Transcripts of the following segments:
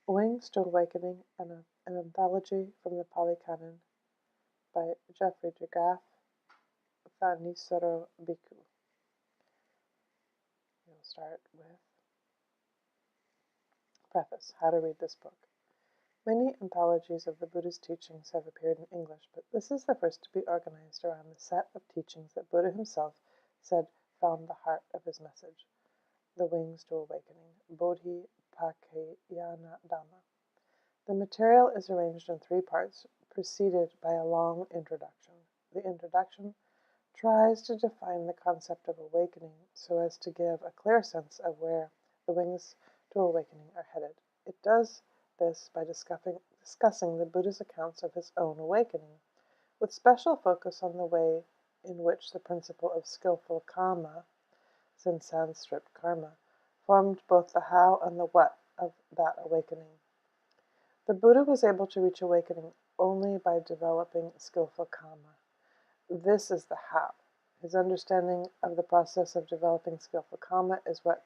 Wings to Awakening, an anthology from the Pali Canon by Geoffrey de Graaf, Thanissaro Bhikkhu. We'll start with Preface, How to Read This Book. Many anthologies of the Buddha's teachings have appeared in English, but this is the first to be organized around the set of teachings that Buddha himself said found the heart of his message, the Wings to Awakening, Bodhipakkhayana Dhamma. The material is arranged in 3 parts, preceded by a long introduction. The introduction tries to define the concept of awakening so as to give a clear sense of where the wings to awakening are headed. It does this by discussing the Buddha's accounts of his own awakening, with special focus on the way in which the principle of skillful karma, in Sanskrit karma, formed both the how and the what of that awakening. The Buddha was able to reach awakening only by developing skillful karma. This is the how. His understanding of the process of developing skillful karma is what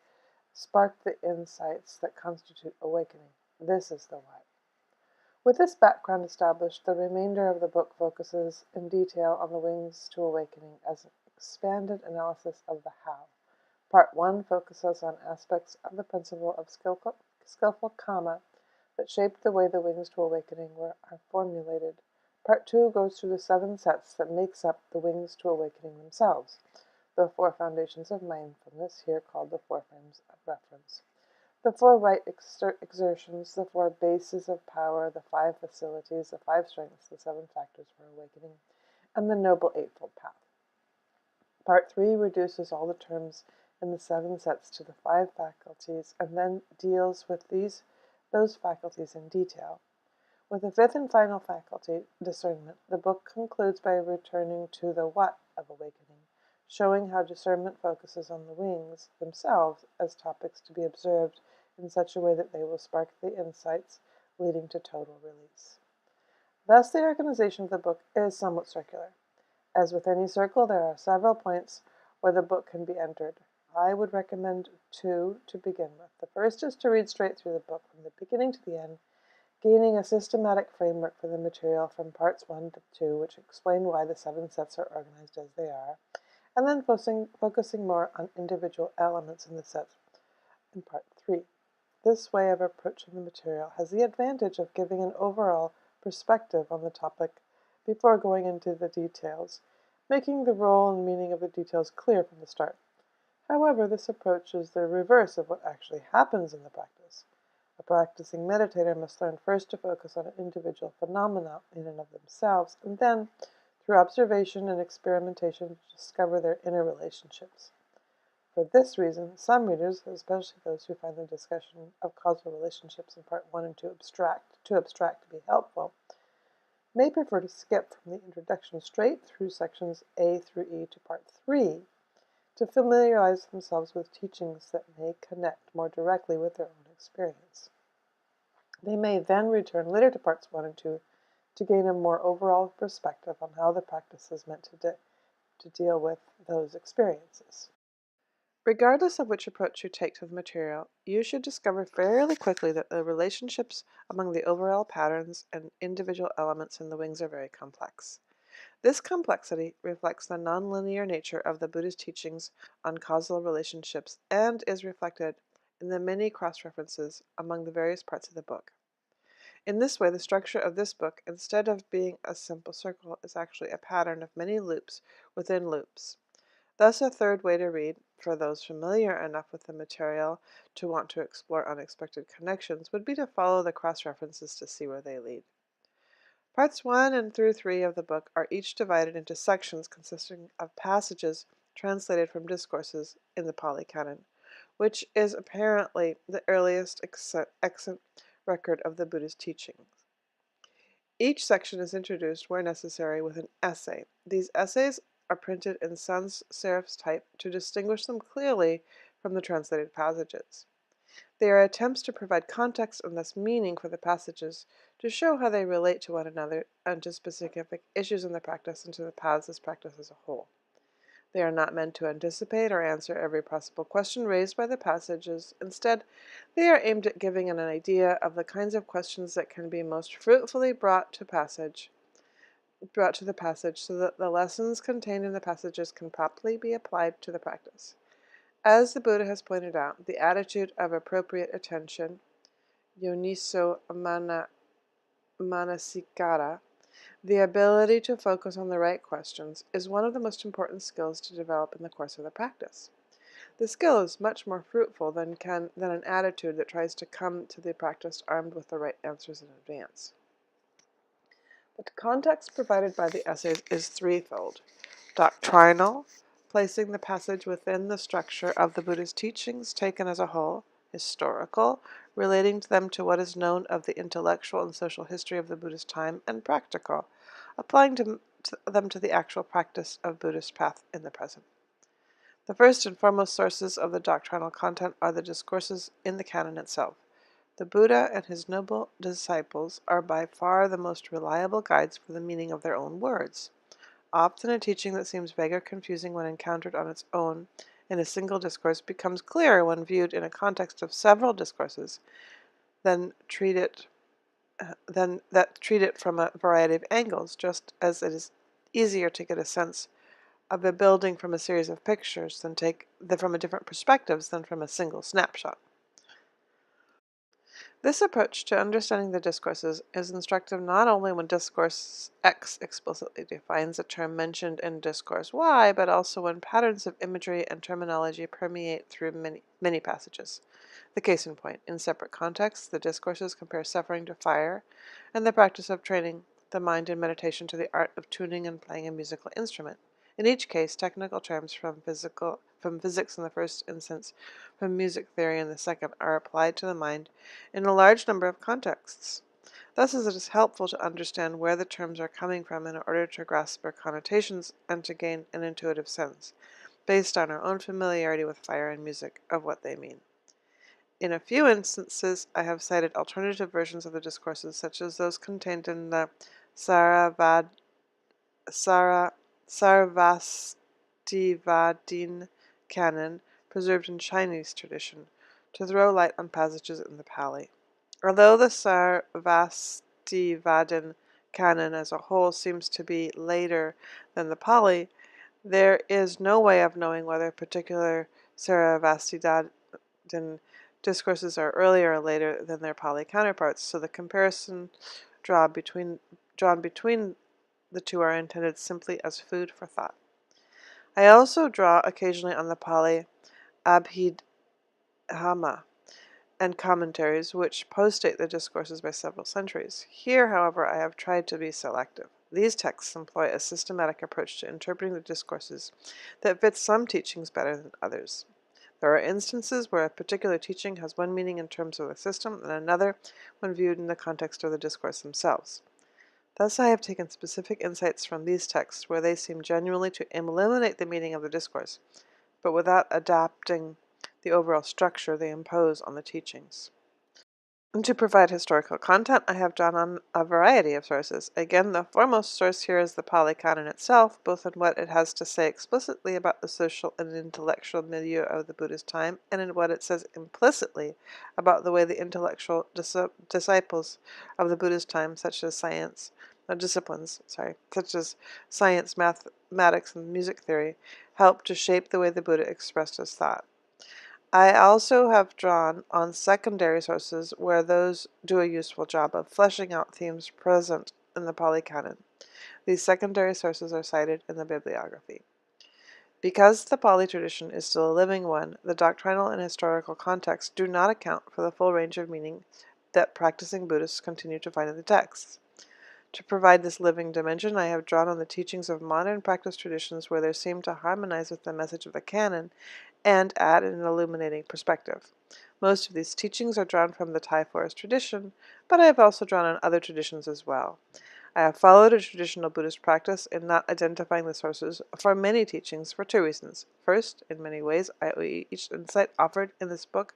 sparked the insights that constitute awakening. This is the what. With this background established, the remainder of the book focuses in detail on the wings to awakening as an expanded analysis of the how. Part 1 focuses on aspects of the principle of skillful karma that shaped the way the wings to awakening are formulated. Part 2 goes through the 7 sets that makes up the wings to awakening themselves, the 4 foundations of mindfulness, here called the 4 frames of reference, the 4 right exertions, the 4 bases of power, the 5 facilities, the 5 strengths, the 7 factors for awakening, and the Noble Eightfold Path. Part 3 reduces all the terms in the 7 sets to the 5 faculties and then deals with those faculties in detail. With the 5th and final faculty, discernment, the book concludes by returning to the what of awakening, showing how discernment focuses on the wings themselves as topics to be observed in such a way that they will spark the insights leading to total release. Thus, the organization of the book is somewhat circular. As with any circle, there are several points where the book can be entered. I would recommend 2 to begin with. The first is to read straight through the book from the beginning to the end, gaining a systematic framework for the material from parts 1 to 2, which explain why the 7 sets are organized as they are, and then focusing more on individual elements in the sets in part 3. This way of approaching the material has the advantage of giving an overall perspective on the topic before going into the details, making the role and meaning of the details clear from the start. However, this approach is the reverse of what actually happens in the practice. A practicing meditator must learn first to focus on individual phenomena in and of themselves, and then, through observation and experimentation, to discover their inner relationships. For this reason, some readers, especially those who find the discussion of causal relationships in part 1 and 2 too abstract to be helpful, may prefer to skip from the introduction straight through sections A through E to part 3 to familiarize themselves with teachings that may connect more directly with their own experience. They may then return later to parts 1 and 2 to gain a more overall perspective on how the practice is meant to deal with those experiences. Regardless of which approach you take to the material, you should discover fairly quickly that the relationships among the overall patterns and individual elements in the wings are very complex. This complexity reflects the nonlinear nature of the Buddha's teachings on causal relationships and is reflected in the many cross-references among the various parts of the book. In this way, the structure of this book, instead of being a simple circle, is actually a pattern of many loops within loops. Thus, a third way to read, for those familiar enough with the material to want to explore unexpected connections, would be to follow the cross-references to see where they lead. Parts 1 and through 3 of the book are each divided into sections consisting of passages translated from discourses in the Pali Canon, which is apparently the earliest extant record of the Buddha's teachings. Each section is introduced, where necessary, with an essay. These essays are printed in sans serif type to distinguish them clearly from the translated passages. They are attempts to provide context and thus meaning for the passages, to show how they relate to one another and to specific issues in the practice and to the paths as practice as a whole. They are not meant to anticipate or answer every possible question raised by the passages. Instead, they are aimed at giving an idea of the kinds of questions that can be most fruitfully brought to the passage so that the lessons contained in the passages can properly be applied to the practice. As the Buddha has pointed out, the attitude of appropriate attention, yoniso manasikara, the ability to focus on the right questions, is one of the most important skills to develop in the course of the practice. The skill is much more fruitful than an attitude that tries to come to the practice armed with the right answers in advance. The context provided by the essays is threefold: doctrinal, placing the passage within the structure of the Buddha's teachings taken as a whole; historical, relating them to what is known of the intellectual and social history of the Buddha's time; and practical, applying them to the actual practice of Buddhist path in the present. The first and foremost sources of the doctrinal content are the discourses in the canon itself. The Buddha and his noble disciples are by far the most reliable guides for the meaning of their own words. Often a teaching that seems vague or confusing when encountered on its own in a single discourse becomes clearer when viewed in a context of several discourses that treat it from a variety of angles, just as it is easier to get a sense of a building from a series of pictures from a different perspectives than from a single snapshot. This approach to understanding the discourses is instructive not only when discourse X explicitly defines a term mentioned in discourse Y, but also when patterns of imagery and terminology permeate through many passages. The case in point, in separate contexts, the discourses compare suffering to fire, and the practice of training the mind in meditation to the art of tuning and playing a musical instrument. In each case, technical terms from physics in the first instance, from music theory in the second, are applied to the mind in a large number of contexts. Thus it is helpful to understand where the terms are coming from in order to grasp their connotations and to gain an intuitive sense, based on our own familiarity with fire and music, of what they mean. In a few instances, I have cited alternative versions of the discourses, such as those contained in the Sarvastivadin canon, preserved in Chinese tradition, to throw light on passages in the Pali. Although the Sarvastivadin canon as a whole seems to be later than the Pali, there is no way of knowing whether particular Sarvastivadin discourses are earlier or later than their Pali counterparts, so the comparison drawn between the two are intended simply as food for thought. I also draw occasionally on the Pali Abhidhamma and commentaries, which postdate the discourses by several centuries. Here, however, I have tried to be selective. These texts employ a systematic approach to interpreting the discourses that fits some teachings better than others. There are instances where a particular teaching has one meaning in terms of the system and another when viewed in the context of the discourse themselves. Thus I have taken specific insights from these texts where they seem genuinely to eliminate the meaning of the discourse, but without adapting the overall structure they impose on the teachings. And to provide historical content, I have drawn on a variety of sources. Again, the foremost source here is the Pali Canon itself, both in what it has to say explicitly about the social and intellectual milieu of the Buddha's time, and in what it says implicitly about the way the intellectual disciples of the Buddha's time, such as science, mathematics, and music theory, helped to shape the way the Buddha expressed his thought. I also have drawn on secondary sources where those do a useful job of fleshing out themes present in the Pali Canon. These secondary sources are cited in the bibliography. Because the Pali tradition is still a living one, the doctrinal and historical contexts do not account for the full range of meaning that practicing Buddhists continue to find in the texts. To provide this living dimension, I have drawn on the teachings of modern practice traditions where they seem to harmonize with the message of the canon and add an illuminating perspective. Most of these teachings are drawn from the Thai forest tradition, but I have also drawn on other traditions as well. I have followed a traditional Buddhist practice in not identifying the sources for many teachings for two reasons. First, in many ways, I owe each insight offered in this book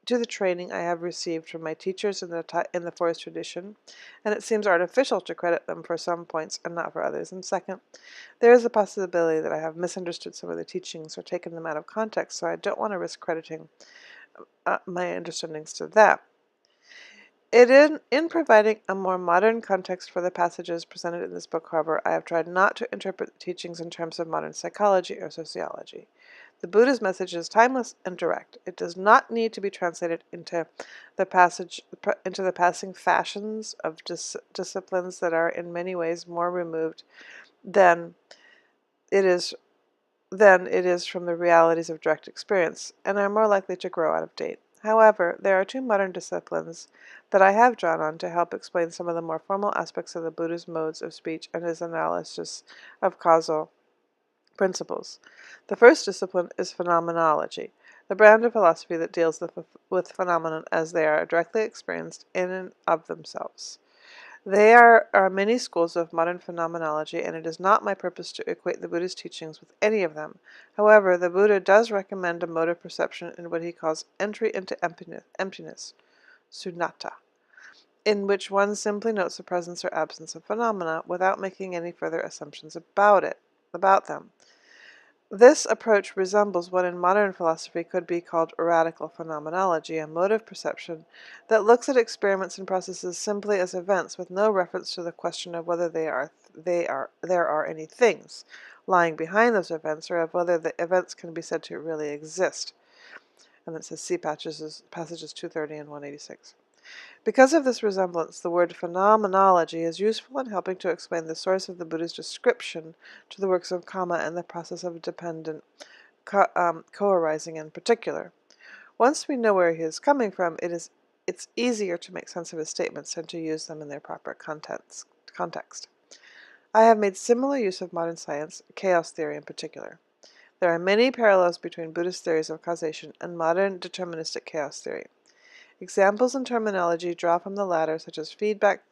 to the training I have received from my teachers in the forest tradition, and it seems artificial to credit them for some points and not for others. And second, there is a possibility that I have misunderstood some of the teachings or taken them out of context, so I don't want to risk crediting my understandings to that. In providing a more modern context for the passages presented in this book, however, I have tried not to interpret the teachings in terms of modern psychology or sociology. The Buddha's message is timeless and direct. It does not need to be translated into the passing fashions of disciplines that are in many ways more removed than it is from the realities of direct experience, and are more likely to grow out of date. However, there are two modern disciplines that I have drawn on to help explain some of the more formal aspects of the Buddha's modes of speech and his analysis of causal principles. The first discipline is phenomenology, the brand of philosophy that deals with phenomena as they are directly experienced in and of themselves. There are many schools of modern phenomenology, and it is not my purpose to equate the Buddha's teachings with any of them. However, the Buddha does recommend a mode of perception in what he calls entry into emptiness, sunnata, in which one simply notes the presence or absence of phenomena without making any further assumptions about them. This approach resembles what in modern philosophy could be called radical phenomenology, a mode of perception that looks at experiments and processes simply as events with no reference to the question of whether there are any things lying behind those events, or of whether the events can be said to really exist. And it says see passages 230 and 186. Because of this resemblance, the word phenomenology is useful in helping to explain the source of the Buddha's description to the works of karma and the process of dependent co-arising in particular. Once we know where he is coming from, it's easier to make sense of his statements and to use them in their proper context. I have made similar use of modern science, chaos theory in particular. There are many parallels between Buddhist theories of causation and modern deterministic chaos theory. Examples in terminology draw from the latter, such as feedback,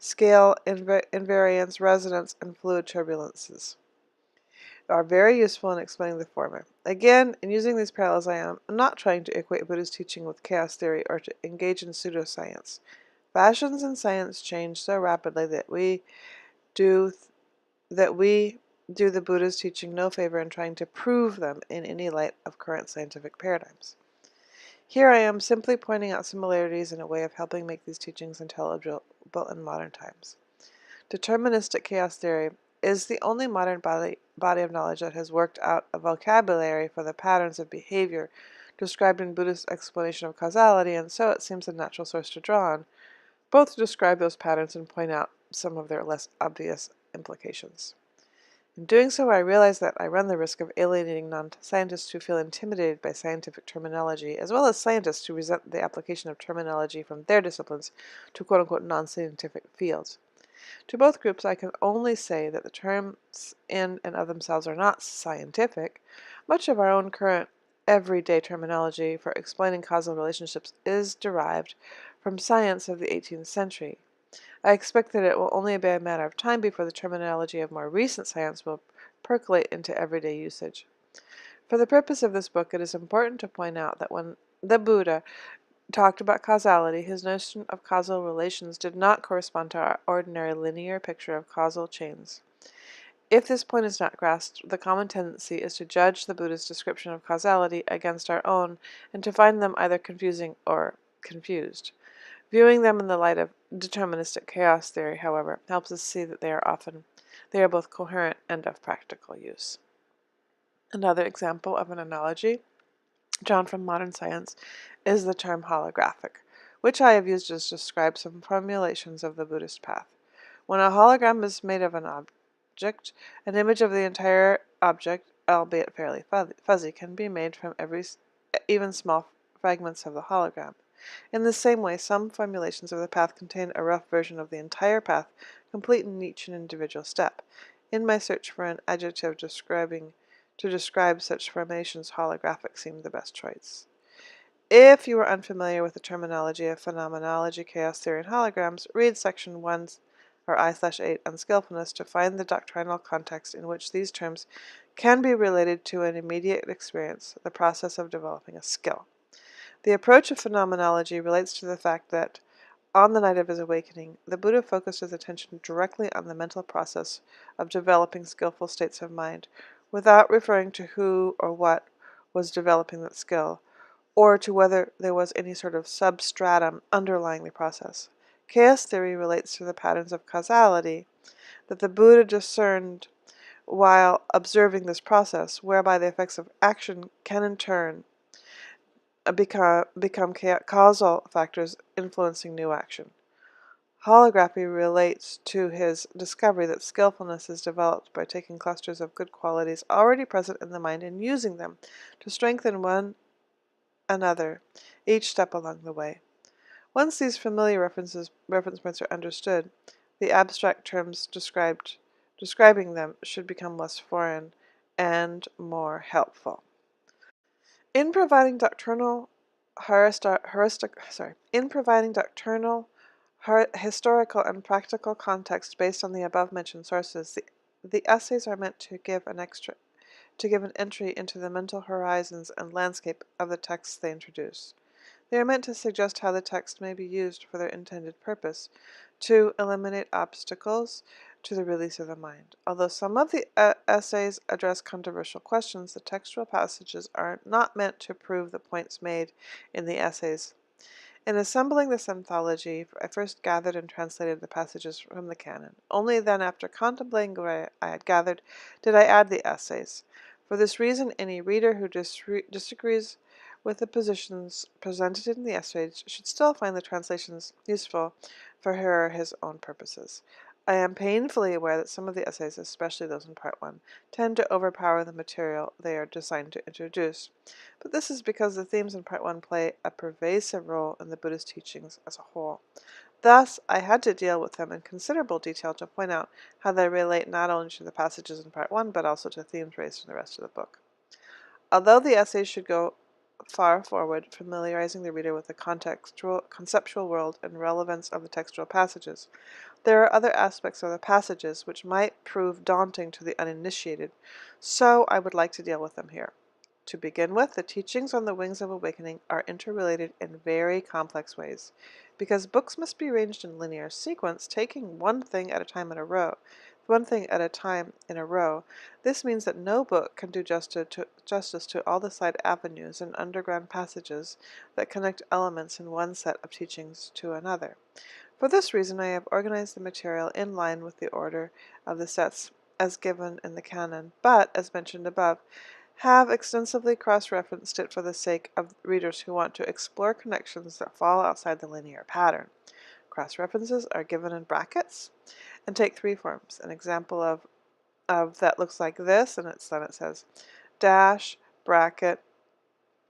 scale, invariance, resonance, and fluid turbulences, are very useful in explaining the former. Again, in using these parallels, I am not trying to equate Buddhist teaching with chaos theory or to engage in pseudoscience. Fashions in science change so rapidly that we do the Buddha's teaching no favor in trying to prove them in any light of current scientific paradigms. Here I am simply pointing out similarities in a way of helping make these teachings intelligible in modern times. Deterministic chaos theory is the only modern body of knowledge that has worked out a vocabulary for the patterns of behavior described in Buddhist explanation of causality, and so it seems a natural source to draw on, both to describe those patterns and point out some of their less obvious implications. In doing so, I realize that I run the risk of alienating non-scientists who feel intimidated by scientific terminology, as well as scientists who resent the application of terminology from their disciplines to quote-unquote non-scientific fields. To both groups, I can only say that the terms in and of themselves are not scientific. Much of our own current everyday terminology for explaining causal relationships is derived from science of the 18th century. I expect that it will only be a matter of time before the terminology of more recent science will percolate into everyday usage. For the purpose of this book, it is important to point out that when the Buddha talked about causality, his notion of causal relations did not correspond to our ordinary linear picture of causal chains. If this point is not grasped, the common tendency is to judge the Buddha's description of causality against our own and to find them either confusing or confused. Viewing them in the light of deterministic chaos theory, however, helps us see that they are both coherent and of practical use. Another example of an analogy drawn from modern science is the term holographic, which I have used to describe some formulations of the Buddhist path. When a hologram is made of an object, an image of the entire object, albeit fairly fuzzy, can be made from even small fragments of the hologram. In the same way, some formulations of the path contain a rough version of the entire path, complete in each individual step. In my search for an adjective to describe such formations, holographic seemed the best choice. If you are unfamiliar with the terminology of phenomenology, chaos theory, and holograms, read section 1 or I/8 on skillfulness to find the doctrinal context in which these terms can be related to an immediate experience, the process of developing a skill. The approach of phenomenology relates to the fact that, on the night of his awakening, the Buddha focused his attention directly on the mental process of developing skillful states of mind, without referring to who or what was developing that skill, or to whether there was any sort of substratum underlying the process. Chaos theory relates to the patterns of causality that the Buddha discerned while observing this process, whereby the effects of action can in turn become causal factors influencing new action. Holography relates to his discovery that skillfulness is developed by taking clusters of good qualities already present in the mind and using them to strengthen one another each step along the way. Once these familiar reference points are understood, the abstract terms describing them should become less foreign and more helpful. In providing doctrinal historical and practical context based on the above-mentioned sources, the essays are meant to give an entry into the mental horizons and landscape of the texts they introduce. They are meant to suggest how the text may be used for their intended purpose, to eliminate obstacles to the release of the mind. Although some of the essays address controversial questions, the textual passages are not meant to prove the points made in the essays. In assembling this anthology, I first gathered and translated the passages from the canon. Only then, after contemplating what I had gathered, did I add the essays. For this reason, any reader who disagrees with the positions presented in the essays should still find the translations useful for her or his own purposes. I am painfully aware that some of the essays, especially those in Part 1, tend to overpower the material they are designed to introduce. But this is because the themes in Part 1 play a pervasive role in the Buddhist teachings as a whole. Thus, I had to deal with them in considerable detail to point out how they relate not only to the passages in Part 1, but also to themes raised in the rest of the book. Although the essays should go far forward, familiarizing the reader with the conceptual world and relevance of the textual passages, there are other aspects of the passages which might prove daunting to the uninitiated, so I would like to deal with them here. To begin with, the teachings on the wings of awakening are interrelated in very complex ways. Because books must be arranged in linear sequence, taking one thing at a time in a row, this means that no book can do justice to all the side avenues and underground passages that connect elements in one set of teachings to another. For this reason, I have organized the material in line with the order of the sets as given in the canon, but, as mentioned above, have extensively cross-referenced it for the sake of readers who want to explore connections that fall outside the linear pattern. Cross-references are given in brackets and take three forms. An example of that looks like this, and then it says dash, bracket,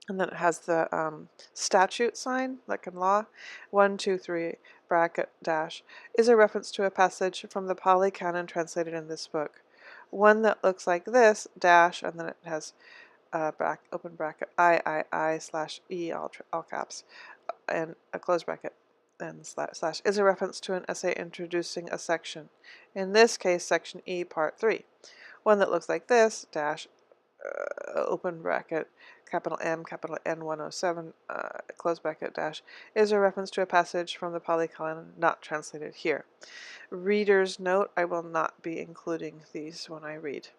and then it has the statute sign, like in law. 1, 2, 3, bracket, dash, is a reference to a passage from the Pali Canon translated in this book. One that looks like this, dash, and then it has open bracket, I/E, all caps, and a close bracket, and slash, is a reference to an essay introducing a section. In this case, section E, part 3. One that looks like this, dash, open bracket, capital M, capital N 107, close bracket, dash, is a reference to a passage from the Pali Canon not translated here. Reader's note, I will not be including these when I read.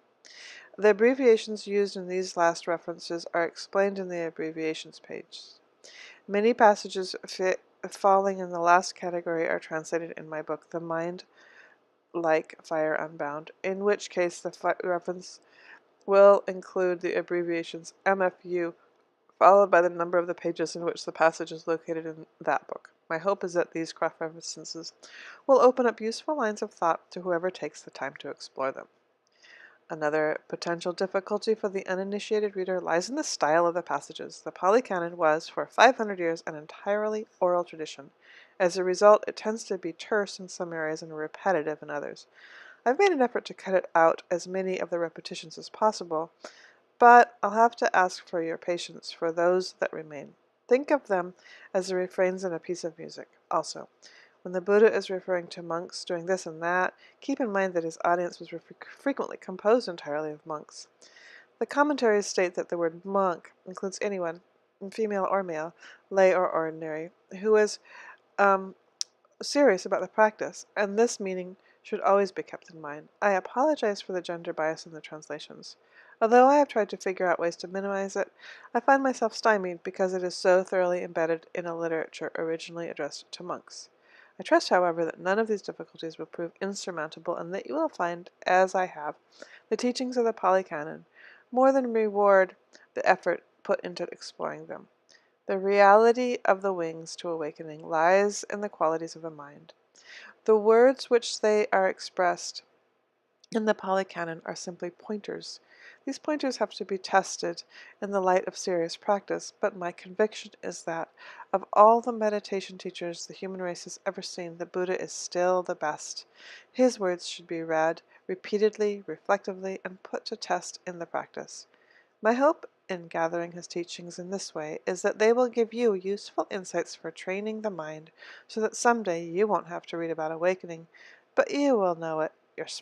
The abbreviations used in these last references are explained in the abbreviations page. Many passages falling in the last category are translated in my book, The Mind Like Fire Unbound, in which case the reference will include the abbreviations MFU, followed by the number of the pages in which the passage is located in that book. My hope is that these cross-references will open up useful lines of thought to whoever takes the time to explore them. Another potential difficulty for the uninitiated reader lies in the style of the passages. The Pali Canon was, for 500 years, an entirely oral tradition. As a result, it tends to be terse in some areas and repetitive in others. I've made an effort to cut out as many of the repetitions as possible, but I'll have to ask for your patience for those that remain. Think of them as the refrains in a piece of music. Also, when the Buddha is referring to monks doing this and that, keep in mind that his audience was frequently composed entirely of monks. The commentaries state that the word monk includes anyone female or male, lay or ordinary, who is serious about the practice, and this meaning should always be kept in mind. I apologize for the gender bias in the translations. Although I have tried to figure out ways to minimize it, I find myself stymied because it is so thoroughly embedded in a literature originally addressed to monks. I trust, however, that none of these difficulties will prove insurmountable, and that you will find, as I have, the teachings of the Pali Canon more than reward the effort put into exploring them. The reality of the wings to awakening lies in the qualities of the mind. The words which they are expressed in the Pali Canon are simply pointers. These pointers have to be tested in the light of serious practice, but my conviction is that of all the meditation teachers the human race has ever seen, the Buddha is still the best. His words should be read repeatedly, reflectively, and put to test in the practice. My hope in gathering his teachings in this way is that they will give you useful insights for training the mind, so that someday you won't have to read about awakening, but you will know it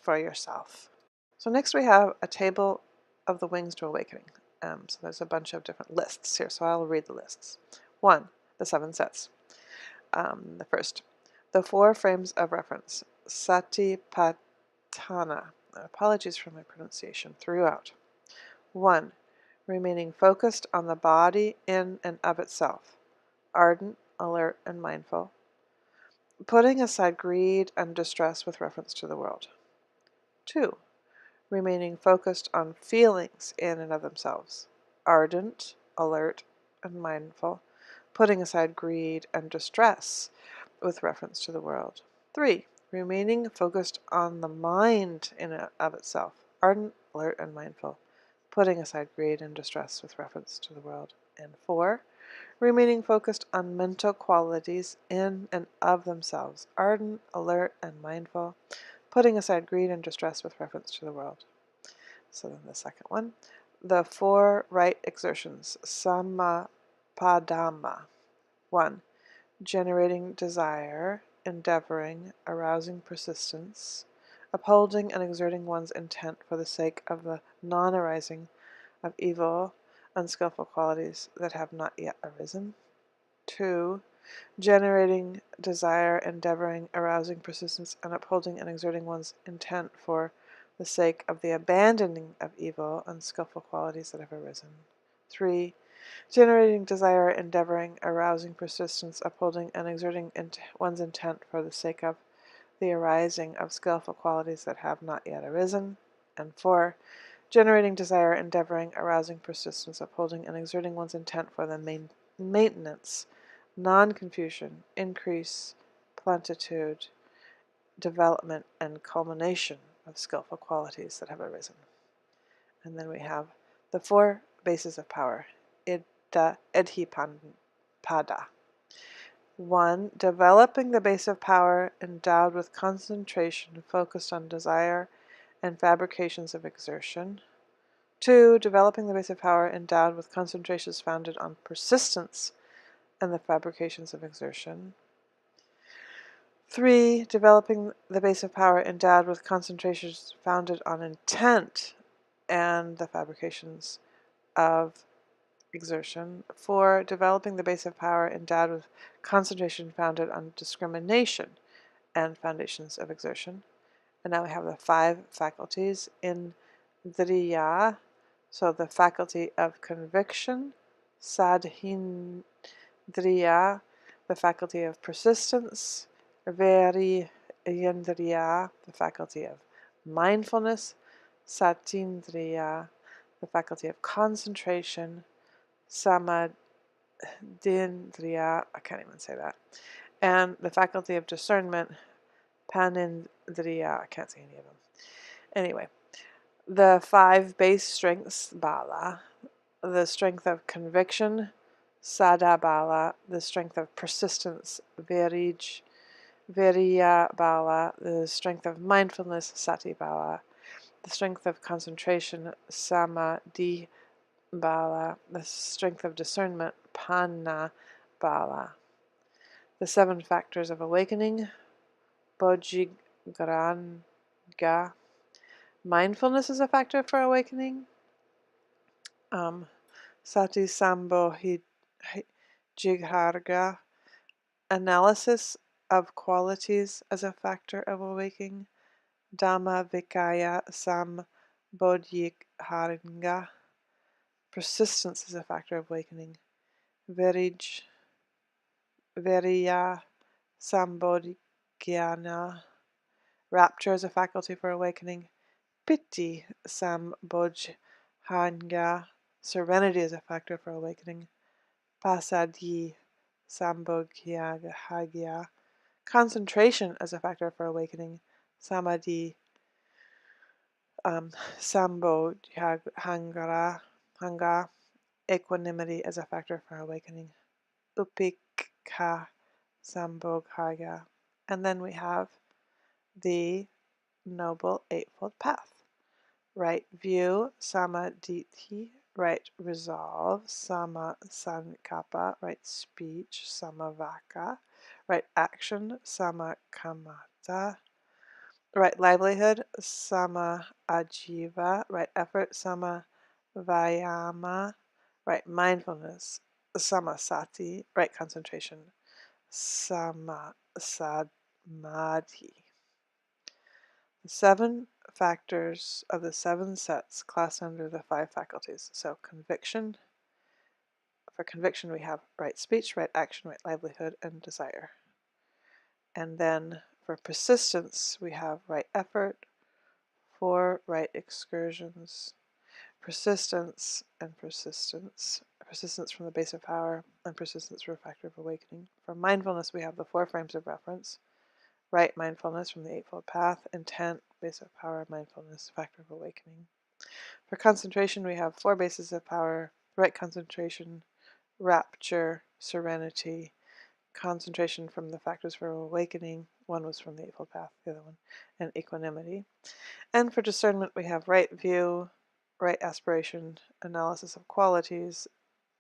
for yourself. So next we have a table of the wings to awakening. So there's a bunch of different lists here, so I'll read the lists. 1. The 7 sets. The first, the 4 frames of reference. Satipatthana. Apologies for my pronunciation throughout. 1. Remaining focused on the body in and of itself, ardent, alert, and mindful, putting aside greed and distress with reference to the world. 2. Remaining focused on feelings in and of themselves, ardent, alert, and mindful, putting aside greed and distress with reference to the world. 3. Remaining focused on the mind in and of itself, ardent, alert, and mindful, putting aside greed and distress with reference to the world. And 4. Remaining focused on mental qualities in and of themselves, ardent, alert, and mindful, putting aside greed and distress with reference to the world. So then the second one, the 4 right exertions, Samapadama. 1. Generating desire, endeavoring, arousing persistence, upholding and exerting one's intent for the sake of the non-arising of evil, unskillful qualities that have not yet arisen. 2. Generating desire, endeavoring, arousing persistence, and upholding and exerting one's intent for the sake of the abandoning of evil, unskillful qualities that have arisen. 3. Generating desire, endeavoring, arousing persistence, upholding and exerting one's intent for the sake of the arising of skillful qualities that have not yet arisen. And 4. Generating desire, endeavoring, arousing persistence, upholding and exerting one's intent for the maintenance, non-confusion, increase, plenitude, development, and culmination of skillful qualities that have arisen. And then we have the 4 bases of power, Idhipada. 1. Developing the base of power endowed with concentration focused on desire and fabrications of exertion. 2. Developing the base of power endowed with concentrations founded on persistence and the fabrications of exertion. 3. Developing the base of power endowed with concentrations founded on intent and the fabrications of exertion. 4. Developing the base of power endowed with concentration founded on discrimination and foundations of exertion. And now we have the 5 faculties in Indriya, so the faculty of conviction, Sadhindriya, the faculty of persistence, Virendriya, the faculty of mindfulness, Satindriya, the faculty of concentration, Samadhindriya, I can't even say that, and the faculty of discernment, Panindriya, I can't say any of them. Anyway, the 5 base strengths, Bala, the strength of conviction, Sada Bala, the strength of persistence, Virya Bala, the strength of mindfulness, Sati Bala, the strength of concentration, Samadhi Bala, the strength of discernment, Panna Bala. The 7 factors of awakening, Bodhigranga. Mindfulness is a factor for awakening. Sati Sambodhi Jigharga, analysis of qualities as a factor of awakening. Dhamma Vikaya Sambodhiharanga, persistence as a factor of awakening. Viriya Sambodhyana, rapture as a faculty for awakening. Piti Sambodhyanga, serenity as a factor for awakening. Pasadi Sambodhyagya, concentration as a factor for awakening. Samadhi Sambodhyanga, equanimity as a factor for awakening. Upekha Sambodhyaya. And then we have the Noble Eightfold Path. Right view, samadhi, right resolve, sama sankappa, right speech, samavaka, right action, sama kamata, right livelihood, sama ajiva, right effort, sama vayama, right mindfulness, sama sati, right concentration, sama samadhi. The 7 factors of the 7 sets classed under the 5 faculties. So conviction, for conviction we have right speech, right action, right livelihood, and desire. And then for persistence we have right effort, 4 right excursions, persistence and persistence from the base of power, and persistence for a factor of awakening. For mindfulness we have the 4 frames of reference. Right mindfulness from the Eightfold Path, intent, base of power, mindfulness, factor of awakening. For concentration, we have 4 bases of power: right concentration, rapture, serenity, concentration from the factors for awakening. One was from the Eightfold Path, the other one, and equanimity. And for discernment, we have right view, right aspiration, analysis of qualities,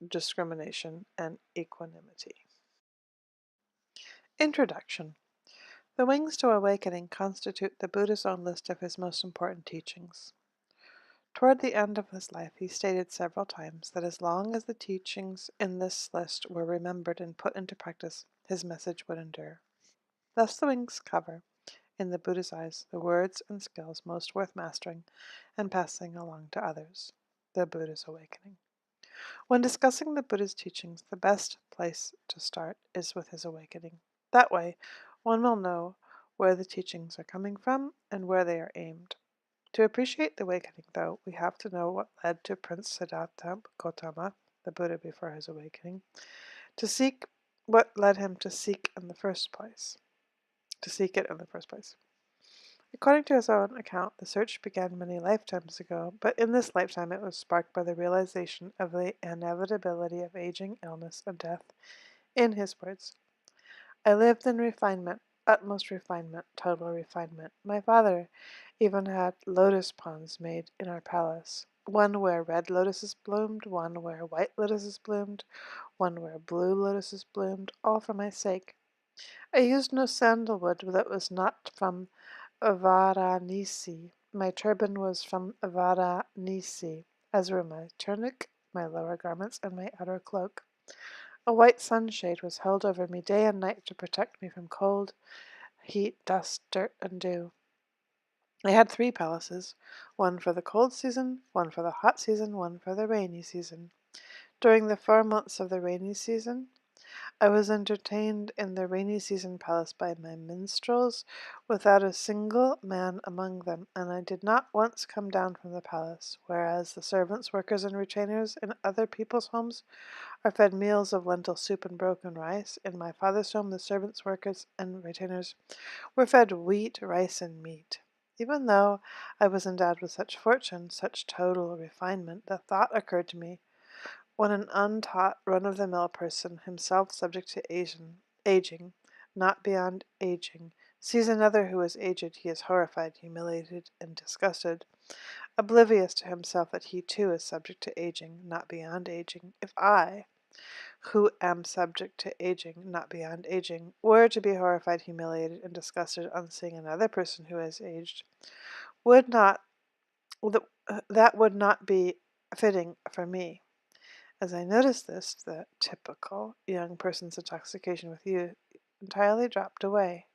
discrimination, and equanimity. Introduction. The Wings to Awakening constitute the Buddha's own list of his most important teachings. Toward the end of his life, he stated several times that as long as the teachings in this list were remembered and put into practice, his message would endure. Thus the Wings cover, in the Buddha's eyes, the words and skills most worth mastering and passing along to others. The Buddha's Awakening. When discussing the Buddha's teachings, the best place to start is with his awakening. That way, one will know where the teachings are coming from and where they are aimed. To appreciate the awakening, though, we have to know what led to Prince Siddhartha Gautama, the Buddha before his awakening, what led him to seek it in the first place. According to his own account, the search began many lifetimes ago, but in this lifetime it was sparked by the realization of the inevitability of aging, illness, and death. In his words, I lived in refinement, utmost refinement, total refinement. My father even had lotus ponds made in our palace, one where red lotuses bloomed, one where white lotuses bloomed, one where blue lotuses bloomed, all for my sake. I used no sandalwood that was not from Varanasi. My turban was from Varanasi, as were my tunic, my lower garments, and my outer cloak. A white sunshade was held over me day and night to protect me from cold, heat, dust, dirt, and dew. I had 3 palaces, one for the cold season, one for the hot season, one for the rainy season. During the 4 months of the rainy season, I was entertained in the rainy season palace by my minstrels, without a single man among them, and I did not once come down from the palace, whereas the servants, workers, and retainers in other people's homes are fed meals of lentil soup and broken rice. In my father's home, the servants, workers, and retainers were fed wheat, rice, and meat. Even though I was endowed with such fortune, such total refinement, the thought occurred to me, when an untaught, run-of-the-mill person, himself subject to aging, not beyond aging, sees another who is aged, he is horrified, humiliated, and disgusted, oblivious to himself that he too is subject to aging, not beyond aging. If I, who am subject to aging, not beyond aging, were to be horrified, humiliated, and disgusted on seeing another person who has aged, that would not be fitting for me. As I noticed this, the typical young person's intoxication with youth entirely dropped away.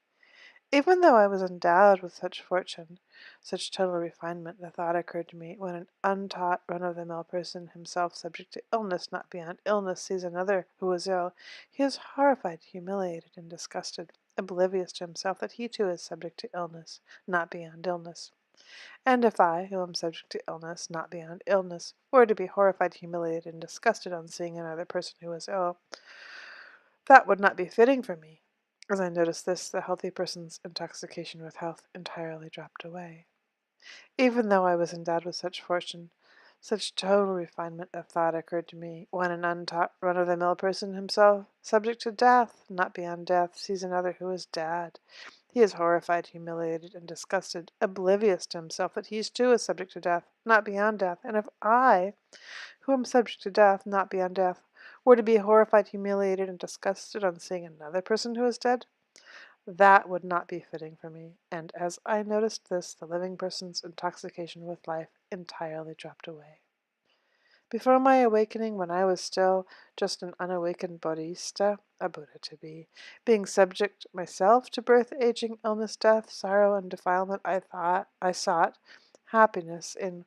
Even though I was endowed with such fortune, such total refinement, the thought occurred to me, when an untaught, run-of-the-mill person, himself subject to illness not beyond illness, sees another who is ill, he is horrified, humiliated, and disgusted, oblivious to himself that he too is subject to illness not beyond illness. And if I, who am subject to illness not beyond illness, were to be horrified, humiliated, and disgusted on seeing another person who is ill, that would not be fitting for me. As I noticed this, the healthy person's intoxication with health entirely dropped away. Even though I was endowed with such fortune, such total refinement of thought occurred to me, when an untaught, run-of-the-mill person, himself subject to death, not beyond death, sees another who is dead. He is horrified, humiliated, and disgusted, oblivious to himself that he too is subject to death, not beyond death. And if I, who am subject to death, not beyond death, were to be horrified, humiliated, and disgusted on seeing another person who is dead, that would not be fitting for me. And as I noticed this, the living person's intoxication with life entirely dropped away. Before my awakening, when I was still just an unawakened Bodhisattva, a Buddha to be, being subject myself to birth, aging, illness, death, sorrow, and defilement, I sought happiness in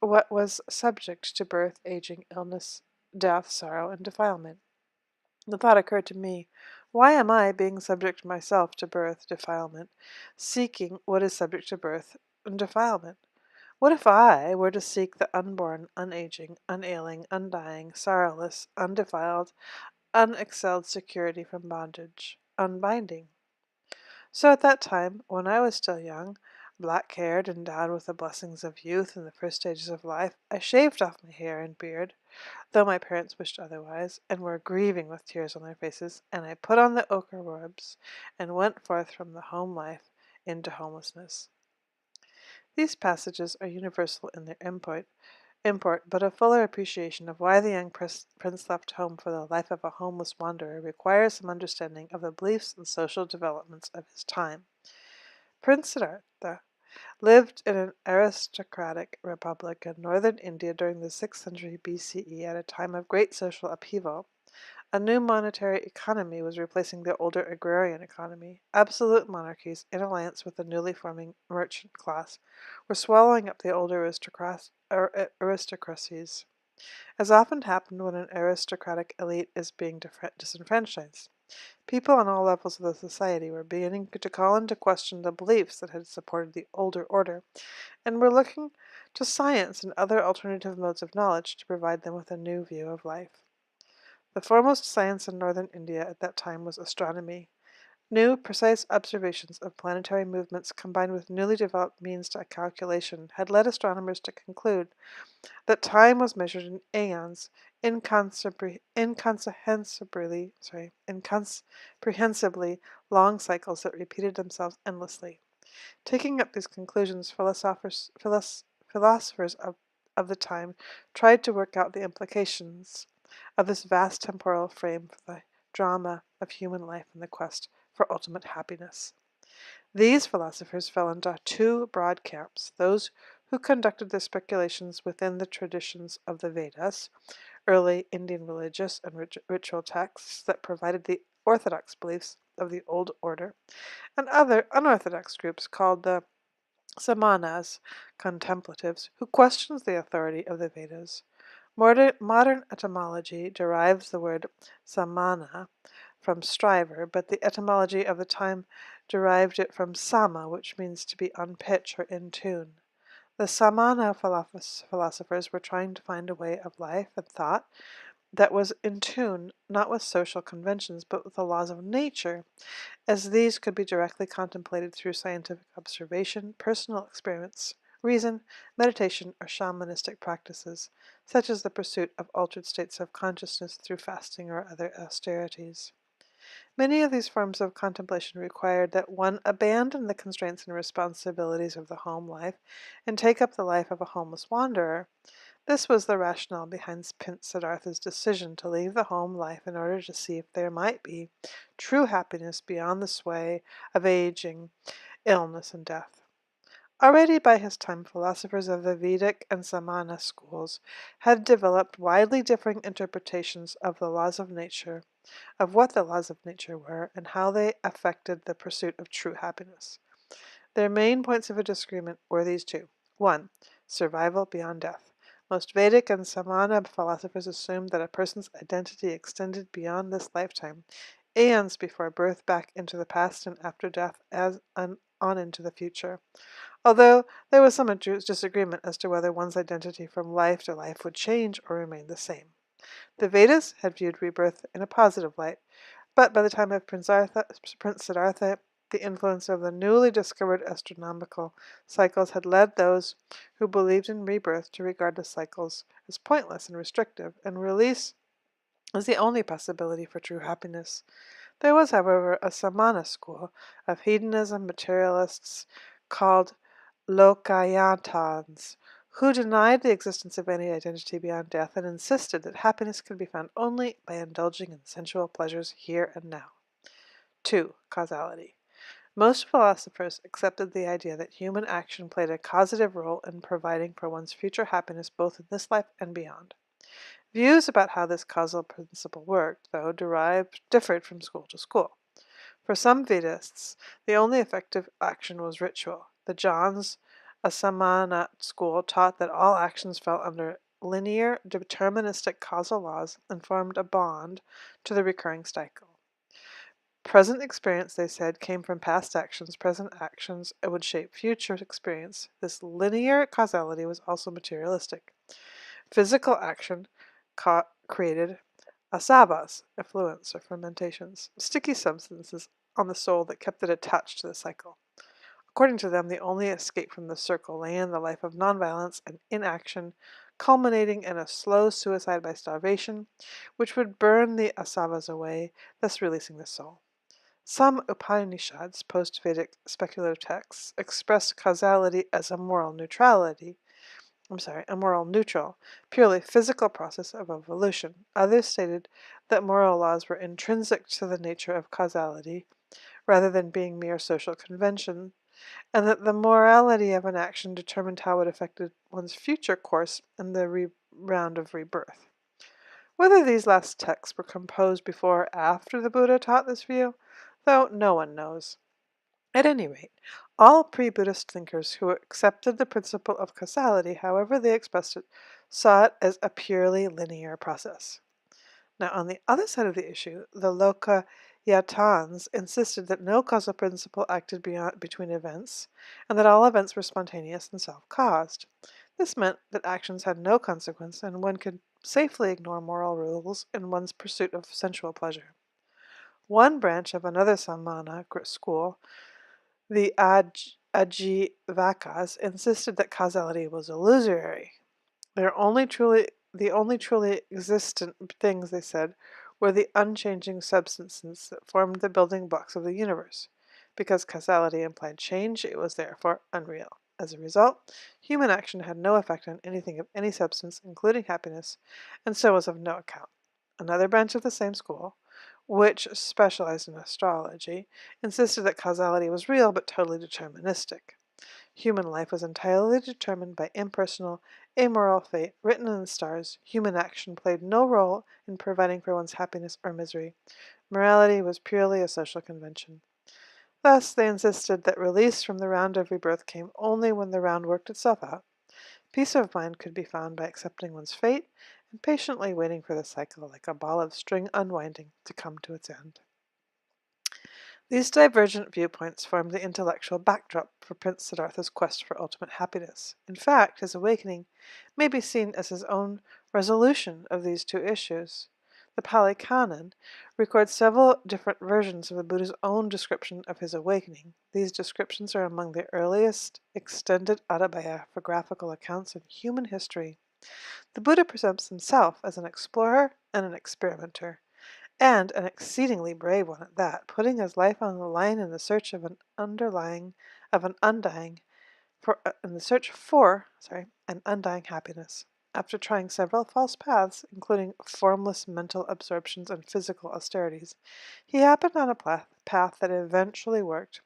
what was subject to birth, aging, illness, death, sorrow, and defilement. The thought occurred to me, why am I, being subject myself to birth, defilement, seeking what is subject to birth and defilement? What if I were to seek the unborn, unaging, unailing, undying, sorrowless, undefiled, unexcelled security from bondage, unbinding? So at that time, when I was still young, black-haired, endowed with the blessings of youth in the first stages of life, I shaved off my hair and beard, though my parents wished otherwise, and were grieving with tears on their faces, and I put on the ochre robes, and went forth from the home life into homelessness. These passages are universal in their import, but a fuller appreciation of why the young prince left home for the life of a homeless wanderer requires some understanding of the beliefs and social developments of his time. Prince Siddhartha lived in an aristocratic republic in northern India during the 6th century BCE at a time of great social upheaval. A new monetary economy was replacing the older agrarian economy. Absolute monarchies, in alliance with the newly forming merchant class, were swallowing up the older aristocracies, as often happened when an aristocratic elite is being disenfranchised. People on all levels of the society were beginning to call into question the beliefs that had supported the older order, and were looking to science and other alternative modes of knowledge to provide them with a new view of life. The foremost science in northern India at that time was astronomy. New, precise observations of planetary movements combined with newly developed means to calculation had led astronomers to conclude that time was measured in aeons, incomprehensibly long cycles that repeated themselves endlessly. Taking up these conclusions, philosophers of the time tried to work out the implications of this vast temporal frame for the drama of human life and the quest for ultimate happiness. These philosophers fell into two broad camps: those who conducted their speculations within the traditions of the Vedas, early Indian religious and ritual texts that provided the orthodox beliefs of the old order, and other unorthodox groups called the Samanas, contemplatives, who questions the authority of the Vedas. Modern etymology derives the word samana from striver, but the etymology of the time derived it from sama, which means to be on pitch or in tune. The Samana philosophers were trying to find a way of life and thought that was in tune not with social conventions but with the laws of nature, as these could be directly contemplated through scientific observation, personal experience, reason, meditation, or shamanistic practices, such as the pursuit of altered states of consciousness through fasting or other austerities. Many of these forms of contemplation required that one abandon the constraints and responsibilities of the home life and take up the life of a homeless wanderer. This was the rationale behind Prince Siddhartha's decision to leave the home life in order to see if there might be true happiness beyond the sway of aging, illness, and death. Already by his time, philosophers of the Vedic and Samana schools had developed widely differing interpretations of the laws of nature, of what the laws of nature were, and how they affected the pursuit of true happiness. Their main points of disagreement were these two. 1. Survival beyond death. Most Vedic and Samana philosophers assumed that a person's identity extended beyond this lifetime, aeons before birth, back into the past and after death, as on into the future. Although there was some disagreement as to whether one's identity from life to life would change or remain the same. The Vedas had viewed rebirth in a positive light, but by the time of Prince Siddhartha, the influence of the newly discovered astronomical cycles had led those who believed in rebirth to regard the cycles as pointless and restrictive, and release as the only possibility for true happiness. There was, however, a Samana school of hedonism materialists called Lokayatans, who denied the existence of any identity beyond death and insisted that happiness could be found only by indulging in sensual pleasures here and now. 2. Causality. Most philosophers accepted the idea that human action played a causative role in providing for one's future happiness both in this life and beyond. Views about how this causal principle worked, though, differed from school to school. For some Vedists, the only effective action was ritual. The Jans, a Samana school, taught that all actions fell under linear, deterministic causal laws and formed a bond to the recurring cycle. Present experience, they said, came from past actions. Present actions would shape future experience. This linear causality was also materialistic. Physical action created asabas, effluents or fermentations, sticky substances on the soul that kept it attached to the cycle. According to them, the only escape from the circle lay in the life of nonviolence and inaction, culminating in a slow suicide by starvation, which would burn the asavas away, thus releasing the soul. Some Upanishads, post-Vedic speculative texts, expressed causality as a moral neutral, purely physical process of evolution. Others stated that moral laws were intrinsic to the nature of causality, rather than being mere social convention, and that the morality of an action determined how it affected one's future course in the round of rebirth. Whether these last texts were composed before or after the Buddha taught this view, though no one knows. At any rate, all pre-Buddhist thinkers who accepted the principle of causality, however they expressed it, saw it as a purely linear process. Now, on the other side of the issue, the Lokayatans insisted that no causal principle acted between events, and that all events were spontaneous and self-caused. This meant that actions had no consequence, and one could safely ignore moral rules in one's pursuit of sensual pleasure. One branch of another Samana school, the Ajivakas, insisted that causality was illusory. The only truly existent things, they said, were the unchanging substances that formed the building blocks of the universe. Because causality implied change, it was therefore unreal. As a result, human action had no effect on anything of any substance, including happiness, and so was of no account. Another branch of the same school, which specialized in astrology, insisted that causality was real but totally deterministic. Human life was entirely determined by impersonal, amoral fate written in the stars. Human action played no role in providing for one's happiness or misery. Morality was purely a social convention. Thus, they insisted that release from the round of rebirth came only when the round worked itself out. Peace of mind could be found by accepting one's fate and patiently waiting for the cycle, like a ball of string unwinding, to come to its end. These divergent viewpoints formed the intellectual backdrop for Prince Siddhartha's quest for ultimate happiness. In fact, his awakening may be seen as his own resolution of these two issues. The Pali Canon records several different versions of the Buddha's own description of his awakening. These descriptions are among the earliest extended autobiographical accounts in human history. The Buddha presents himself as an explorer and an experimenter, and an exceedingly brave one at that, putting his life on the line in the search for an undying happiness. After trying several false paths, including formless mental absorptions and physical austerities, he happened on a path that eventually worked.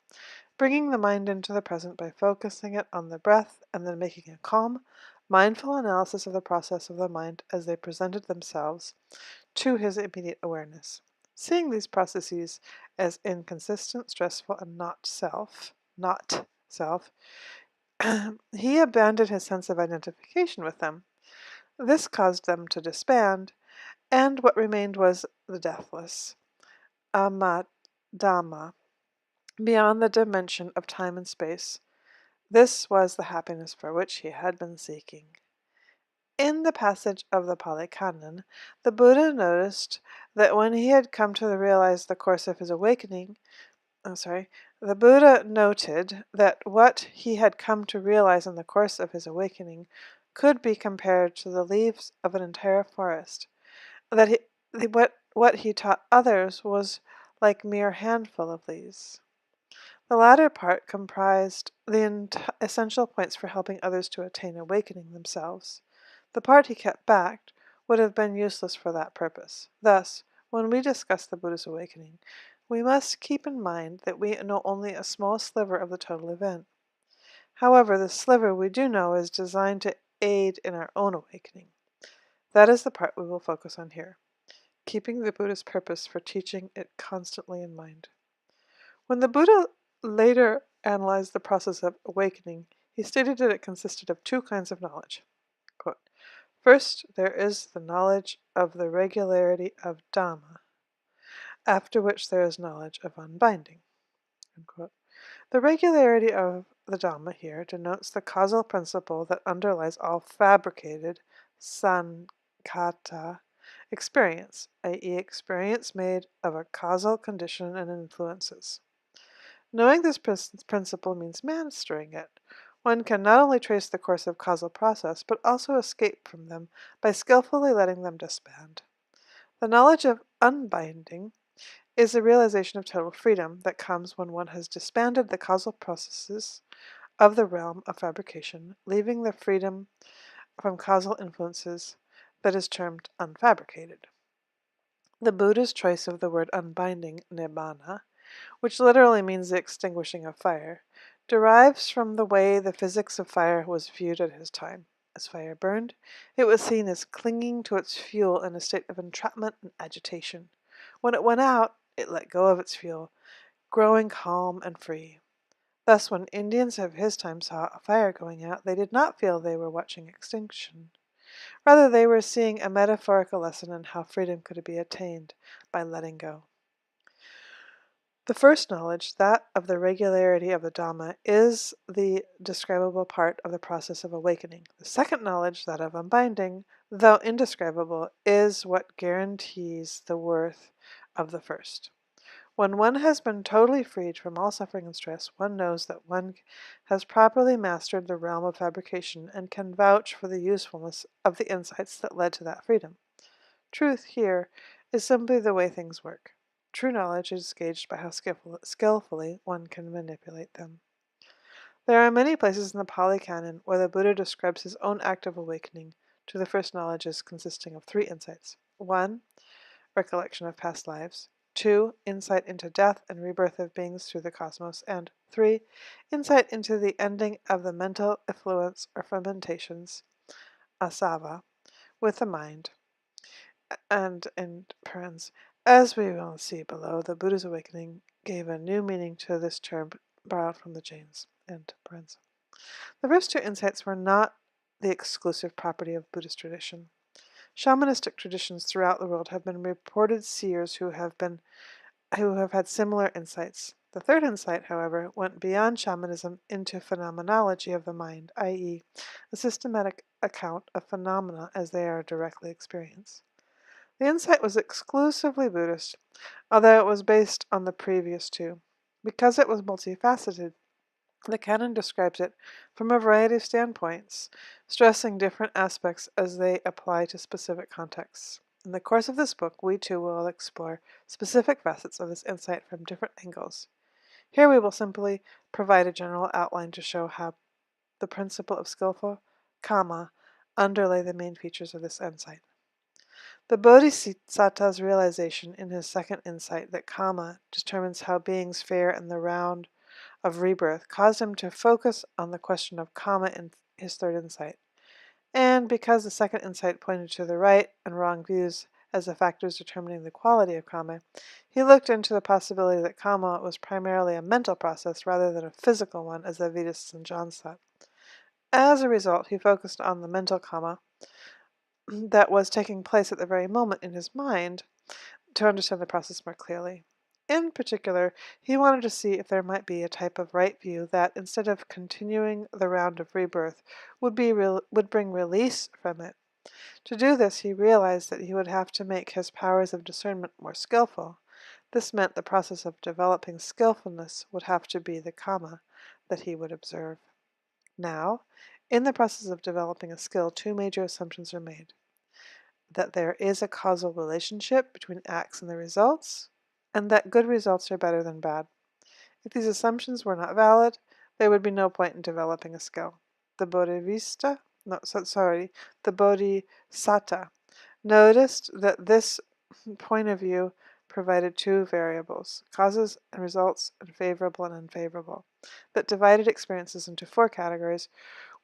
bringing the mind into the present by focusing it on the breath and then making a calm, mindful analysis of the process of the mind as they presented themselves to his immediate awareness. Seeing these processes as inconsistent, stressful, and not self, he abandoned his sense of identification with them. This caused them to disband, and what remained was the deathless, Amadhamma, beyond the dimension of time and space. This was the happiness for which he had been seeking. In the passage of the Pali Canon, the Buddha noticed that when he had come to realize the course of his awakening, the Buddha noted that what he had come to realize in the course of his awakening could be compared to the leaves of an entire forest. That what he taught others was like mere handful of leaves. The latter part comprised the essential points for helping others to attain awakening themselves. The part he kept back would have been useless for that purpose. Thus, when we discuss the Buddha's awakening, we must keep in mind that we know only a small sliver of the total event. However, the sliver we do know is designed to aid in our own awakening. That is the part we will focus on here, keeping the Buddha's purpose for teaching it constantly in mind. When the Buddha later analyzed the process of awakening, he stated that it consisted of two kinds of knowledge. Quote, first, there is the knowledge of the regularity of Dhamma, after which there is knowledge of unbinding. Unquote. The regularity of the Dhamma here denotes the causal principle that underlies all fabricated sankhata experience, i.e. experience made of a causal condition and influences. Knowing this principle means mastering it. One can not only trace the course of causal process, but also escape from them by skillfully letting them disband. The knowledge of unbinding is the realization of total freedom that comes when one has disbanded the causal processes of the realm of fabrication, leaving the freedom from causal influences that is termed unfabricated. The Buddha's choice of the word unbinding, nibbana, which literally means the extinguishing of fire, derives from the way the physics of fire was viewed at his time. As fire burned, it was seen as clinging to its fuel in a state of entrapment and agitation. When it went out, it let go of its fuel, growing calm and free. Thus, when Indians of his time saw a fire going out, they did not feel they were watching extinction. Rather, they were seeing a metaphorical lesson in how freedom could be attained by letting go. The first knowledge, that of the regularity of the Dhamma, is the describable part of the process of awakening. The second knowledge, that of unbinding, though indescribable, is what guarantees the worth of the first. When one has been totally freed from all suffering and stress, one knows that one has properly mastered the realm of fabrication and can vouch for the usefulness of the insights that led to that freedom. Truth here is simply the way things work. True knowledge is gauged by how skillfully one can manipulate them. There are many places in the Pali Canon where the Buddha describes his own act of awakening to the first knowledge as consisting of three insights. 1. Recollection of past lives. 2. Insight into death and rebirth of beings through the cosmos. And 3. Insight into the ending of the mental effluence or fermentations, asava, with the mind. And in parens, as we will see below, the Buddha's awakening gave a new meaning to this term borrowed from the Jains. End parens. The first two insights were not the exclusive property of Buddhist tradition. Shamanistic traditions throughout the world have been reported seers who have had similar insights. The third insight, however, went beyond shamanism into phenomenology of the mind, i.e., a systematic account of phenomena as they are directly experienced. The insight was exclusively Buddhist, although it was based on the previous two. Because it was multifaceted, the canon describes it from a variety of standpoints, stressing different aspects as they apply to specific contexts. In the course of this book, we too will explore specific facets of this insight from different angles. Here we will simply provide a general outline to show how the principle of skillful karma underlay the main features of this insight. The Bodhisattva's realization in his second insight that karma determines how beings fare in the round of rebirth caused him to focus on the question of karma in his third insight. And because the second insight pointed to the right and wrong views as the factors determining the quality of karma, he looked into the possibility that karma was primarily a mental process rather than a physical one, as the Vedists and Jans thought. As a result, he focused on the mental karma that was taking place at the very moment in his mind to understand the process more clearly. In particular, he wanted to see if there might be a type of right view that, instead of continuing the round of rebirth, would bring release from it. To do this, he realized that he would have to make his powers of discernment more skillful. This meant the process of developing skillfulness would have to be the karma that he would observe. Now, in the process of developing a skill, two major assumptions are made: that there is a causal relationship between acts and the results, and that good results are better than bad. If these assumptions were not valid, there would be no point in developing a skill. The Bodhisattva noticed that this point of view provided two variables, causes and results, and favorable and unfavorable, that divided experiences into four categories,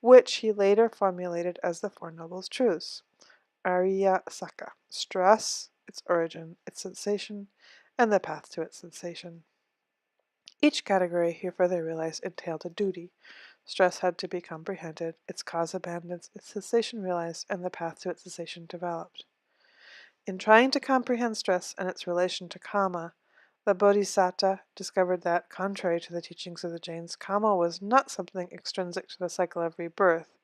which he later formulated as the Four Noble Truths. Ariya Saka: stress, its origin, its sensation, and the path to its cessation. Each category, he further realized, entailed a duty. Stress had to be comprehended, its cause abandoned, its cessation realized, and the path to its cessation developed. In trying to comprehend stress and its relation to karma, the Bodhisattva discovered that, contrary to the teachings of the Jains, karma was not something extrinsic to the cycle of rebirth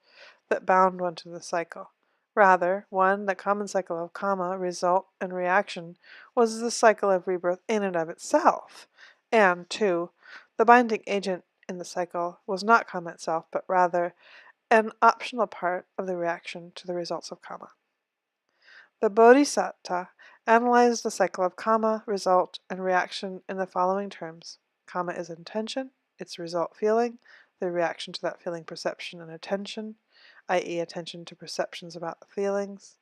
that bound one to the cycle. Rather, one, the common cycle of karma, result, and reaction was the cycle of rebirth in and of itself. And, two, the binding agent in the cycle was not karma itself, but rather an optional part of the reaction to the results of karma. The Bodhisattva analyzed the cycle of karma, result, and reaction in the following terms. Karma is intention, its result feeling, the reaction to that feeling perception and attention, i.e. attention to perceptions about the feelings,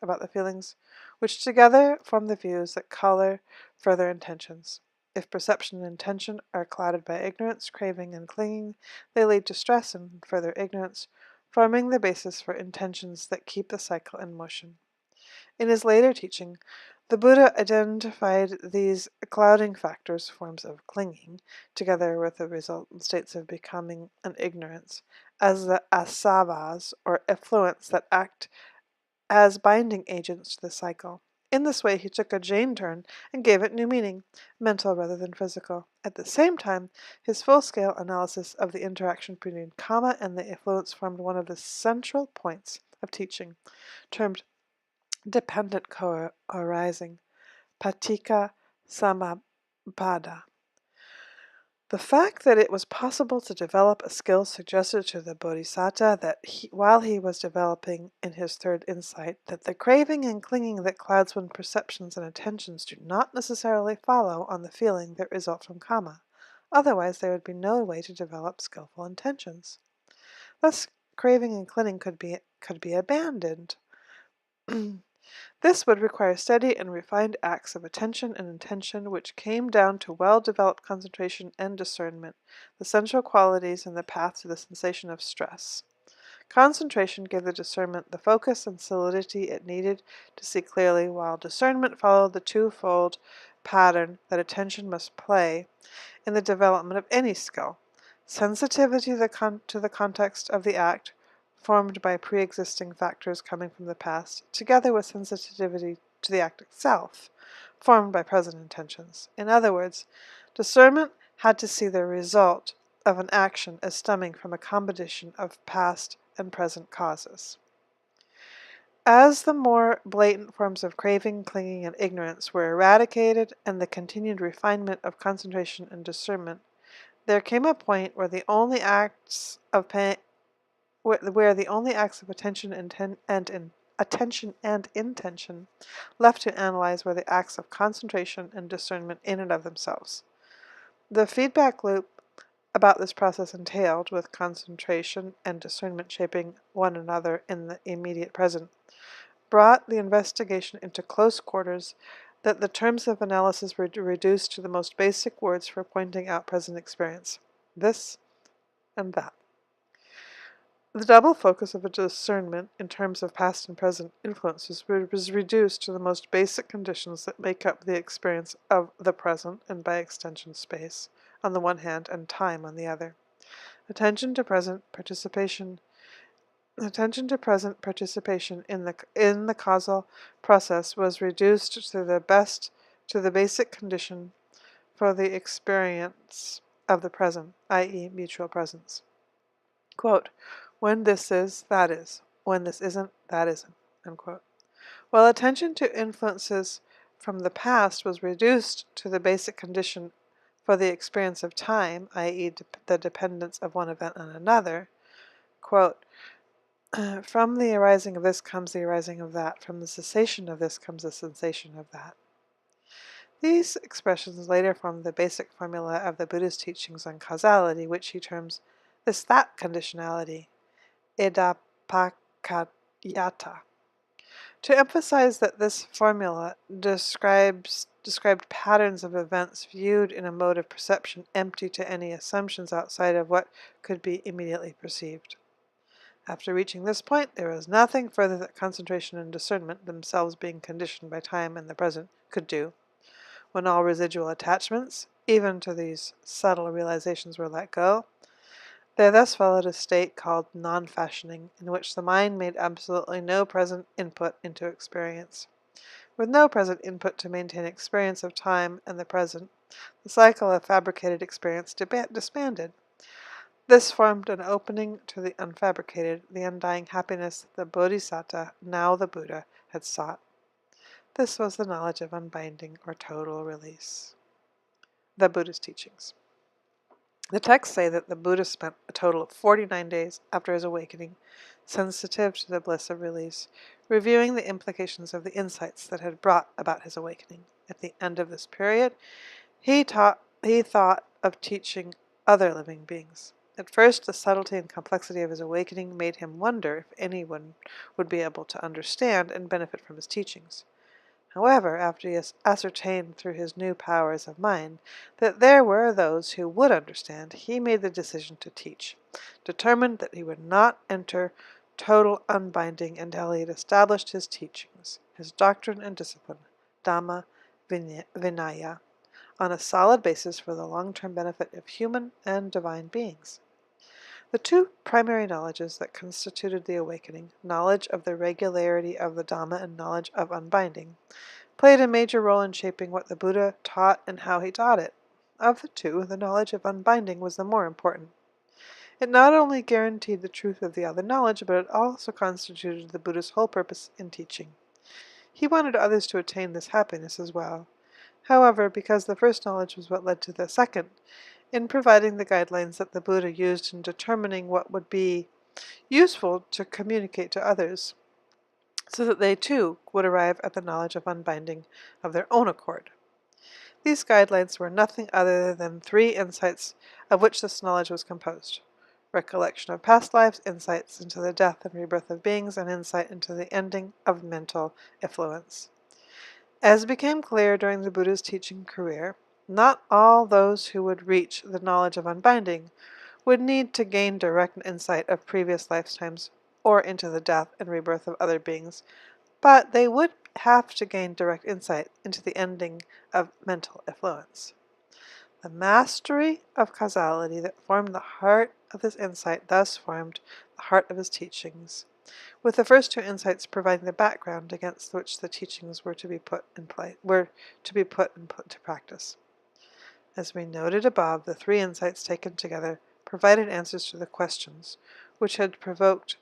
which together form the views that color further intentions. If perception and intention are clouded by ignorance, craving, and clinging, they lead to stress and further ignorance, forming the basis for intentions that keep the cycle in motion. In his later teaching, the Buddha identified these clouding factors, forms of clinging, together with the resultant states of becoming and ignorance, as the asavas, or effluents that act as binding agents to the cycle. In this way, he took a Jain turn and gave it new meaning, mental rather than physical. At the same time, his full-scale analysis of the interaction between karma and the effluents formed one of the central points of teaching, termed dependent co-arising, paticca samuppada. The fact that it was possible to develop a skill suggested to the Bodhisattva that while he was developing in his third insight, that the craving and clinging that clouds one's perceptions and attentions do not necessarily follow on the feeling that result from karma. Otherwise, there would be no way to develop skillful intentions. Thus, craving and clinging could be abandoned. This would require steady and refined acts of attention and intention, which came down to well-developed concentration and discernment, the central qualities in the path to the cessation of stress. Concentration gave the discernment the focus and solidity it needed to see clearly, while discernment followed the twofold pattern that attention must play in the development of any skill: sensitivity to the context of the act, formed by pre-existing factors coming from the past, together with sensitivity to the act itself, formed by present intentions. In other words, discernment had to see the result of an action as stemming from a combination of past and present causes. As the more blatant forms of craving, clinging, and ignorance were eradicated, and the continued refinement of concentration and discernment, there came a point where the only acts of attention and intention left to analyze were the acts of concentration and discernment in and of themselves. The feedback loop about this process entailed, with concentration and discernment shaping one another in the immediate present, brought the investigation into close quarters that the terms of analysis were reduced to the most basic words for pointing out present experience. this and that. The double focus of a discernment in terms of past and present influences was reduced to the most basic conditions that make up the experience of the present, and by extension space, on the one hand, and time on the other. Attention to present participation in the causal process was reduced to the basic condition for the experience of the present, i.e., mutual presence. Quote, when this is, that is. When this isn't, that isn't. Unquote. While attention to influences from the past was reduced to the basic condition for the experience of time, i.e., the dependence of one event on another, quote, from the arising of this comes the arising of that. From the cessation of this comes the cessation of that. These expressions later form the basic formula of the Buddhist teachings on causality, which he terms this-that conditionality, idappaccayata. To emphasize that this formula described patterns of events viewed in a mode of perception empty to any assumptions outside of what could be immediately perceived. After reaching this point, there was nothing further that concentration and discernment, themselves being conditioned by time and the present, could do. When all residual attachments, even to these subtle realizations, were let go, there thus followed a state called non-fashioning, in which the mind made absolutely no present input into experience. With no present input to maintain experience of time and the present, the cycle of fabricated experience disbanded. This formed an opening to the unfabricated, the undying happiness that the Bodhisattva, now the Buddha, had sought. This was the knowledge of unbinding or total release. The Buddhist teachings. The texts say that the Buddha spent a total of 49 days after his awakening, sensitive to the bliss of release, reviewing the implications of the insights that had brought about his awakening. At the end of this period, he thought of teaching other living beings. At first, the subtlety and complexity of his awakening made him wonder if anyone would be able to understand and benefit from his teachings. However, after he ascertained through his new powers of mind that there were those who would understand, he made the decision to teach, determined that he would not enter total unbinding until he had established his teachings, his doctrine and discipline, Dhamma Vinaya, on a solid basis for the long-term benefit of human and divine beings. The two primary knowledges that constituted the awakening, knowledge of the regularity of the Dhamma and knowledge of unbinding, played a major role in shaping what the Buddha taught and how he taught it. Of the two, the knowledge of unbinding was the more important. It not only guaranteed the truth of the other knowledge, but it also constituted the Buddha's whole purpose in teaching. He wanted others to attain this happiness as well. However, because the first knowledge was what led to the second, in providing the guidelines that the Buddha used in determining what would be useful to communicate to others, so that they too would arrive at the knowledge of unbinding of their own accord. These guidelines were nothing other than 3 insights of which this knowledge was composed: recollection of past lives, insights into the death and rebirth of beings, and insight into the ending of mental effluence. As became clear during the Buddha's teaching career, not all those who would reach the knowledge of unbinding would need to gain direct insight of previous lifetimes or into the death and rebirth of other beings, but they would have to gain direct insight into the ending of mental effluence. The mastery of causality that formed the heart of this insight thus formed the heart of his teachings, with the first 2 insights providing the background against which the teachings were to be put and put to practice. As we noted above, the 3 insights taken together provided answers to the questions which had provoked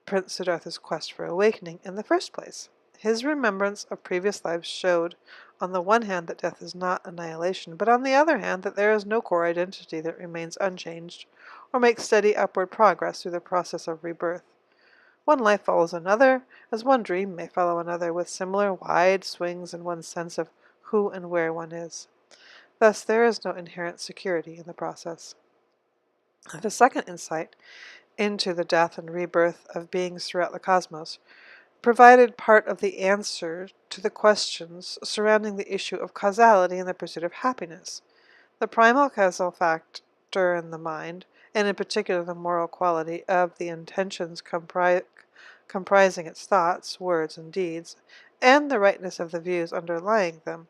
Prince Siddhartha's quest for awakening in the first place. His remembrance of previous lives showed, on the one hand, that death is not annihilation, but on the other hand, that there is no core identity that remains unchanged or makes steady upward progress through the process of rebirth. One life follows another, as one dream may follow another, with similar wide swings in one's sense of who and where one is. Thus, there is no inherent security in the process. The second insight into the death and rebirth of beings throughout the cosmos provided part of the answer to the questions surrounding the issue of causality in the pursuit of happiness. The primal causal fact character in the mind, and in particular the moral quality of the intentions comprising its thoughts, words, and deeds, and the rightness of the views underlying them.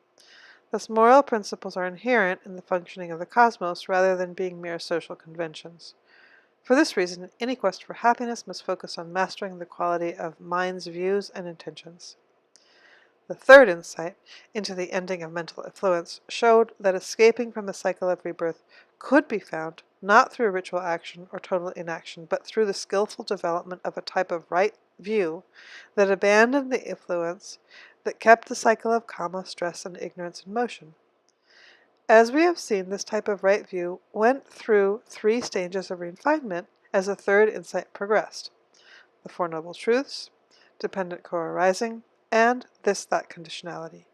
Thus moral principles are inherent in the functioning of the cosmos rather than being mere social conventions. For this reason, any quest for happiness must focus on mastering the quality of mind's views and intentions. The third insight into the ending of mental affluence showed that escaping from the cycle of rebirth could be found not through ritual action or total inaction, but through the skillful development of a type of right view that abandoned the influence that kept the cycle of karma, stress, and ignorance in motion. As we have seen, this type of right view went through 3 stages of refinement as the third insight progressed: the Four Noble Truths, dependent co-arising, and this-that conditionality.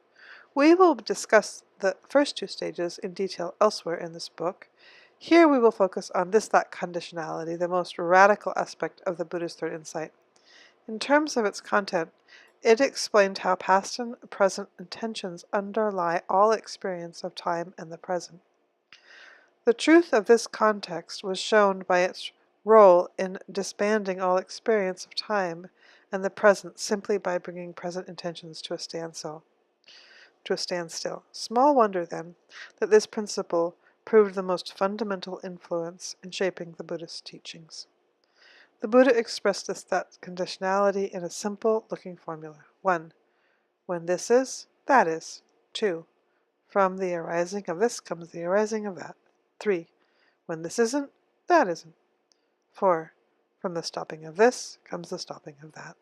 We will discuss the first 2 stages in detail elsewhere in this book. Here we will focus on this-that conditionality, the most radical aspect of the Buddha's third insight. In terms of its content, it explained how past and present intentions underlie all experience of time and the present. The truth of this context was shown by its role in disbanding all experience of time and the present simply by bringing present intentions to a standstill. Small wonder, then, that this principle proved the most fundamental influence in shaping the Buddhist teachings. The Buddha expressed that conditionality in a simple-looking formula. 1. When this is, that is. 2. From the arising of this comes the arising of that. 3. When this isn't, that isn't. 4. From the stopping of this comes the stopping of that.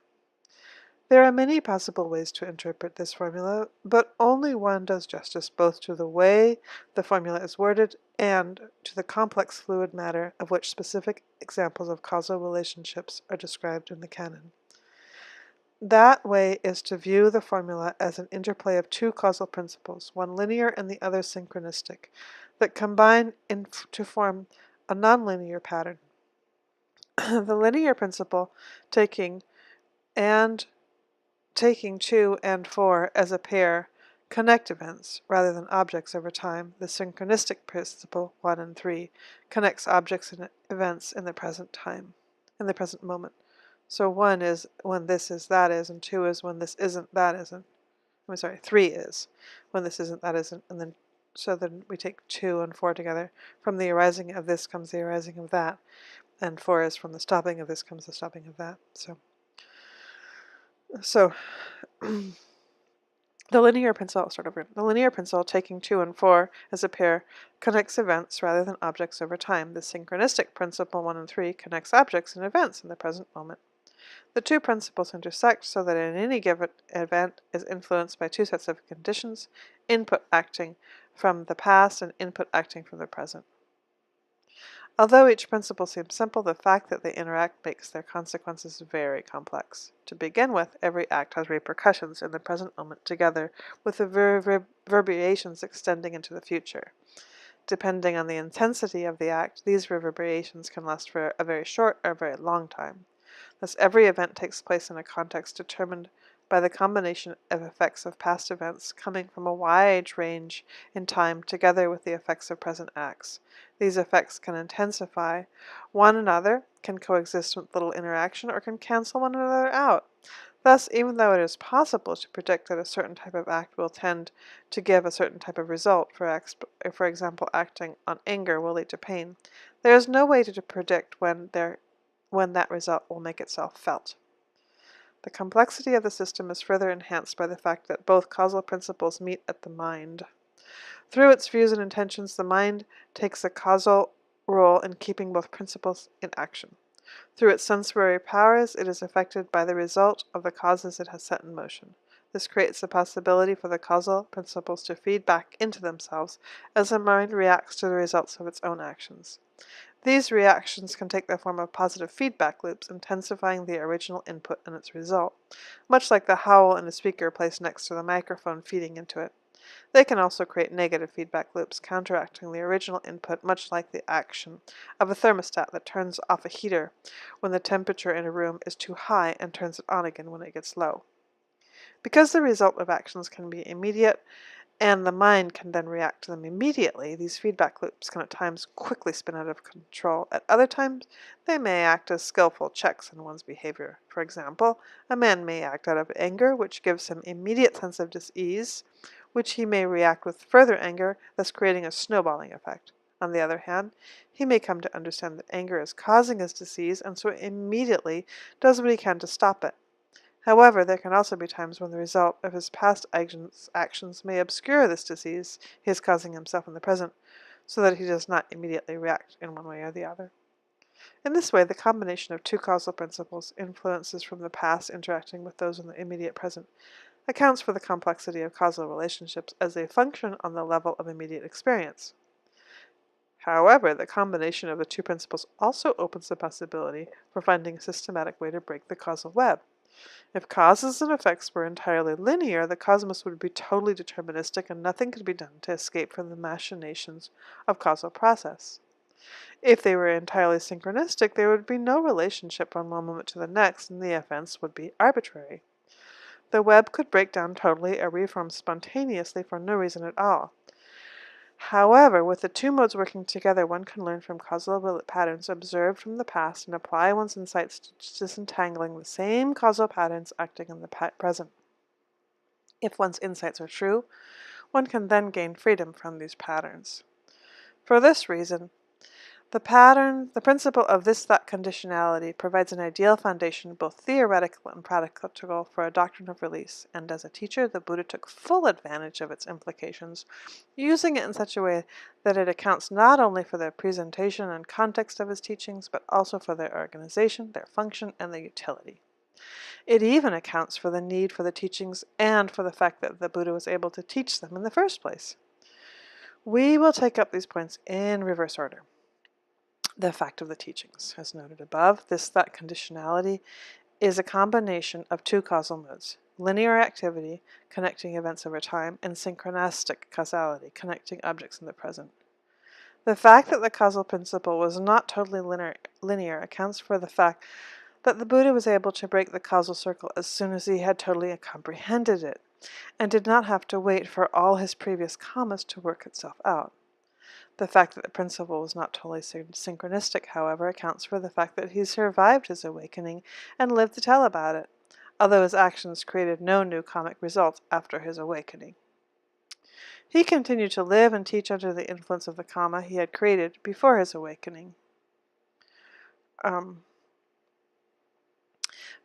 There are many possible ways to interpret this formula, but only one does justice both to the way the formula is worded and to the complex fluid matter of which specific examples of causal relationships are described in the canon. That way is to view the formula as an interplay of 2 causal principles, one linear and the other synchronistic, that combine to form a nonlinear pattern. The linear principle taking 2 and 4 as a pair connect events rather than objects over time. The synchronistic principle 1 and 3 connects objects and events in the present moment. So 1 is when this is, that is, and 2 is when this isn't, that isn't. 3 is when this isn't, that isn't, and then we take 2 and 4 together. From the arising of this comes the arising of that, and 4 is from the stopping of this comes the stopping of that. So the linear principle taking 2 and 4 as a pair connects events rather than objects over time. The synchronistic principle 1 and 3 connects objects and events in the present moment. The 2 principles intersect so that any given event is influenced by 2 sets of conditions, input acting from the past and input acting from the present. Although each principle seems simple, the fact that they interact makes their consequences very complex. To begin with, every act has repercussions in the present moment together with the reverberations extending into the future. Depending on the intensity of the act, these reverberations can last for a very short or a very long time. Thus, every event takes place in a context determined by the combination of effects of past events coming from a wide range in time together with the effects of present acts. These effects can intensify one another, can coexist with little interaction, or can cancel one another out. Thus, even though it is possible to predict that a certain type of act will tend to give a certain type of result, for example, acting on anger will lead to pain, there is no way to predict when that result will make itself felt. The complexity of the system is further enhanced by the fact that both causal principles meet at the mind. Through its views and intentions, the mind takes a causal role in keeping both principles in action. Through its sensory powers, it is affected by the result of the causes it has set in motion. This creates the possibility for the causal principles to feed back into themselves as the mind reacts to the results of its own actions. These reactions can take the form of positive feedback loops, intensifying the original input and its result, much like the howl in a speaker placed next to the microphone feeding into it. They can also create negative feedback loops, counteracting the original input, much like the action of a thermostat that turns off a heater when the temperature in a room is too high and turns it on again when it gets low. Because the result of actions can be immediate and the mind can then react to them immediately, these feedback loops can at times quickly spin out of control. At other times, they may act as skillful checks on one's behavior. For example, a man may act out of anger, which gives him immediate sense of dis-ease, which he may react with further anger, thus creating a snowballing effect. On the other hand, he may come to understand that anger is causing his disease, and so immediately does what he can to stop it. However, there can also be times when the result of his past actions may obscure this disease he is causing himself in the present, so that he does not immediately react in one way or the other. In this way, the combination of two causal principles, influences from the past interacting with those in the immediate present, accounts for the complexity of causal relationships as they function on the level of immediate experience. However, the combination of the two principles also opens the possibility for finding a systematic way to break the causal web. If causes and effects were entirely linear, the cosmos would be totally deterministic and nothing could be done to escape from the machinations of causal process. If they were entirely synchronistic, there would be no relationship from one moment to the next and the events would be arbitrary. The web could break down totally or reform spontaneously for no reason at all. However, with the two modes working together, one can learn from causal patterns observed from the past and apply one's insights to disentangling the same causal patterns acting in the present. If one's insights are true, one can then gain freedom from these patterns. For this reason, the principle of this-that conditionality provides an ideal foundation, both theoretical and practical, for a doctrine of release, and as a teacher, the Buddha took full advantage of its implications, using it in such a way that it accounts not only for the presentation and context of his teachings, but also for their organization, their function, and their utility. It even accounts for the need for the teachings and for the fact that the Buddha was able to teach them in the first place. We will take up these points in reverse order. The fact of the teachings. As noted above, this-that conditionality is a combination of two causal modes: linear activity, connecting events over time, and synchronistic causality, connecting objects in the present. The fact that the causal principle was not totally linear accounts for the fact that the Buddha was able to break the causal circle as soon as he had totally comprehended it, and did not have to wait for all his previous karmas to work itself out. The fact that the principle was not totally synchronistic, however, accounts for the fact that he survived his awakening and lived to tell about it, although his actions created no new karmic results after his awakening. He continued to live and teach under the influence of the karma he had created before his awakening.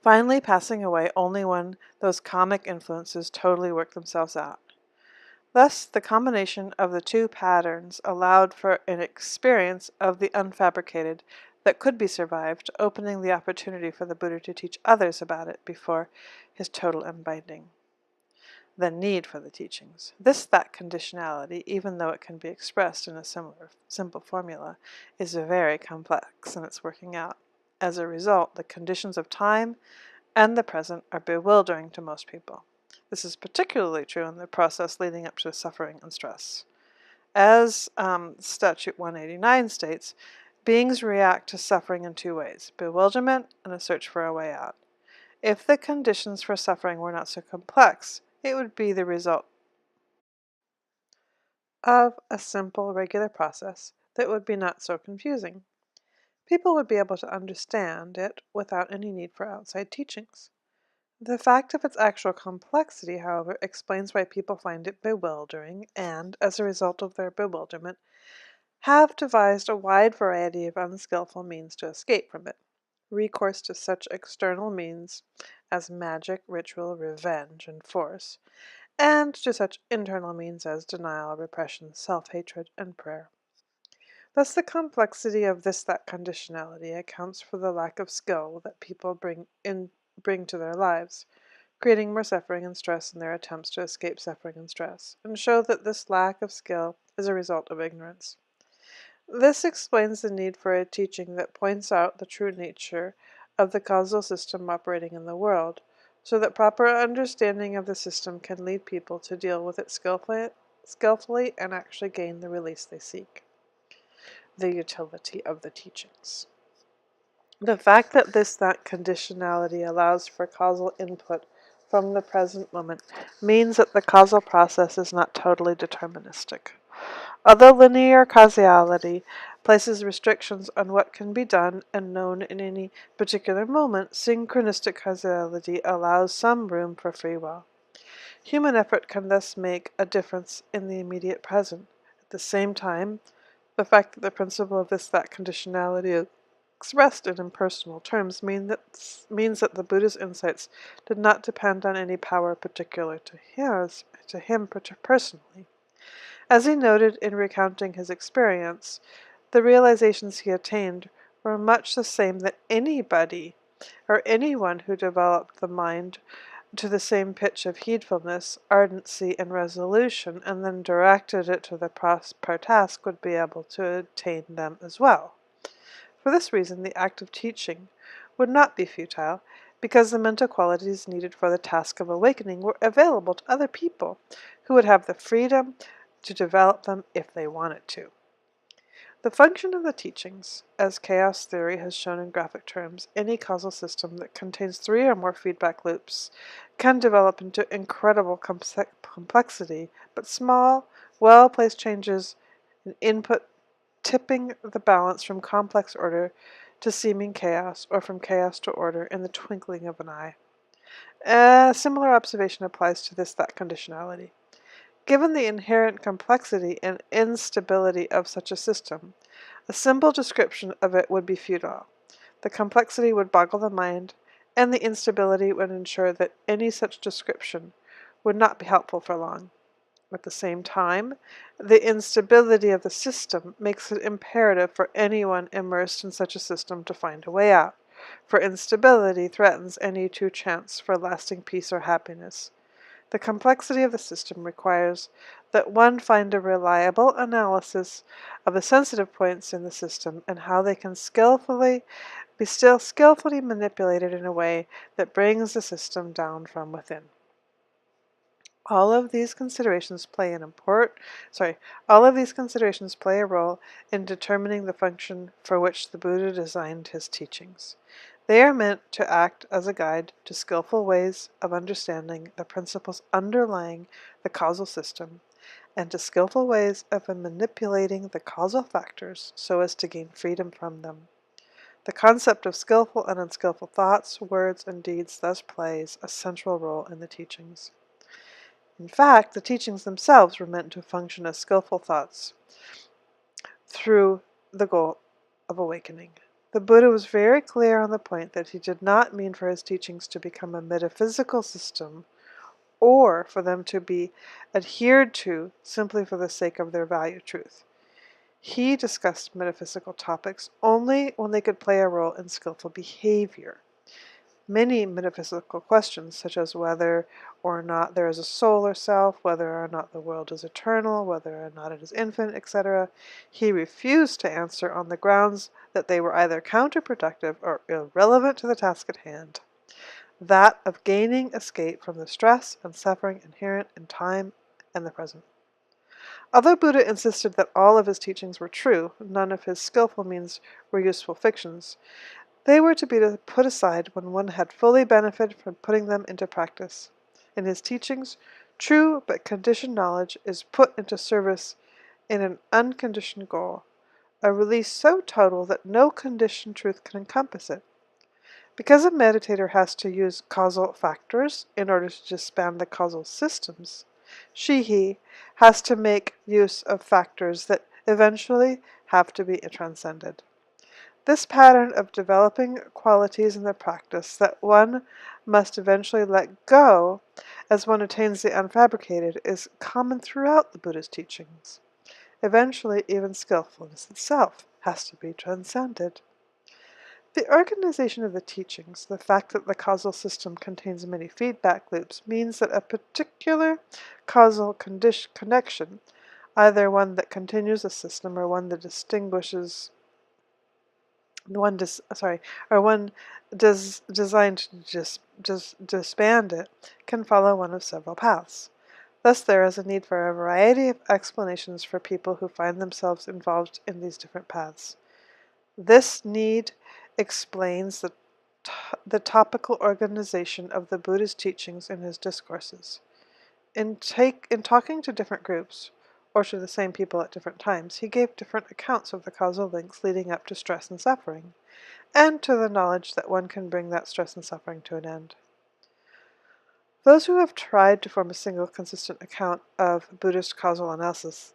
Finally passing away only when those karmic influences totally worked themselves out. Thus, the combination of the two patterns allowed for an experience of the unfabricated that could be survived, opening the opportunity for the Buddha to teach others about it before his total unbinding. The need for the teachings. This-that conditionality, even though it can be expressed in a simple formula, is very complex in its working out. As a result, the conditions of time and the present are bewildering to most people. This is particularly true in the process leading up to suffering and stress. As Statute 189 states, beings react to suffering in two ways: bewilderment and a search for a way out. If the conditions for suffering were not so complex, it would be the result of a simple, regular process that would be not so confusing. People would be able to understand it without any need for outside teachings. The fact of its actual complexity, however, explains why people find it bewildering and, as a result of their bewilderment, have devised a wide variety of unskillful means to escape from it. Recourse to such external means as magic, ritual, revenge, and force, and to such internal means as denial, repression, self-hatred, and prayer. Thus the complexity of this-that conditionality accounts for the lack of skill that people bring to their lives, creating more suffering and stress in their attempts to escape suffering and stress, and show that this lack of skill is a result of ignorance. This explains the need for a teaching that points out the true nature of the causal system operating in the world, so that proper understanding of the system can lead people to deal with it skillfully and actually gain the release they seek. The utility of the teachings. The fact that this-that conditionality allows for causal input from the present moment means that the causal process is not totally deterministic. Although linear causality places restrictions on what can be done and known in any particular moment, synchronistic causality allows some room for free will. Human effort can thus make a difference in the immediate present. At the same time, the fact that the principle of this-that conditionality is expressed in impersonal terms means that the Buddha's insights did not depend on any power particular to him personally. As he noted in recounting his experience, the realizations he attained were much the same that anybody or anyone who developed the mind to the same pitch of heedfulness, ardency, and resolution, and then directed it to the proper task would be able to attain them as well. For this reason, the act of teaching would not be futile, because the mental qualities needed for the task of awakening were available to other people who would have the freedom to develop them if they wanted to. The function of the teachings, as chaos theory has shown in graphic terms, any causal system that contains 3 or more feedback loops can develop into incredible complexity, but small, well-placed changes in input tipping the balance from complex order to seeming chaos, or from chaos to order in the twinkling of an eye. A similar observation applies to this-that conditionality. Given the inherent complexity and instability of such a system, a simple description of it would be futile. The complexity would boggle the mind, and the instability would ensure that any such description would not be helpful for long. At the same time, the instability of the system makes it imperative for anyone immersed in such a system to find a way out, for instability threatens any true chance for lasting peace or happiness. The complexity of the system requires that one find a reliable analysis of the sensitive points in the system and how they can skillfully manipulated in a way that brings the system down from within. All of these considerations play a role in determining the function for which the Buddha designed his teachings. They are meant to act as a guide to skillful ways of understanding the principles underlying the causal system, and to skillful ways of manipulating the causal factors so as to gain freedom from them. The concept of skillful and unskillful thoughts, words, and deeds thus plays a central role in the teachings. In fact, the teachings themselves were meant to function as skillful thoughts through the goal of awakening. The Buddha was very clear on the point that he did not mean for his teachings to become a metaphysical system or for them to be adhered to simply for the sake of their value truth. He discussed metaphysical topics only when they could play a role in skillful behavior. Many metaphysical questions, such as whether or not there is a soul or self, whether or not the world is eternal, whether or not it is infinite, etc., he refused to answer on the grounds that they were either counterproductive or irrelevant to the task at hand, that of gaining escape from the stress and suffering inherent in time and the present. Although Buddha insisted that all of his teachings were true, none of his skillful means were useful fictions. They were to be put aside when one had fully benefited from putting them into practice. In his teachings, true but conditioned knowledge is put into service in an unconditioned goal, a release so total that no conditioned truth can encompass it. Because a meditator has to use causal factors in order to disband the causal systems, he has to make use of factors that eventually have to be transcended. This pattern of developing qualities in the practice that one must eventually let go as one attains the unfabricated is common throughout the Buddha's teachings. Eventually, even skillfulness itself has to be transcended. The organization of the teachings, the fact that the causal system contains many feedback loops, means that a particular causal connection, either one that continues a system or one that designed to just disband it, can follow one of several paths. Thus there is a need for a variety of explanations for people who find themselves involved in these different paths. This need explains the the topical organization of the Buddha's teachings in his discourses. In talking to different groups, or to the same people at different times, he gave different accounts of the causal links leading up to stress and suffering, and to the knowledge that one can bring that stress and suffering to an end. Those who have tried to form a single consistent account of Buddhist causal analysis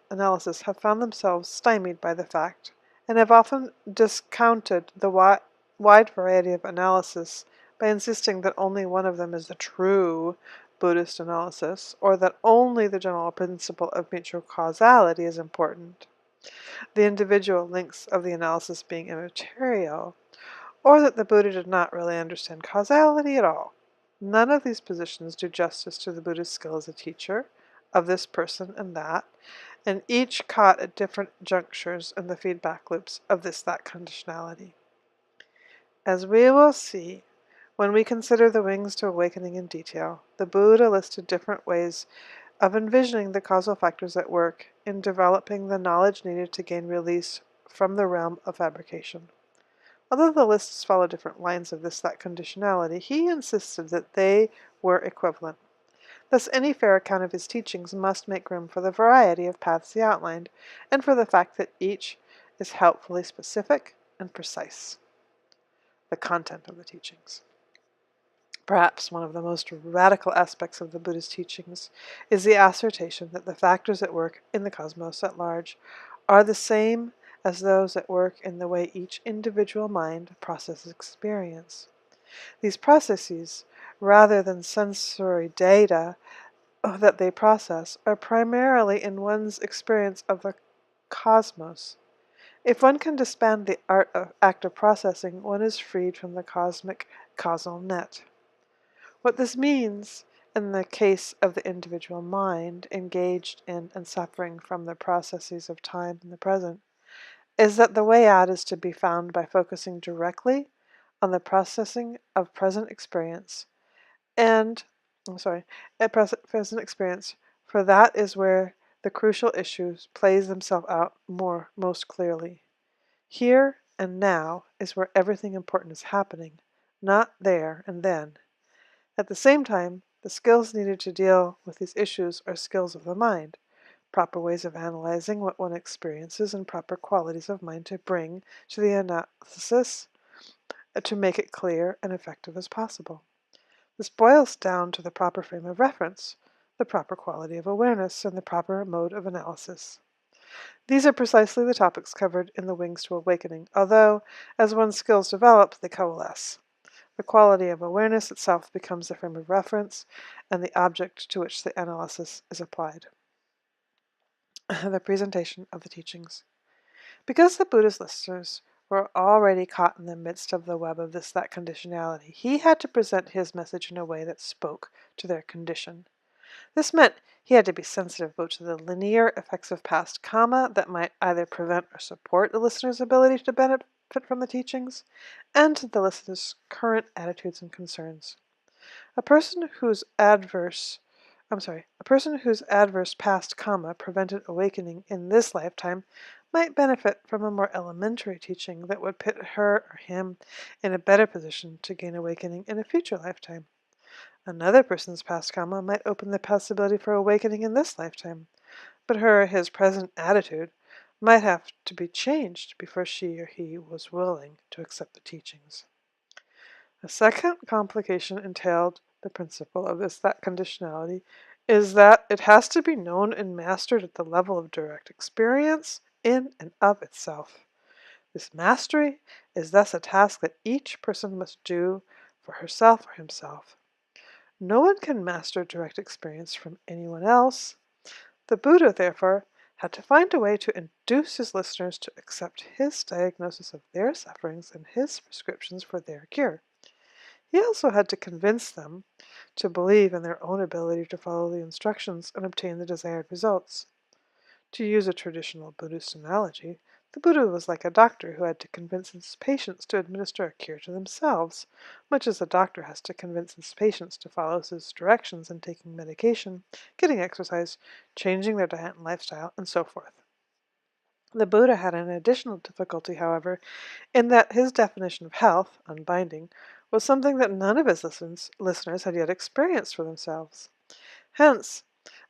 have found themselves stymied by the fact, and have often discounted the wide variety of analysis by insisting that only one of them is the true Buddhist analysis, or that only the general principle of mutual causality is important, the individual links of the analysis being immaterial, or that the Buddha did not really understand causality at all. None of these positions do justice to the Buddha's skill as a teacher of this person and that, and each caught at different junctures in the feedback loops of that conditionality. As we will see, when we consider the wings to awakening in detail, the Buddha listed different ways of envisioning the causal factors at work in developing the knowledge needed to gain release from the realm of fabrication. Although the lists follow different lines of that conditionality, he insisted that they were equivalent. Thus, any fair account of his teachings must make room for the variety of paths he outlined, and for the fact that each is helpfully specific and precise. The content of the teachings. Perhaps one of the most radical aspects of the Buddha's teachings is the assertion that the factors at work in the cosmos at large are the same as those at work in the way each individual mind processes experience. These processes, rather than sensory data that they process, are primarily in one's experience of the cosmos. If one can disband the act of processing, one is freed from the cosmic causal net. What this means, in the case of the individual mind engaged in and suffering from the processes of time in the present, is that the way out is to be found by focusing directly on the processing of present experience present experience, for that is where the crucial issues plays themselves out most clearly. Here and now is where everything important is happening, not there and then. At the same time, the skills needed to deal with these issues are skills of the mind, proper ways of analyzing what one experiences and proper qualities of mind to bring to the analysis to make it clear and effective as possible. This boils down to the proper frame of reference, the proper quality of awareness, and the proper mode of analysis. These are precisely the topics covered in the Wings to Awakening, although, as one's skills develop, they coalesce. The quality of awareness itself becomes the frame of reference and the object to which the analysis is applied. The presentation of the teachings. Because the Buddha's listeners were already caught in the midst of the web of that conditionality, he had to present his message in a way that spoke to their condition. This meant he had to be sensitive both to the linear effects of past karma that might either prevent or support the listener's ability to benefit from the teachings, and to the listener's current attitudes and concerns. A person whose adverse past karma prevented awakening in this lifetime might benefit from a more elementary teaching that would put her or him in a better position to gain awakening in a future lifetime. Another person's past karma might open the possibility for awakening in this lifetime, but her or his present attitude might have to be changed before she or he was willing to accept the teachings. A second complication entailed the principle of that conditionality is that it has to be known and mastered at the level of direct experience in and of itself. This mastery is thus a task that each person must do for herself or himself. No one can master direct experience from anyone else. The Buddha, therefore, had to find a way to induce his listeners to accept his diagnosis of their sufferings and his prescriptions for their cure. He also had to convince them to believe in their own ability to follow the instructions and obtain the desired results. To use a traditional Buddhist analogy, the Buddha was like a doctor who had to convince his patients to administer a cure to themselves, much as a doctor has to convince his patients to follow his directions in taking medication, getting exercise, changing their diet and lifestyle, and so forth. The Buddha had an additional difficulty, however, in that his definition of health, unbinding, was something that none of his listeners had yet experienced for themselves. Hence,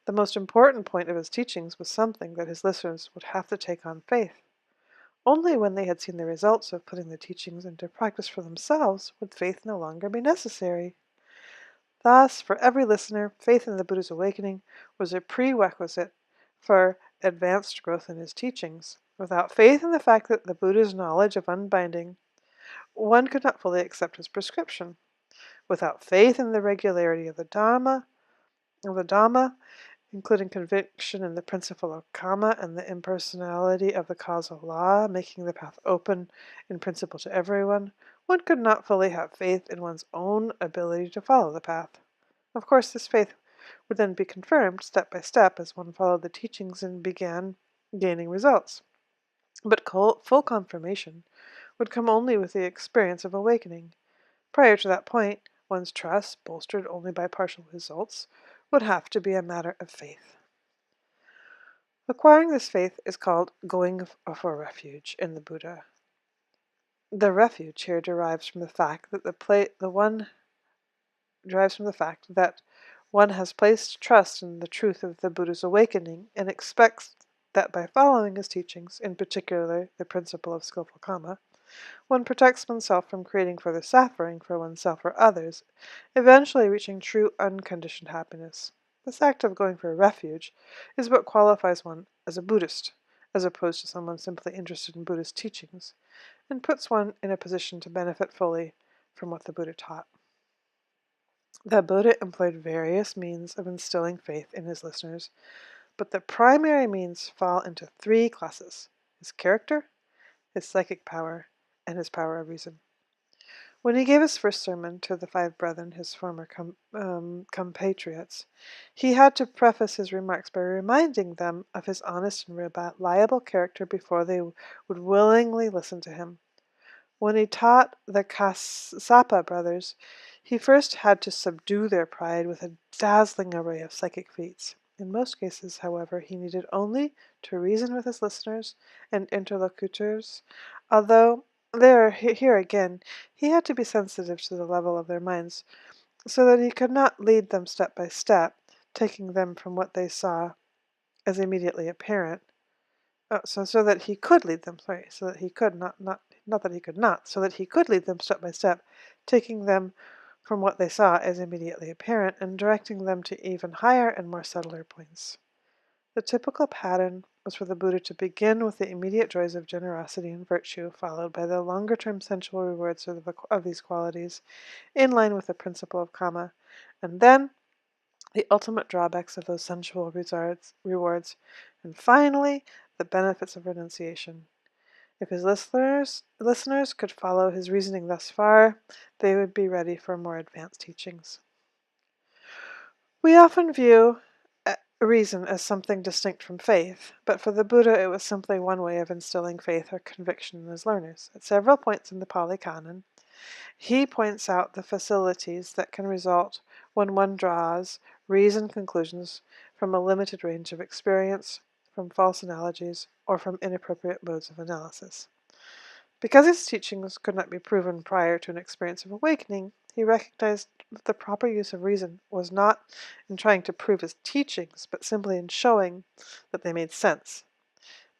the most important point of his teachings was something that his listeners would have to take on faith. Only when they had seen the results of putting the teachings into practice for themselves would faith no longer be necessary. Thus, for every listener, faith in the Buddha's awakening was a prerequisite for advanced growth in his teachings. Without faith in the fact that the Buddha's knowledge of unbinding, one could not fully accept his prescription. Without faith in the regularity of the Dhamma, including conviction in the principle of karma and the impersonality of the causal law, making the path open in principle to everyone, one could not fully have faith in one's own ability to follow the path. Of course, this faith would then be confirmed step by step as one followed the teachings and began gaining results. But full confirmation would come only with the experience of awakening. Prior to that point, one's trust, bolstered only by partial results, would have to be a matter of faith. Acquiring this faith is called going for refuge in the Buddha. The refuge here derives from the fact that one has placed trust in the truth of the Buddha's awakening and expects that by following his teachings, in particular the principle of skillful karma, one protects oneself from creating further suffering for oneself or others, eventually reaching true unconditioned happiness. This act of going for a refuge is what qualifies one as a Buddhist, as opposed to someone simply interested in Buddhist teachings, and puts one in a position to benefit fully from what the Buddha taught. The Buddha employed various means of instilling faith in his listeners, but the primary means fall into three classes: his character, his psychic power, and his power of reason. When he gave his first sermon to the 5 brethren, his former compatriots, he had to preface his remarks by reminding them of his honest and reliable character before they would willingly listen to him. When he taught the Kassapa brothers, he first had to subdue their pride with a dazzling array of psychic feats. In most cases, however, he needed only to reason with his listeners and interlocutors, although here again, he had to be sensitive to the level of their minds, so that he could not lead them step by step, taking them from what they saw as immediately apparent. So that he could lead them, so that he could so that he could lead them step by step, taking them from what they saw as immediately apparent and directing them to even higher and more subtler points. The typical pattern was for the Buddha to begin with the immediate joys of generosity and virtue, followed by the longer-term sensual rewards of these qualities, in line with the principle of karma, and then the ultimate drawbacks of those sensual rewards, and finally, the benefits of renunciation. If his listeners could follow his reasoning thus far, they would be ready for more advanced teachings. We often view reason as something distinct from faith, but for the Buddha it was simply one way of instilling faith or conviction in his learners. At several points in the Pali Canon, he points out the facilities that can result when one draws reasoned conclusions from a limited range of experience, from false analogies, or from inappropriate modes of analysis. Because his teachings could not be proven prior to an experience of awakening, he recognized that the proper use of reason was not in trying to prove his teachings, but simply in showing that they made sense.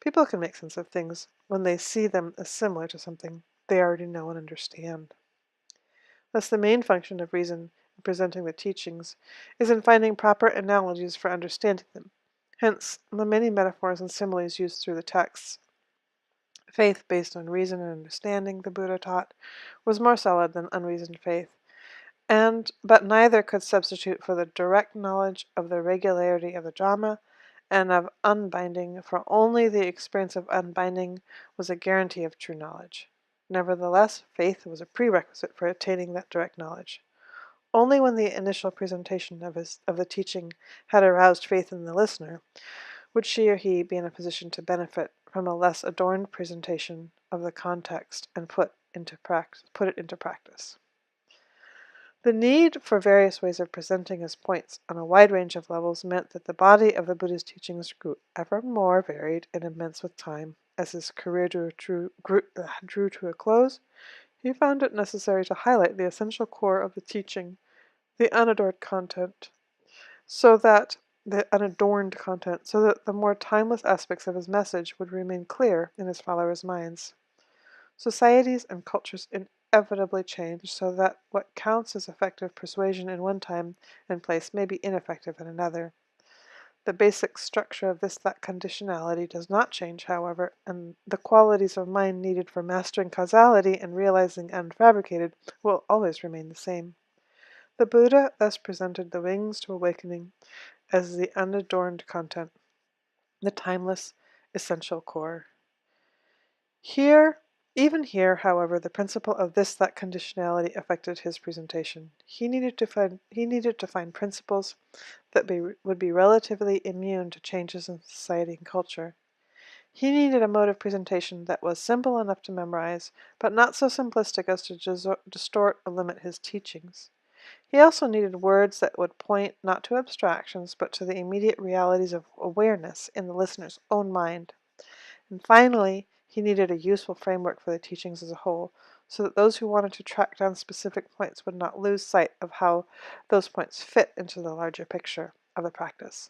People can make sense of things when they see them as similar to something they already know and understand. Thus, the main function of reason in presenting the teachings is in finding proper analogies for understanding them. Hence, the many metaphors and similes used through the texts. Faith based on reason and understanding, the Buddha taught, was more solid than unreasoned faith, but neither could substitute for the direct knowledge of the regularity of the Dhamma and of unbinding, for only the experience of unbinding was a guarantee of true knowledge. Nevertheless, faith was a prerequisite for attaining that direct knowledge. Only when the initial presentation of the teaching had aroused faith in the listener would she or he be in a position to benefit from a less adorned presentation of the context and put it into practice. The need for various ways of presenting his points on a wide range of levels meant that the body of the Buddha's teachings grew ever more varied and immense with time. As his career drew to a close, He found it necessary to highlight the essential core of the teaching, the unadorned content, so that the more timeless aspects of his message would remain clear in his followers' minds. Societies and cultures inevitably change, so that what counts as effective persuasion in one time and place may be ineffective in another. The basic structure of that conditionality does not change, however, and the qualities of mind needed for mastering causality and realizing unfabricated will always remain the same. The Buddha thus presented the wings to awakening as the unadorned content, the timeless, essential core. Even here, however, the principle of that conditionality affected his presentation. He needed to find principles that would be relatively immune to changes in society and culture. He needed a mode of presentation that was simple enough to memorize, but not so simplistic as to distort or limit his teachings. He also needed words that would point not to abstractions, but to the immediate realities of awareness in the listener's own mind. And finally, he needed a useful framework for the teachings as a whole, so that those who wanted to track down specific points would not lose sight of how those points fit into the larger picture of the practice.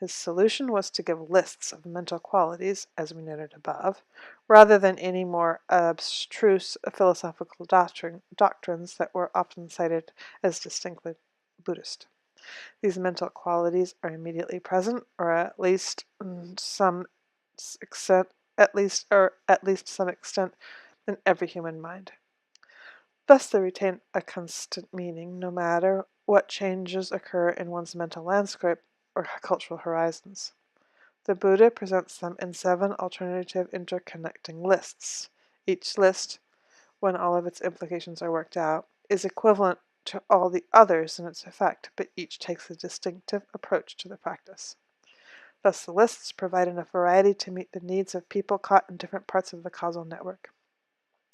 His solution was to give lists of mental qualities, as we noted above, rather than any more abstruse philosophical doctrines that were often cited as distinctly Buddhist. These mental qualities are immediately present, or at least some extent, some extent, in every human mind. Thus they retain a constant meaning, no matter what changes occur in one's mental landscape or cultural horizons. The Buddha presents them in 7 alternative interconnecting lists. Each list, when all of its implications are worked out, is equivalent to all the others in its effect, but each takes a distinctive approach to the practice. Thus, the lists provide enough variety to meet the needs of people caught in different parts of the causal network.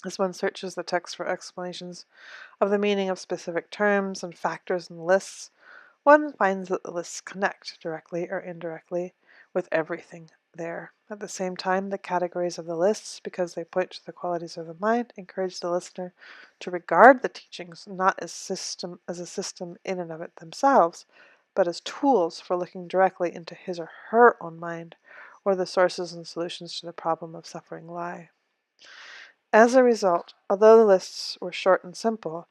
As one searches the text for explanations of the meaning of specific terms and factors in the lists, one finds that the lists connect, directly or indirectly, with everything there. At the same time, the categories of the lists, because they point to the qualities of the mind, encourage the listener to regard the teachings not as a system in and of it themselves, but as tools for looking directly into his or her own mind, where the sources and solutions to the problem of suffering lie. As a result, although the lists were short and simple,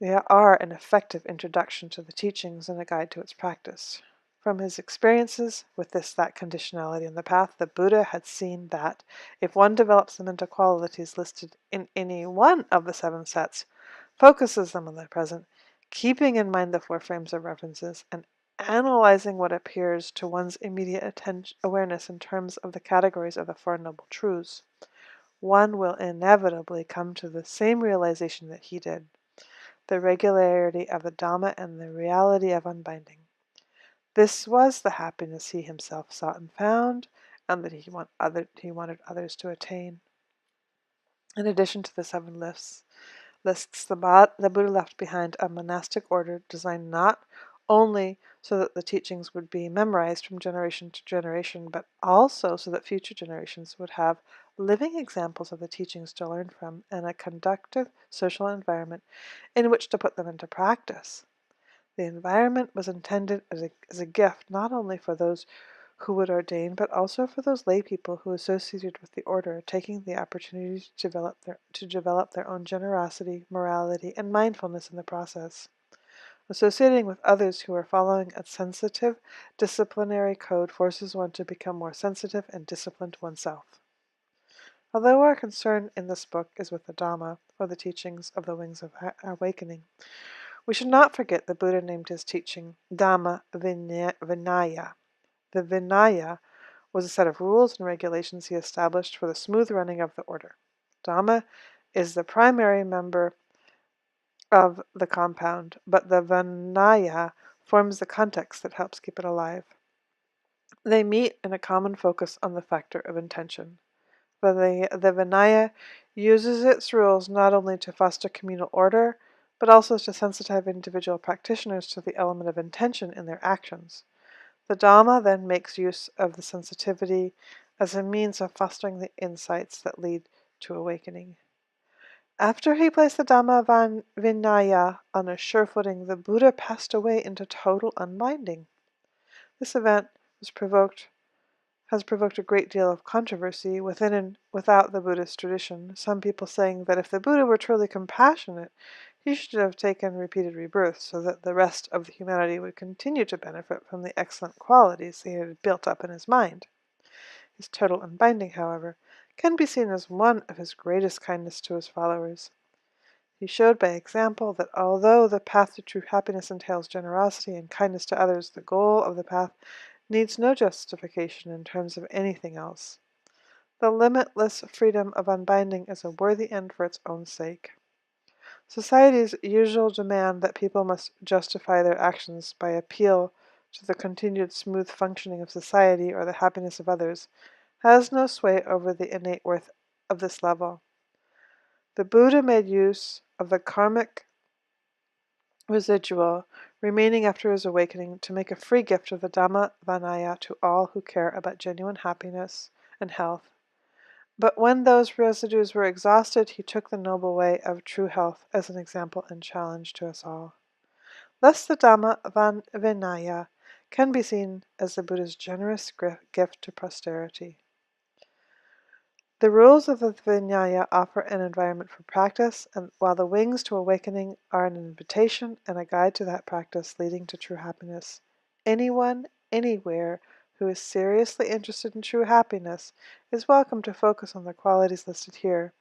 they are an effective introduction to the teachings and a guide to its practice. From his experiences with that conditionality in the path, the Buddha had seen that if one develops the mental qualities listed in any one of the 7 sets, focuses them on the present, keeping in mind the 4 frames of references, and analyzing what appears to one's immediate awareness in terms of the categories of the 4 Noble Truths, one will inevitably come to the same realization that he did: the regularity of the Dhamma and the reality of unbinding. This was the happiness he himself sought and found, and that he wanted others to attain. In addition to the 7 lists, the Buddha left behind a monastic order designed not only so that the teachings would be memorized from generation to generation, but also so that future generations would have living examples of the teachings to learn from and a conducive social environment in which to put them into practice. The environment was intended as a gift not only for those who would ordain, but also for those lay people who associated with the order, taking the opportunity to develop their own generosity, morality, and mindfulness in the process. Associating with others who are following a sensitive, disciplinary code forces one to become more sensitive and disciplined oneself. Although our concern in this book is with the Dhamma, or the teachings of the wings of awakening, we should not forget the Buddha named his teaching Dhamma Vinaya. The Vinaya was a set of rules and regulations he established for the smooth running of the order. Dhamma is the primary member of the compound, but the Vinaya forms the context that helps keep it alive. They meet in a common focus on the factor of intention. The Vinaya uses its rules not only to foster communal order, but also to sensitize individual practitioners to the element of intention in their actions. The Dhamma then makes use of the sensitivity as a means of fostering the insights that lead to awakening. After he placed the Dhamma Vinaya on a sure footing, the Buddha passed away into total unbinding. This event has provoked a great deal of controversy within and without the Buddhist tradition, some people saying that if the Buddha were truly compassionate, he should have taken repeated rebirths so that the rest of the humanity would continue to benefit from the excellent qualities he had built up in his mind. His total unbinding, however, can be seen as one of his greatest kindness to his followers. He showed by example that although the path to true happiness entails generosity and kindness to others, the goal of the path needs no justification in terms of anything else. The limitless freedom of unbinding is a worthy end for its own sake. Society's usual demand that people must justify their actions by appeal to the continued smooth functioning of society or the happiness of others has no sway over the innate worth of this level. The Buddha made use of the karmic residual remaining after his awakening to make a free gift of the Dhamma Vinaya to all who care about genuine happiness and health. But when those residues were exhausted, he took the noble way of true health as an example and challenge to us all. Thus the Dhamma Vinaya can be seen as the Buddha's generous gift to posterity. The rules of the Vinaya offer an environment for practice, and while the wings to awakening are an invitation and a guide to that practice leading to true happiness. Anyone, anywhere, who is seriously interested in true happiness is welcome to focus on the qualities listed here,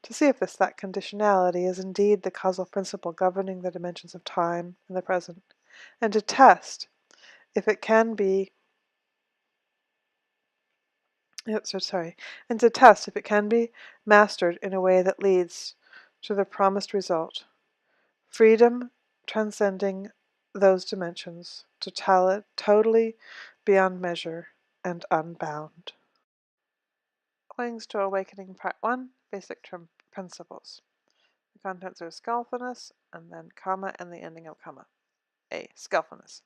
to see if that conditionality is indeed the causal principle governing the dimensions of time and the present, and to test if it can be mastered in a way that leads to the promised result, freedom transcending those dimensions, totally beyond measure and unbound. Wings to Awakening Part 1, Basic Principles. The contents are skillfulness, and then comma, and the ending of comma. A. Skillfulness.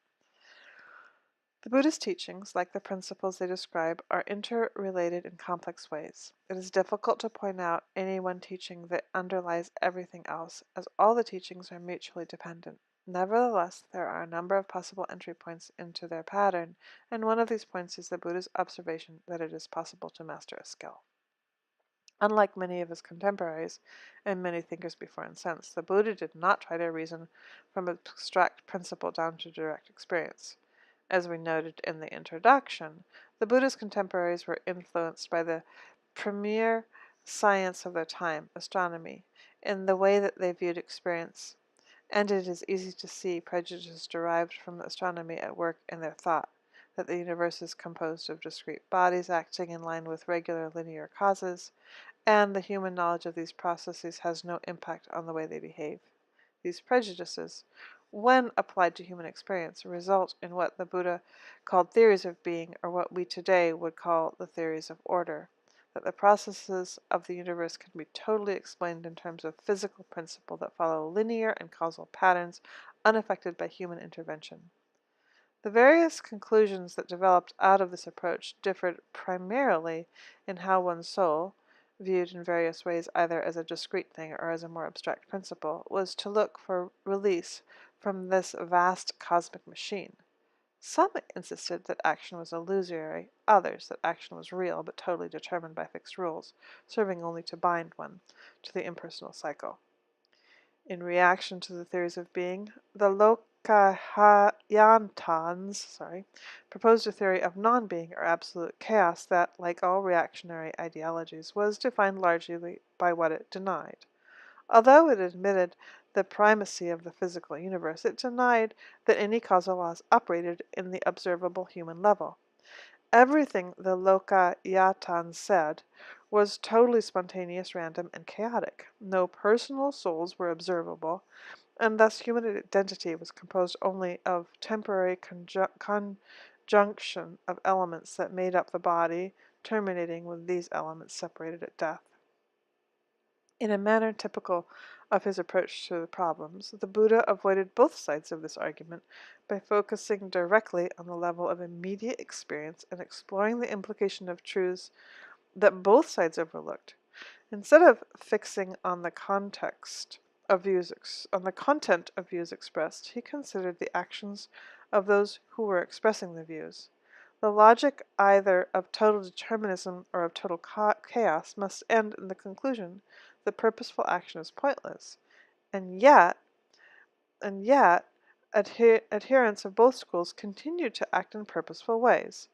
The Buddhist teachings, like the principles they describe, are interrelated in complex ways. It is difficult to point out any one teaching that underlies everything else, as all the teachings are mutually dependent. Nevertheless, there are a number of possible entry points into their pattern, and one of these points is the Buddha's observation that it is possible to master a skill. Unlike many of his contemporaries and many thinkers before and since, the Buddha did not try to reason from abstract principle down to direct experience. As we noted in the introduction, the Buddha's contemporaries were influenced by the premier science of their time, astronomy, in the way that they viewed experience, and it is easy to see prejudices derived from astronomy at work in their thought, that the universe is composed of discrete bodies acting in line with regular linear causes, and the human knowledge of these processes has no impact on the way they behave. These prejudices, when applied to human experience, result in what the Buddha called theories of being, or what we today would call the theories of order, that the processes of the universe can be totally explained in terms of physical principles that follow linear and causal patterns unaffected by human intervention. The various conclusions that developed out of this approach differed primarily in how one's soul, viewed in various ways either as a discrete thing or as a more abstract principle, was to look for release from this vast cosmic machine. Some insisted that action was illusory, others that action was real but totally determined by fixed rules, serving only to bind one to the impersonal cycle. In reaction to the theories of being, the Lokahayantans proposed a theory of non-being or absolute chaos that, like all reactionary ideologies, was defined largely by what it denied. Although it admitted the primacy of the physical universe, it denied that any causal laws operated in the observable human level. Everything the Lokayatans said was totally spontaneous, random, and chaotic. No personal souls were observable, and thus human identity was composed only of temporary conjunction of elements that made up the body, terminating with these elements separated at death. In a manner typical of his approach to the problems, the Buddha avoided both sides of this argument by focusing directly on the level of immediate experience and exploring the implication of truths that both sides overlooked. Instead of fixing on the content of views expressed, he considered the actions of those who were expressing the views. The logic either of total determinism or of total chaos must end in the conclusion that purposeful action is pointless. And yet, adherents of both schools continued to act in purposeful ways.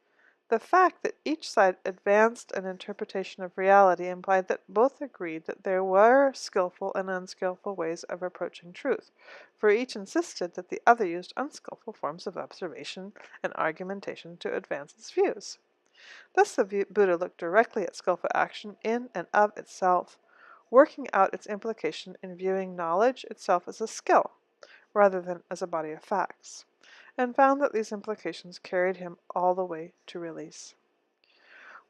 The fact that each side advanced an interpretation of reality implied that both agreed that there were skillful and unskillful ways of approaching truth, for each insisted that the other used unskillful forms of observation and argumentation to advance its views. Thus the Buddha looked directly at skillful action in and of itself, working out its implication in viewing knowledge itself as a skill, rather than as a body of facts, and found that these implications carried him all the way to release.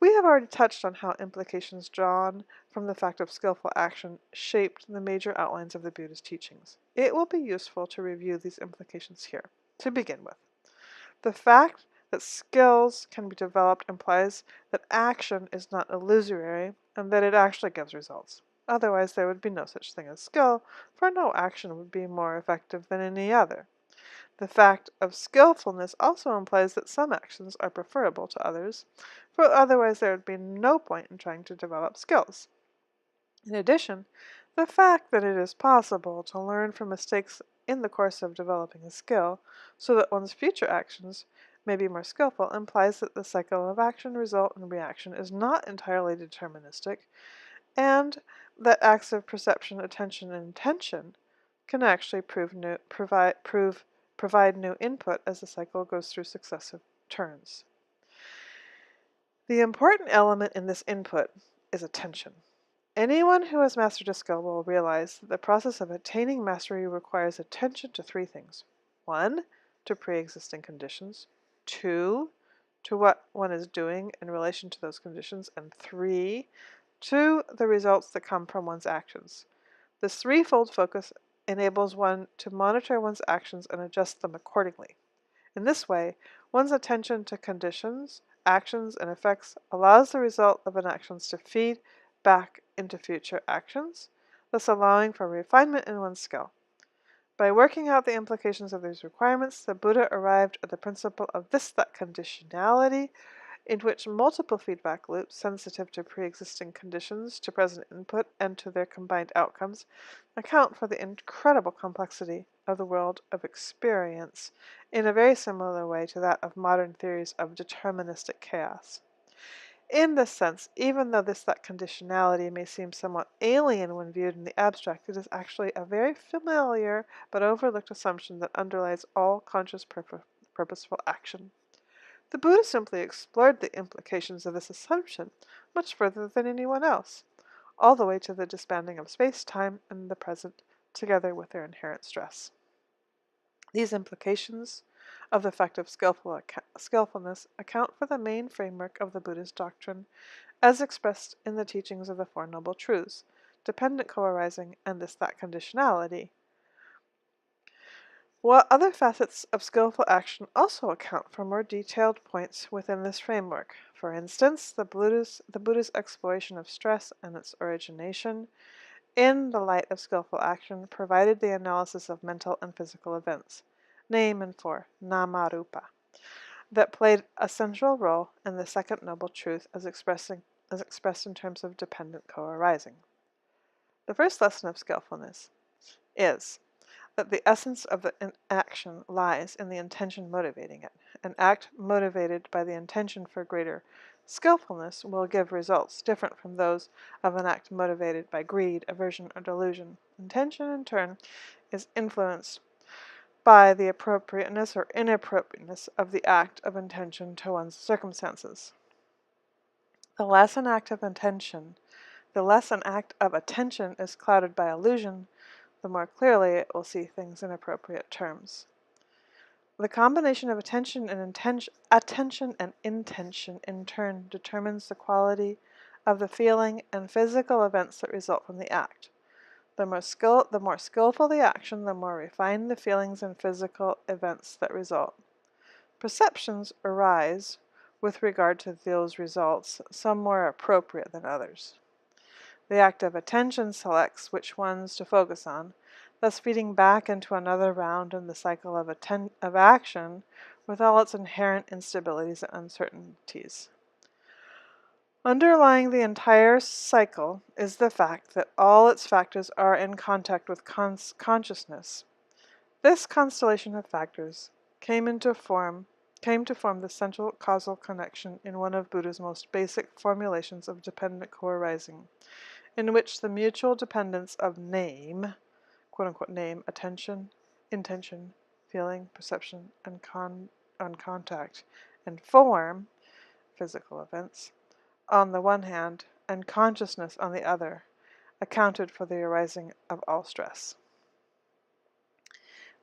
We have already touched on how implications drawn from the fact of skillful action shaped the major outlines of the Buddha's teachings. It will be useful to review these implications here. To begin with, the fact that skills can be developed implies that action is not illusory and that it actually gives results. Otherwise, there would be no such thing as skill, for no action would be more effective than any other. The fact of skillfulness also implies that some actions are preferable to others, for otherwise there would be no point in trying to develop skills. In addition, the fact that it is possible to learn from mistakes in the course of developing a skill, so that one's future actions may be more skillful, implies that the cycle of action, result, and reaction is not entirely deterministic, and that acts of perception, attention, and intention can actually provide new input as the cycle goes through successive turns. The important element in this input is attention. Anyone who has mastered a skill will realize that the process of attaining mastery requires attention to three things. 1. To pre-existing conditions. 2. To what one is doing in relation to those conditions. And 3. To the results that come from one's actions. This threefold focus enables one to monitor one's actions and adjust them accordingly. In this way, one's attention to conditions, actions, and effects allows the result of an action to feed back into future actions, thus allowing for refinement in one's skill. By working out the implications of these requirements, the Buddha arrived at the principle of this-that conditionality, in which multiple feedback loops, sensitive to pre-existing conditions, to present input, and to their combined outcomes, account for the incredible complexity of the world of experience in a very similar way to that of modern theories of deterministic chaos. In this sense, even though that conditionality may seem somewhat alien when viewed in the abstract, it is actually a very familiar but overlooked assumption that underlies all conscious purposeful action. The Buddha simply explored the implications of this assumption much further than anyone else, all the way to the disbanding of space-time and the present, together with their inherent stress. These implications of the fact of skillfulness account for the main framework of the Buddhist doctrine as expressed in the teachings of the Four Noble Truths, dependent co-arising, and that conditionality. While other facets of skillful action also account for more detailed points within this framework. For instance, the Buddha's exploration of stress and its origination in the light of skillful action provided the analysis of mental and physical events, name and form, nama-rupa, that played a central role in the second noble truth as expressed in terms of dependent co-arising. The first lesson of skillfulness is that the essence of the action lies in the intention motivating it. An act motivated by the intention for greater skillfulness will give results different from those of an act motivated by greed, aversion, or delusion. Intention, in turn, is influenced by the appropriateness or inappropriateness of the act of intention to one's circumstances. The less an act of attention is clouded by illusion, the more clearly it will see things in appropriate terms. The combination of attention and intention in turn determines the quality of the feeling and physical events that result from the act. The more skillful the action, the more refined the feelings and physical events that result. Perceptions arise with regard to those results, some more appropriate than others. The active attention selects which ones to focus on, thus feeding back into another round in the cycle of action with all its inherent instabilities and uncertainties. Underlying the entire cycle is the fact that all its factors are in contact with consciousness. This constellation of factors came to form the central causal connection in one of Buddha's most basic formulations of dependent co-arising, in which the mutual dependence of name, quote-unquote name, attention, intention, feeling, perception, and contact, and form, physical events, on the one hand, and consciousness on the other, accounted for the arising of all stress.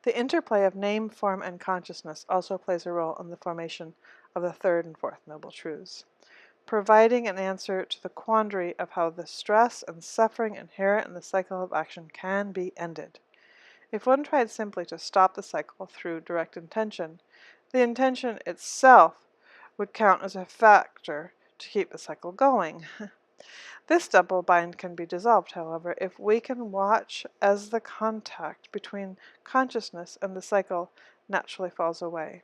The interplay of name, form, and consciousness also plays a role in the formation of the third and fourth Noble Truths, providing an answer to the quandary of how the stress and suffering inherent in the cycle of action can be ended. If one tried simply to stop the cycle through direct intention, the intention itself would count as a factor to keep the cycle going. This double bind can be dissolved, however, if we can watch as the contact between consciousness and the cycle naturally falls away.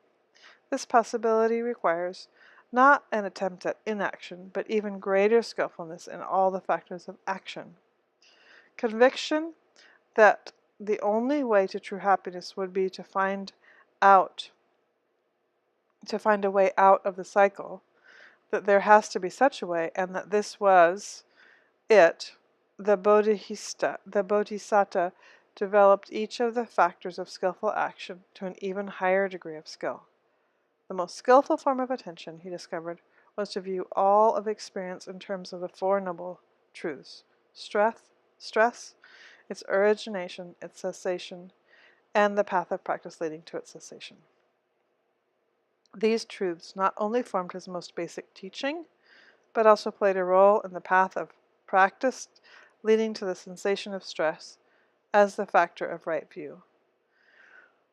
This possibility requires not an attempt at inaction, but even greater skillfulness in all the factors of action. Conviction that the only way to true happiness would be to find a way out of the cycle, that there has to be such a way, and that this was it, the Bodhisatta developed each of the factors of skillful action to an even higher degree of skill. The most skillful form of attention, he discovered, was to view all of experience in terms of the Four Noble Truths: stress, its origination, its cessation, and the path of practice leading to its cessation. These truths not only formed his most basic teaching, but also played a role in the path of practice leading to the cessation of stress as the factor of right view.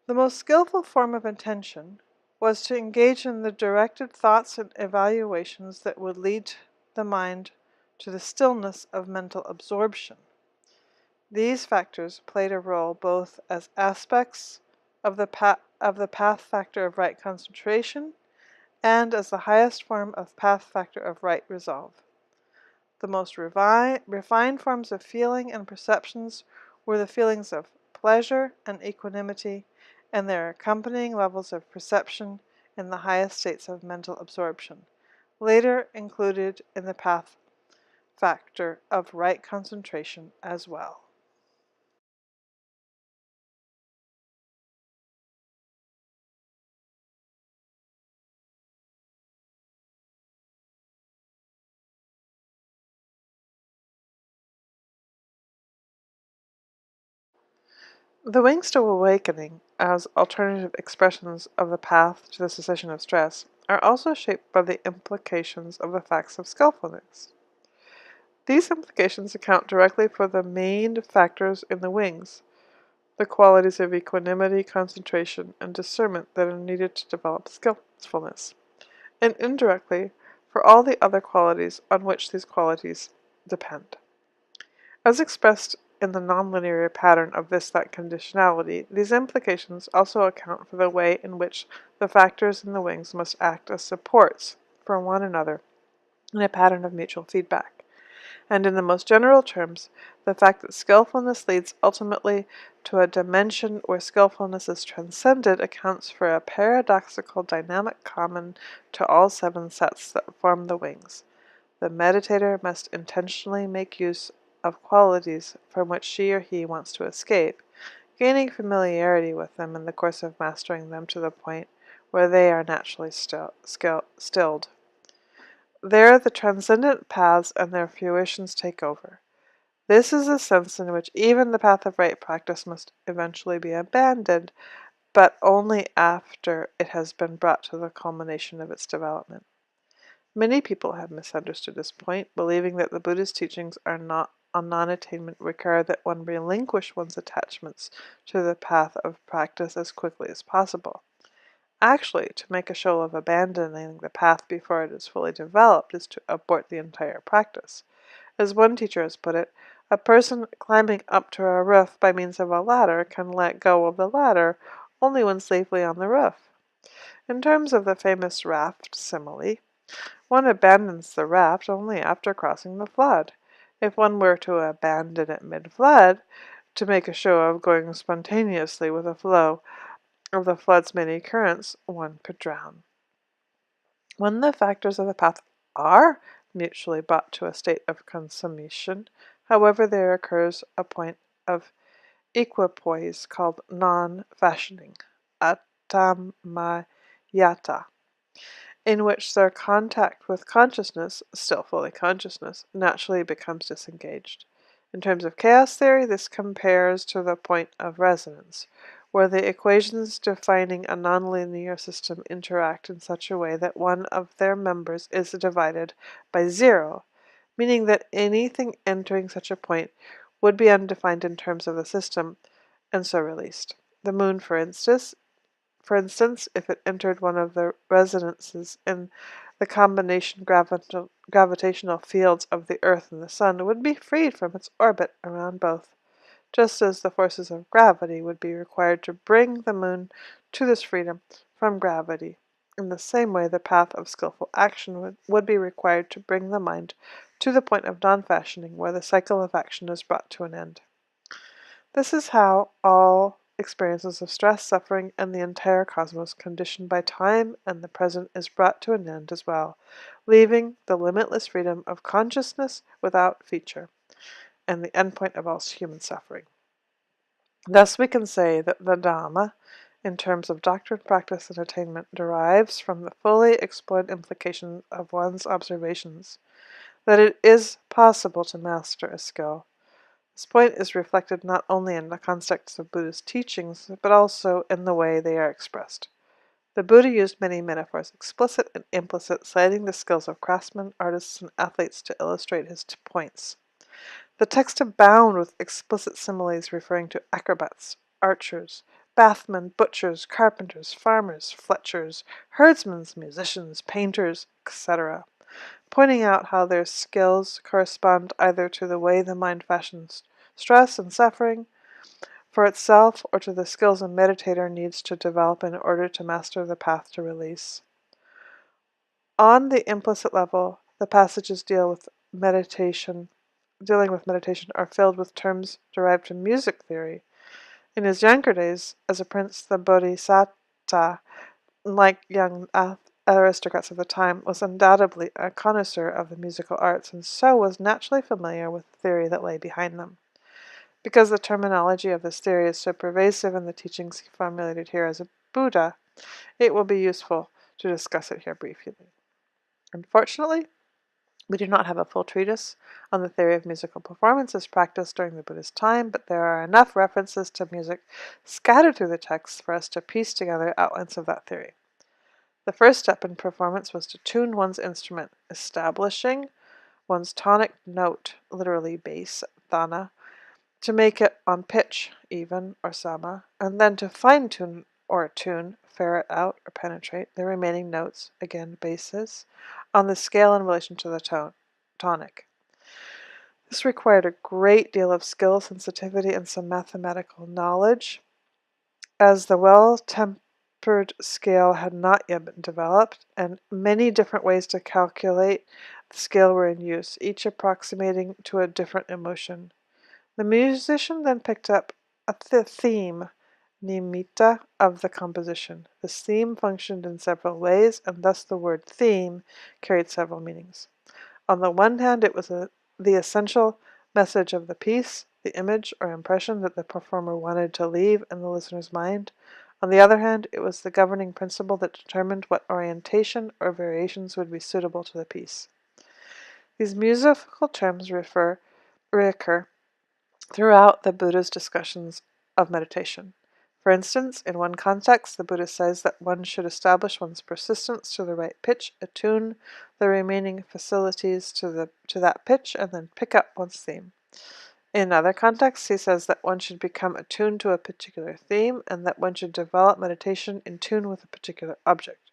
The most skillful form of attention was to engage in the directed thoughts and evaluations that would lead the mind to the stillness of mental absorption. These factors played a role both as aspects of the path factor of right concentration and as the highest form of path factor of right resolve. The most refined forms of feeling and perceptions were the feelings of pleasure and equanimity, and their accompanying levels of perception in the highest states of mental absorption, later included in the path factor of right concentration as well. The wings to awakening, as alternative expressions of the path to the cessation of stress, are also shaped by the implications of the facts of skillfulness. These implications account directly for the main factors in the wings, the qualities of equanimity, concentration, and discernment that are needed to develop skillfulness, and indirectly for all the other qualities on which these qualities depend. As expressed in the nonlinear pattern of this-that conditionality, these implications also account for the way in which the factors in the wings must act as supports for one another in a pattern of mutual feedback. And in the most general terms, the fact that skillfulness leads ultimately to a dimension where skillfulness is transcended accounts for a paradoxical dynamic common to all seven sets that form the wings. The meditator must intentionally make use of qualities from which she or he wants to escape, gaining familiarity with them in the course of mastering them to the point where they are naturally stilled. There the transcendent paths and their fruitions take over. This is the sense in which even the path of right practice must eventually be abandoned, but only after it has been brought to the culmination of its development. Many people have misunderstood this point, believing that the Buddha's teachings are not on non-attainment require that one relinquish one's attachments to the path of practice as quickly as possible. Actually, to make a show of abandoning the path before it is fully developed is to abort the entire practice. As one teacher has put it, a person climbing up to a roof by means of a ladder can let go of the ladder only when safely on the roof. In terms of the famous raft simile, one abandons the raft only after crossing the flood. If one were to abandon it mid-flood, to make a show of going spontaneously with the flow of the flood's many currents, one could drown. When the factors of the path are mutually brought to a state of consummation, however, there occurs a point of equipoise called non-fashioning, atamayata, in which their contact with consciousness, still fully consciousness, naturally becomes disengaged. In terms of chaos theory, this compares to the point of resonance, where the equations defining a nonlinear system interact in such a way that one of their members is divided by zero, meaning that anything entering such a point would be undefined in terms of the system, and so released. The moon, for instance, if it entered one of the resonances in the combination gravitational fields of the Earth and the Sun, would be freed from its orbit around both, just as the forces of gravity would be required to bring the moon to this freedom from gravity. In the same way, the path of skillful action would be required to bring the mind to the point of non-fashioning, where the cycle of action is brought to an end. This is how all experiences of stress, suffering, and the entire cosmos, conditioned by time and the present, is brought to an end as well, leaving the limitless freedom of consciousness without feature, and the endpoint of all human suffering. Thus we can say that the Dhamma, in terms of doctrine, practice, and attainment, derives from the fully explored implications of one's observations, that it is possible to master a skill. This point is reflected not only in the context of Buddha's teachings, but also in the way they are expressed. The Buddha used many metaphors, explicit and implicit, citing the skills of craftsmen, artists, and athletes to illustrate his points. The text abound with explicit similes referring to acrobats, archers, bathmen, butchers, carpenters, farmers, fletchers, herdsmen, musicians, painters, etc., pointing out how their skills correspond either to the way the mind fashions stress and suffering for itself, or to the skills a meditator needs to develop in order to master the path to release. On the implicit level, the passages dealing with meditation are filled with terms derived from music theory. In his younger days, as a prince, the Bodhisattva, like young aristocrats of the time, was undoubtedly a connoisseur of the musical arts, and so was naturally familiar with the theory that lay behind them. Because the terminology of this theory is so pervasive in the teachings he formulated here as a Buddha, it will be useful to discuss it here briefly. Unfortunately, we do not have a full treatise on the theory of musical performance as practiced during the Buddha's time, but there are enough references to music scattered through the texts for us to piece together outlines of that theory. The first step in performance was to tune one's instrument, establishing one's tonic note, literally bass, thana, to make it on pitch, even, or sama, and then to fine-tune or attune, ferret out, or penetrate the remaining notes, again basses, on the scale in relation to the tonic. This required a great deal of skill, sensitivity, and some mathematical knowledge, as the well-tempered scale had not yet been developed, and many different ways to calculate the scale were in use, each approximating to a different emotion. The musician then picked up a theme, nimitta, of the composition. This theme functioned in several ways, and thus the word theme carried several meanings. On the one hand, it was the essential message of the piece, the image or impression that the performer wanted to leave in the listener's mind. On the other hand, it was the governing principle that determined what orientation or variations would be suitable to the piece. These musical terms reoccur throughout the Buddha's discussions of meditation. For instance, in one context, the Buddha says that one should establish one's persistence to the right pitch, attune the remaining facilities to that pitch, and then pick up one's theme. In other contexts, he says that one should become attuned to a particular theme, and that one should develop meditation in tune with a particular object.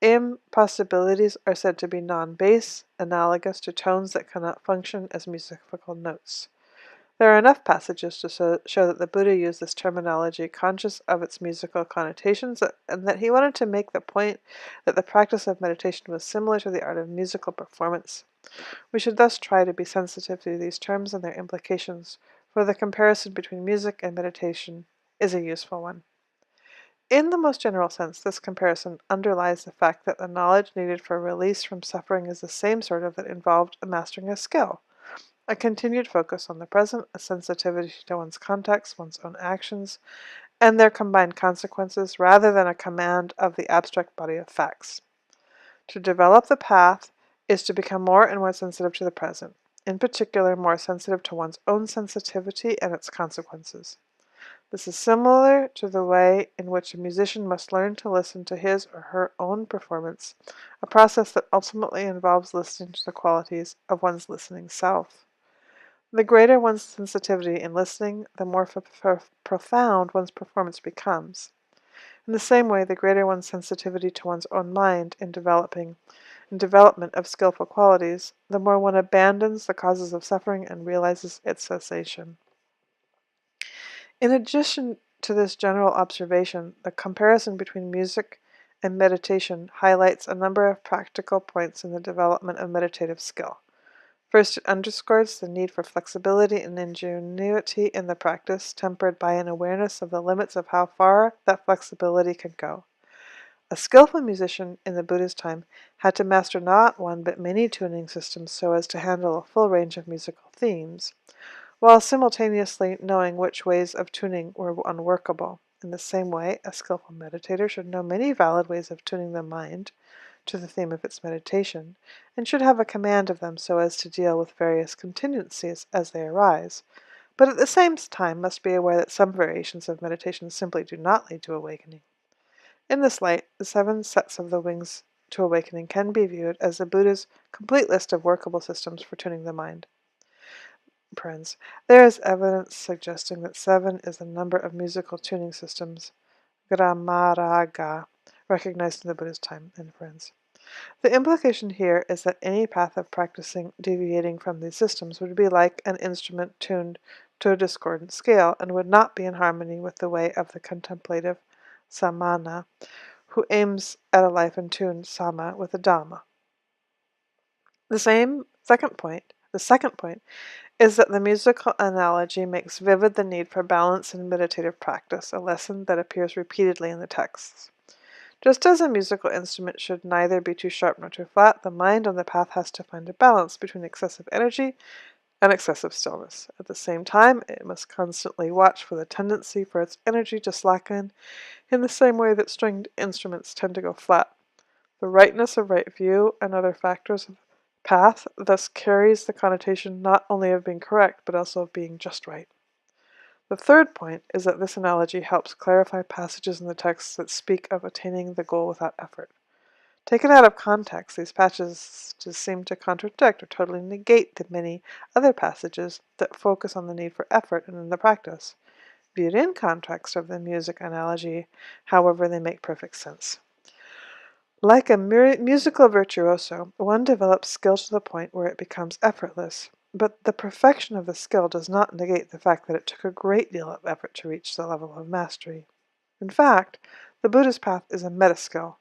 impossibilities are said to be non-bass, analogous to tones that cannot function as musical notes. There are enough passages to show that the Buddha used this terminology conscious of its musical connotations, and that he wanted to make the point that the practice of meditation was similar to the art of musical performance. We should thus try to be sensitive to these terms and their implications, for the comparison between music and meditation is a useful one. In the most general sense, this comparison underlies the fact that the knowledge needed for release from suffering is the same sort of that involved mastering a skill. A continued focus on the present, a sensitivity to one's context, one's own actions, and their combined consequences, rather than a command of the abstract body of facts. To develop the path is to become more and more sensitive to the present, in particular more sensitive to one's own sensitivity and its consequences. This is similar to the way in which a musician must learn to listen to his or her own performance, a process that ultimately involves listening to the qualities of one's listening self. The greater one's sensitivity in listening, the more profound one's performance becomes. In the same way, the greater one's sensitivity to one's own mind in development of skillful qualities, the more one abandons the causes of suffering and realizes its cessation. In addition to this general observation, the comparison between music and meditation highlights a number of practical points in the development of meditative skill. First, it underscores the need for flexibility and ingenuity in the practice, tempered by an awareness of the limits of how far that flexibility can go. A skillful musician in the Buddha's time had to master not one but many tuning systems so as to handle a full range of musical themes, while simultaneously knowing which ways of tuning were unworkable. In the same way, a skillful meditator should know many valid ways of tuning the mind to the theme of its meditation, and should have a command of them so as to deal with various contingencies as they arise, but at the same time must be aware that some variations of meditation simply do not lead to awakening. In this light, the 7 sets of the wings to awakening can be viewed as the Buddha's complete list of workable systems for tuning the mind. There is evidence suggesting that 7 is the number of musical tuning systems, gramaraga, recognized in the Buddha's time. The implication here is that any path of practicing deviating from these systems would be like an instrument tuned to a discordant scale, and would not be in harmony with the way of the contemplative samana, who aims at a life in tune sama with the Dhamma. The second point is that the musical analogy makes vivid the need for balance in meditative practice, a lesson that appears repeatedly in the texts. Just as a musical instrument should neither be too sharp nor too flat, the mind on the path has to find a balance between excessive energy and excessive stillness. At the same time, it must constantly watch for the tendency for its energy to slacken in the same way that stringed instruments tend to go flat. The rightness of right view and other factors of path thus carries the connotation not only of being correct, but also of being just right. The third point is that this analogy helps clarify passages in the text that speak of attaining the goal without effort. Taken out of context, these passages seem to contradict or totally negate the many other passages that focus on the need for effort in the practice. Viewed in context of the music analogy, however, they make perfect sense. Like a musical virtuoso, one develops skill to the point where it becomes effortless, but the perfection of the skill does not negate the fact that it took a great deal of effort to reach the level of mastery. In fact, the Buddhist path is a meta-skill,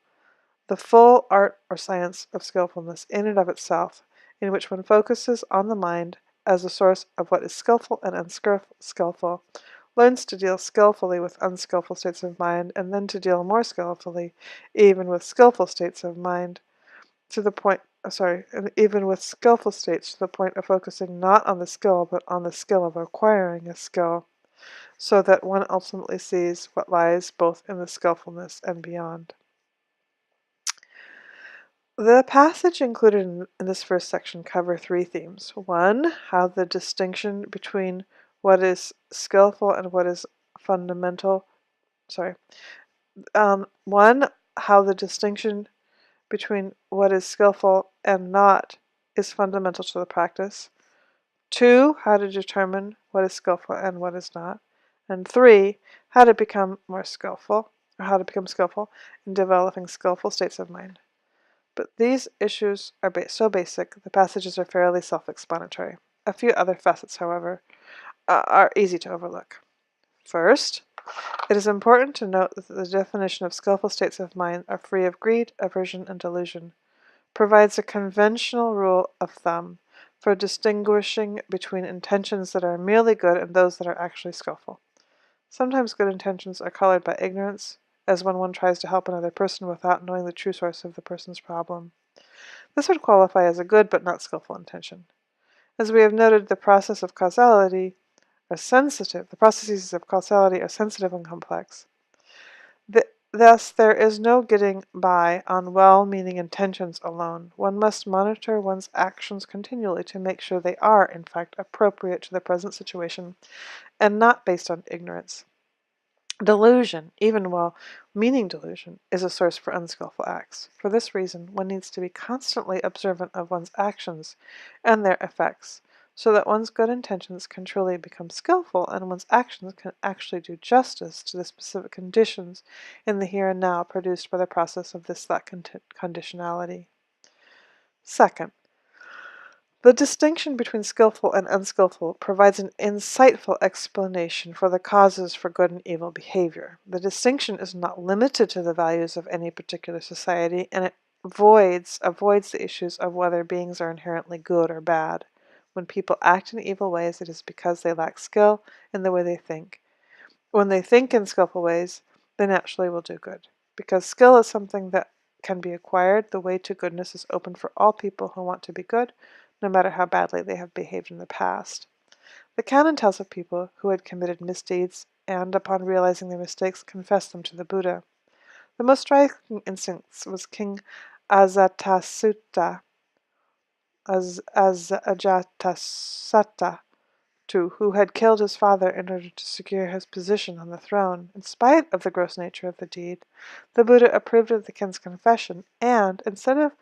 the full art or science of skillfulness in and of itself, in which one focuses on the mind as the source of what is skillful and unskillful, learns to deal skillfully with unskillful states of mind, and then to deal more skillfully even with skillful states of mind even with skillful states to the point of focusing not on the skill but on the skill of acquiring a skill, so that one ultimately sees what lies both in the skillfulness and beyond. The passage included in this first section cover 3 themes. 1, how the distinction between what is skillful and what is fundamental. 1, how the distinction between what is skillful and not is fundamental to the practice. 2, how to determine what is skillful and what is not. And 3, how to become skillful in developing skillful states of mind. But these issues are so basic, the passages are fairly self-explanatory. A few other facets, however, are easy to overlook. First, it is important to note that the definition of skillful states of mind are free of greed, aversion, and delusion, provides a conventional rule of thumb for distinguishing between intentions that are merely good and those that are actually skillful. Sometimes good intentions are colored by ignorance, as when one tries to help another person without knowing the true source of the person's problem. This would qualify as a good but not skillful intention. As we have noted, the processes of causality are sensitive and complex. Thus, there is no getting by on well-meaning intentions alone. One must monitor one's actions continually to make sure they are, in fact, appropriate to the present situation and not based on ignorance. Delusion, even well-meaning delusion, is a source for unskillful acts. For this reason, one needs to be constantly observant of one's actions and their effects, so that one's good intentions can truly become skillful and one's actions can actually do justice to the specific conditions in the here and now produced by the process of this/that conditionality. Second, the distinction between skillful and unskillful provides an insightful explanation for the causes for good and evil behavior. The distinction is not limited to the values of any particular society, and it avoids the issues of whether beings are inherently good or bad. When people act in evil ways, it is because they lack skill in the way they think. When they think in skillful ways, they naturally will do good. Because skill is something that can be acquired, the way to goodness is open for all people who want to be good, no matter how badly they have behaved in the past. The canon tells of people who had committed misdeeds and, upon realizing their mistakes, confessed them to the Buddha. The most striking instance was King Ajatasattu, who had killed his father in order to secure his position on the throne. In spite of the gross nature of the deed, the Buddha approved of the king's confession and, instead of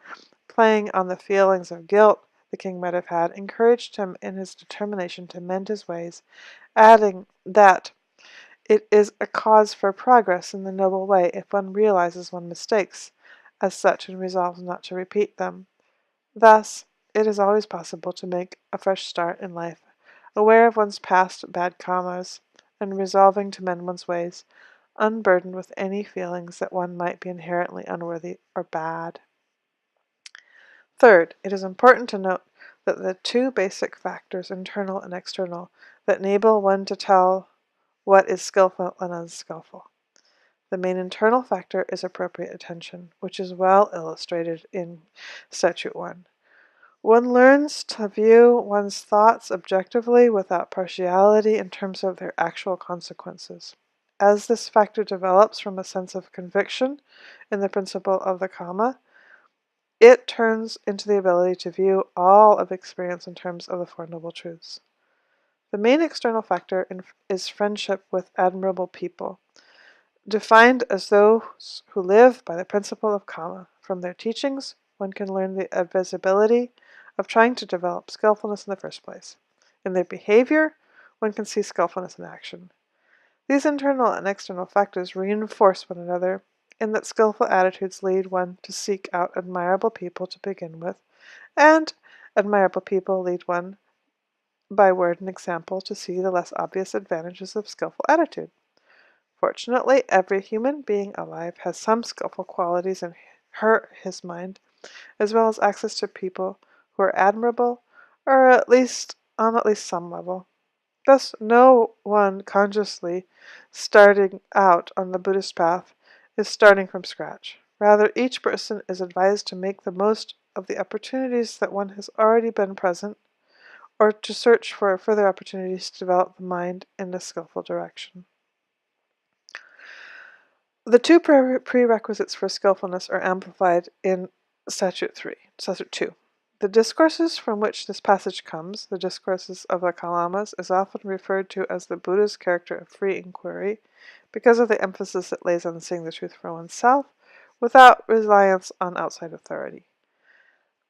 playing on the feelings of guilt the king might have had, encouraged him in his determination to mend his ways, adding that it is a cause for progress in the noble way if one realizes one's mistakes as such and resolves not to repeat them. Thus, it is always possible to make a fresh start in life, aware of one's past bad karmas, and resolving to mend one's ways, unburdened with any feelings that one might be inherently unworthy or bad. Third, it is important to note that the two basic factors, internal and external, that enable one to tell what is skillful and unskillful. The main internal factor is appropriate attention, which is well illustrated in Statute 1. One learns to view one's thoughts objectively without partiality in terms of their actual consequences. As this factor develops from a sense of conviction in the principle of the karma, it turns into the ability to view all of experience in terms of the Four Noble Truths. The main external factor is friendship with admirable people, defined as those who live by the principle of karma. From their teachings, one can learn the advisability of trying to develop skillfulness in the first place. In their behavior, one can see skillfulness in action. These internal and external factors reinforce one another in that skillful attitudes lead one to seek out admirable people to begin with, and admirable people lead one by word and example to see the less obvious advantages of skillful attitude. Fortunately, every human being alive has some skillful qualities in his mind, as well as access to people who are admirable, or on at least some level. Thus, no one consciously starting out on the Buddhist path is starting from scratch. Rather, each person is advised to make the most of the opportunities that one has already been present, or to search for further opportunities to develop the mind in a skillful direction. The two prerequisites for skillfulness are amplified in Statute 2. The discourses from which this passage comes, the discourses of the Kalamas, is often referred to as the Buddha's character of free inquiry because of the emphasis it lays on seeing the truth for oneself without reliance on outside authority.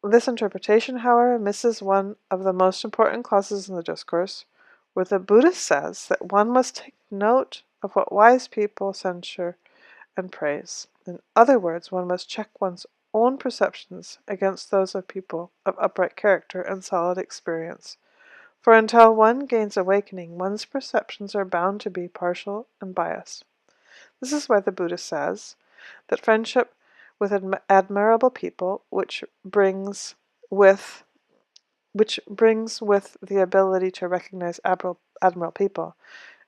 This interpretation, however, misses one of the most important clauses in the discourse, where the Buddha says that one must take note of what wise people censure and praise. In other words, one must check one's own perceptions against those of people of upright character and solid experience. For until one gains awakening, one's perceptions are bound to be partial and biased. This is why the Buddha says that friendship with admirable people, which brings with the ability to recognize admirable people,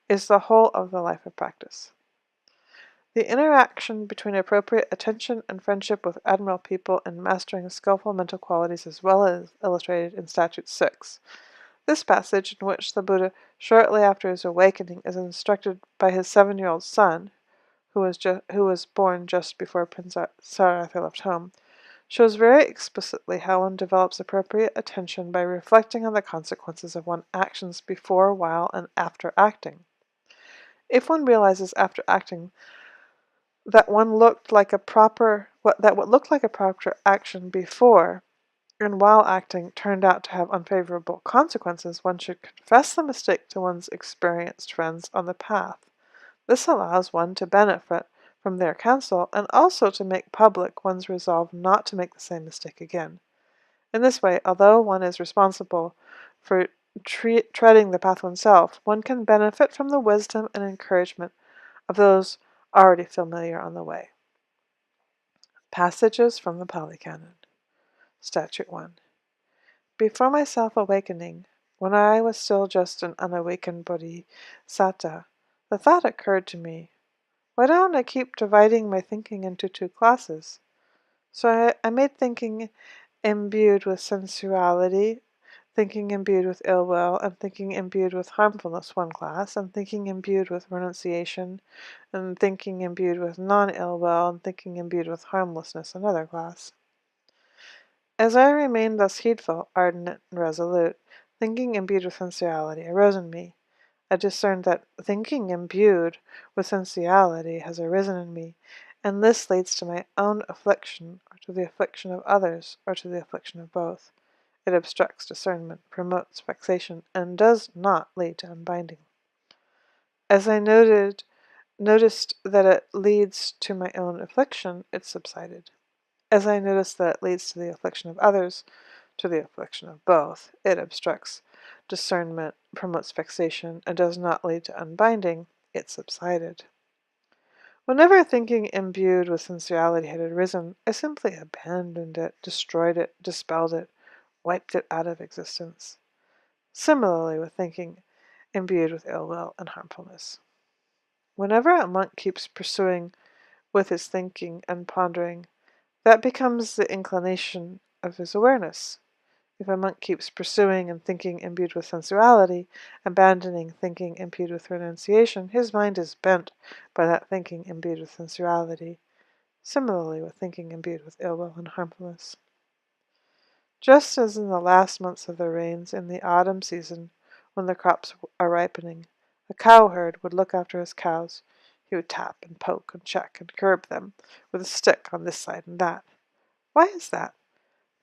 is the whole of the life of practice. The interaction between appropriate attention and friendship with admirable people in mastering skillful mental qualities is well as illustrated in Statute 6. This passage, in which the Buddha, shortly after his awakening, is instructed by his 7-year-old son, who was born just before Prince Saratha left home, shows very explicitly how one develops appropriate attention by reflecting on the consequences of one's actions before, while, and after acting. If one realizes after acting that what looked like a proper action before and while acting turned out to have unfavorable consequences, one should confess the mistake to one's experienced friends on the path. This allows one to benefit from their counsel and also to make public one's resolve not to make the same mistake again. In this way, although one is responsible for treading the path oneself, one can benefit from the wisdom and encouragement of those already familiar on the way. Passages from the Pali Canon. Statute 1. Before my self-awakening, when I was still just an unawakened bodhisatta, the thought occurred to me, why don't I keep dividing my thinking into 2 classes? So I made thinking imbued with sensuality, thinking imbued with ill will, and thinking imbued with harmfulness 1 class, and thinking imbued with renunciation, and thinking imbued with non-ill will, and thinking imbued with harmlessness another class. As I remained thus heedful, ardent, and resolute, thinking imbued with sensuality arose in me. I discerned that thinking imbued with sensuality has arisen in me, and this leads to my own affliction, or to the affliction of others, or to the affliction of both. It obstructs discernment, promotes vexation, and does not lead to unbinding. As I noticed that it leads to my own affliction, it subsided. As I noticed that it leads to the affliction of others, to the affliction of both, it obstructs discernment, promotes vexation, and does not lead to unbinding, it subsided. Whenever thinking imbued with sensuality had arisen, I simply abandoned it, destroyed it, dispelled it, wiped it out of existence. Similarly with thinking imbued with ill will and harmfulness. Whenever a monk keeps pursuing with his thinking and pondering, that becomes the inclination of his awareness. If a monk keeps pursuing and thinking imbued with sensuality, abandoning thinking imbued with renunciation, his mind is bent by that thinking imbued with sensuality. Similarly with thinking imbued with ill will and harmfulness. Just as in the last months of the rains in the autumn season, when the crops are ripening, a cowherd would look after his cows. He would tap and poke and check and curb them with a stick on this side and that. Why is that?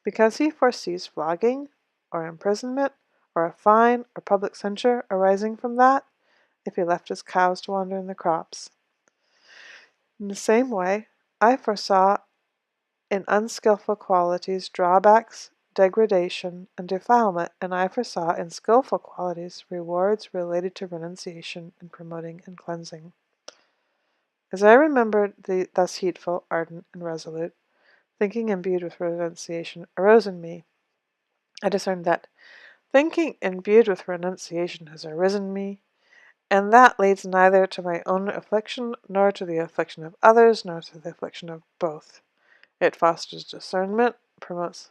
Because he foresees flogging, or imprisonment, or a fine, or public censure arising from that, if he left his cows to wander in the crops. In the same way, I foresaw in unskillful qualities drawbacks, degradation, and defilement, and I foresaw in skillful qualities rewards related to renunciation and promoting and cleansing. As I remembered the thus heedful, ardent, and resolute, thinking imbued with renunciation arose in me. I discerned that thinking imbued with renunciation has arisen in me, and that leads neither to my own affliction, nor to the affliction of others, nor to the affliction of both. It fosters discernment, promotes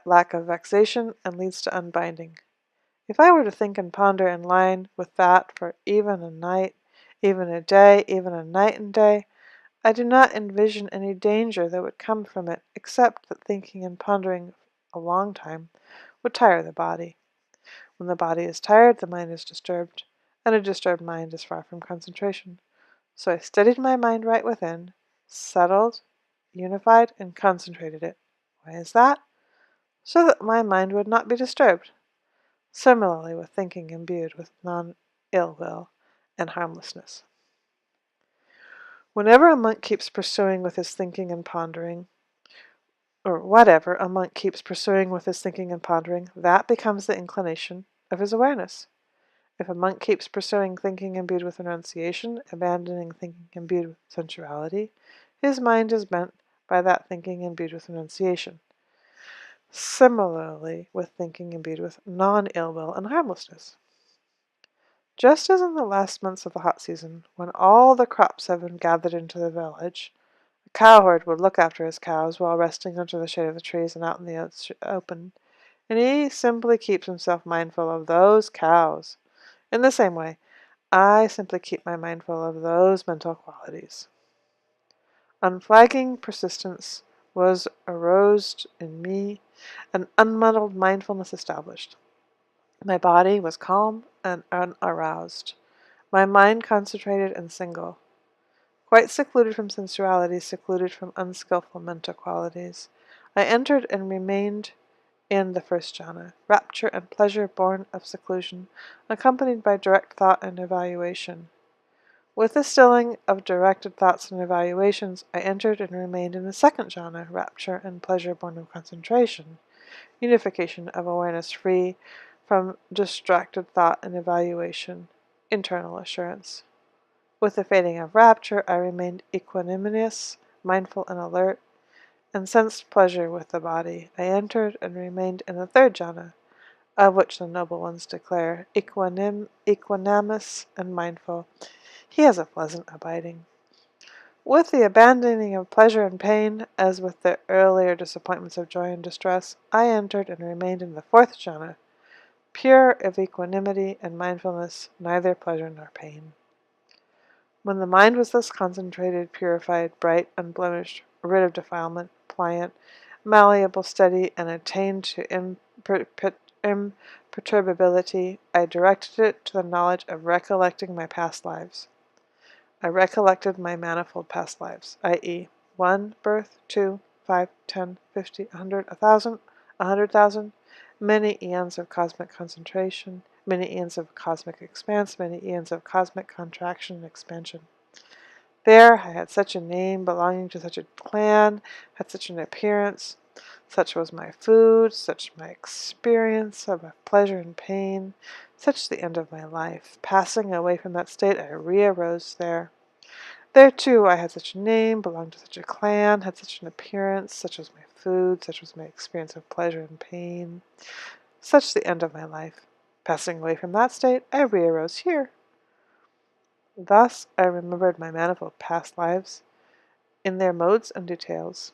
lack of vexation, and leads to unbinding. If I were to think and ponder in line with that for even a night, even a day, even a night and day, I do not envision any danger that would come from it, except that thinking and pondering a long time would tire the body. When the body is tired, the mind is disturbed, and a disturbed mind is far from concentration. So I steadied my mind right within, settled, unified, and concentrated it. Why is that? So that my mind would not be disturbed. Similarly with thinking imbued with non-ill will and harmlessness. Whenever a monk keeps pursuing with his thinking and pondering, or whatever a monk keeps pursuing with his thinking and pondering, that becomes the inclination of his awareness. If a monk keeps pursuing thinking imbued with renunciation, abandoning thinking imbued with sensuality, his mind is bent by that thinking imbued with renunciation. Similarly with thinking imbued with non-ill will and harmlessness. Just as in the last months of the hot season, when all the crops have been gathered into the village, a cowherd would look after his cows while resting under the shade of the trees and out in the open, and he simply keeps himself mindful of those cows. In the same way, I simply keep my mind full of those mental qualities. Unflagging persistence was aroused in me, an unmuddled mindfulness established. My body was calm and unaroused, my mind concentrated and single, quite secluded from sensuality, secluded from unskillful mental qualities. I entered and remained in the first jhana, rapture and pleasure born of seclusion, accompanied by direct thought and evaluation. With the stilling of directed thoughts and evaluations, I entered and remained in the second jhana, rapture and pleasure born of concentration, unification of awareness free from distracted thought and evaluation, internal assurance. With the fading of rapture, I remained equanimous, mindful and alert, and sensed pleasure with the body. I entered and remained in the third jhana, of which the noble ones declare, equanimous and mindful. He has a pleasant abiding. With the abandoning of pleasure and pain, as with the earlier disappointments of joy and distress, I entered and remained in the fourth jhana, pure of equanimity and mindfulness, neither pleasure nor pain. When the mind was thus concentrated, purified, bright, unblemished, rid of defilement, pliant, malleable, steady, and attained to imperturbability, I directed it to the knowledge of recollecting my past lives. I recollected my manifold past lives, i.e., 1 birth, 2, 5, 10, 50, 100, 1,000, 100,000, many eons of cosmic concentration, many eons of cosmic expanse, many eons of cosmic contraction and expansion. There I had such a name, belonging to such a clan, had such an appearance, such was my food, such my experience of pleasure and pain, such the end of my life. Passing away from that state, I re-arose there. There, too, I had such a name, belonged to such a clan, had such an appearance, such was my food, such was my experience of pleasure and pain, such the end of my life. Passing away from that state, I re-arose here. Thus I remembered my manifold past lives, in their modes and details.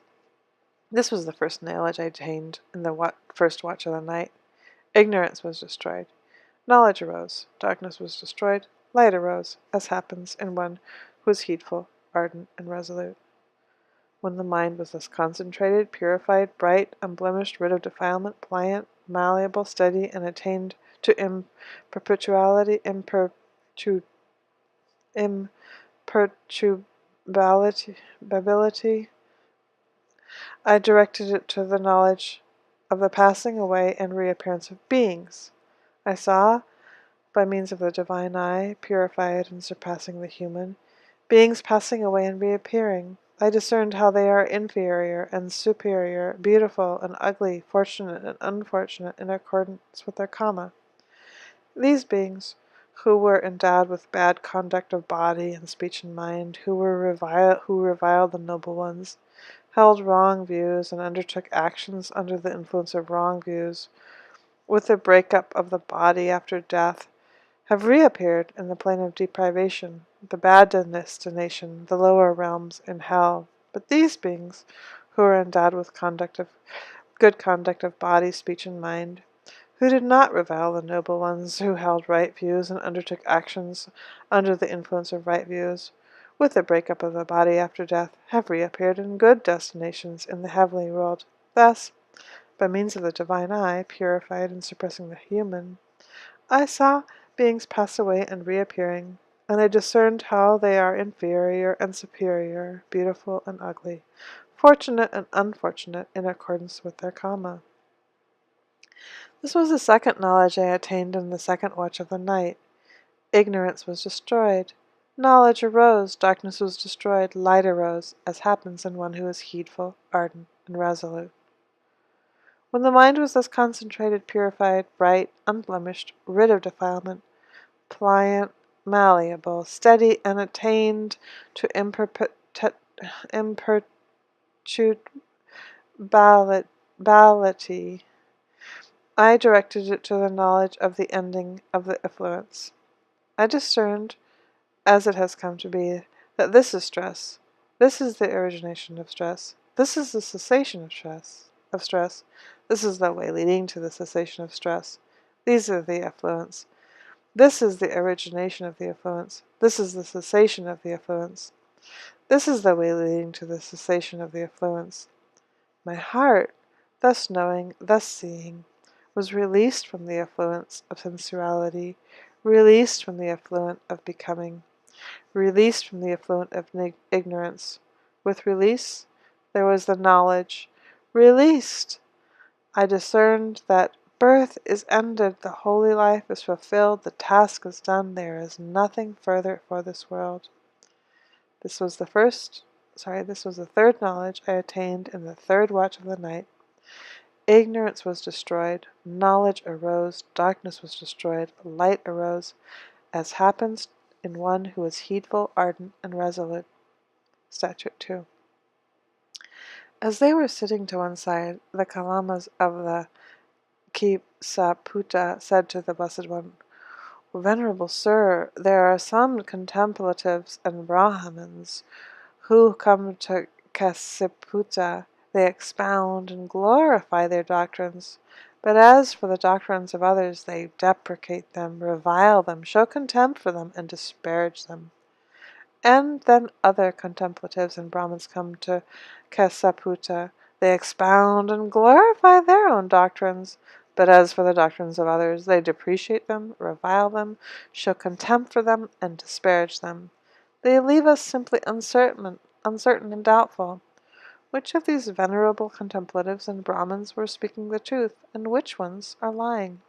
This was the first knowledge I attained in the first watch of the night. Ignorance was destroyed. Knowledge arose. Darkness was destroyed. Light arose, as happens in one who is heedful, ardent, and resolute. When the mind was thus concentrated, purified, bright, unblemished, rid of defilement, pliant, malleable, steady, and attained to imperturbability, I directed it to the knowledge of the passing away and reappearance of beings. I saw, by means of the divine eye, purified and surpassing the human, beings passing away and reappearing. I discerned how they are inferior and superior, beautiful and ugly, fortunate and unfortunate, in accordance with their karma. These beings, who were endowed with bad conduct of body and speech and mind, who reviled the noble ones, held wrong views, and undertook actions under the influence of wrong views, with the breakup of the body after death, have reappeared in the plane of deprivation, the bad destination, the lower realms in hell. But these beings, who are endowed with good conduct of body, speech, and mind, who did not revile the noble ones, who held right views and undertook actions under the influence of right views, with the breakup of the body after death, have reappeared in good destinations in the heavenly world. Thus, by means of the divine eye, purified and suppressing the human, I saw beings pass away and reappearing, and I discerned how they are inferior and superior, beautiful and ugly, fortunate and unfortunate, in accordance with their karma. This was the second knowledge I attained in the second watch of the night. Ignorance was destroyed. Knowledge arose, darkness was destroyed, light arose, as happens in one who is heedful, ardent, and resolute. When the mind was thus concentrated, purified, bright, unblemished, rid of defilement, pliant, malleable, steady, and attained to imperturbability, I directed it to the knowledge of the ending of the effluence. I discerned, as it has come to be, that this is stress. This is the origination of stress. This is the cessation of stress. This is the way leading to the cessation of stress. These are the effluents. This is the origination of the effluence. This is the cessation of the effluence. This is the way leading to the cessation of the effluence. My heart, thus knowing, thus seeing, was released from the effluence of sensuality, released from the effluent of becoming, released from the effluent of ignorance. With release, there was the knowledge. Released! I discerned that birth is ended, the holy life is fulfilled, the task is done, there is nothing further for this world. This was the third knowledge I attained in the third watch of the night. Ignorance was destroyed, knowledge arose, darkness was destroyed, light arose, as happens in one who is heedful, ardent, and resolute. Statute 2. As they were sitting to one side, the Kalamas of the Kisaputta said to the Blessed One, Venerable Sir, there are some contemplatives and Brahmins who come to Kasiputta. They expound and glorify their doctrines, but as for the doctrines of others, they deprecate them, revile them, show contempt for them, and disparage them. And then other contemplatives and Brahmins come to Kasaputta. They expound and glorify their own doctrines, but as for the doctrines of others, they depreciate them, revile them, show contempt for them, and disparage them. They leave us simply uncertain and doubtful. Which of these venerable contemplatives and Brahmins were speaking the truth, and which ones are lying?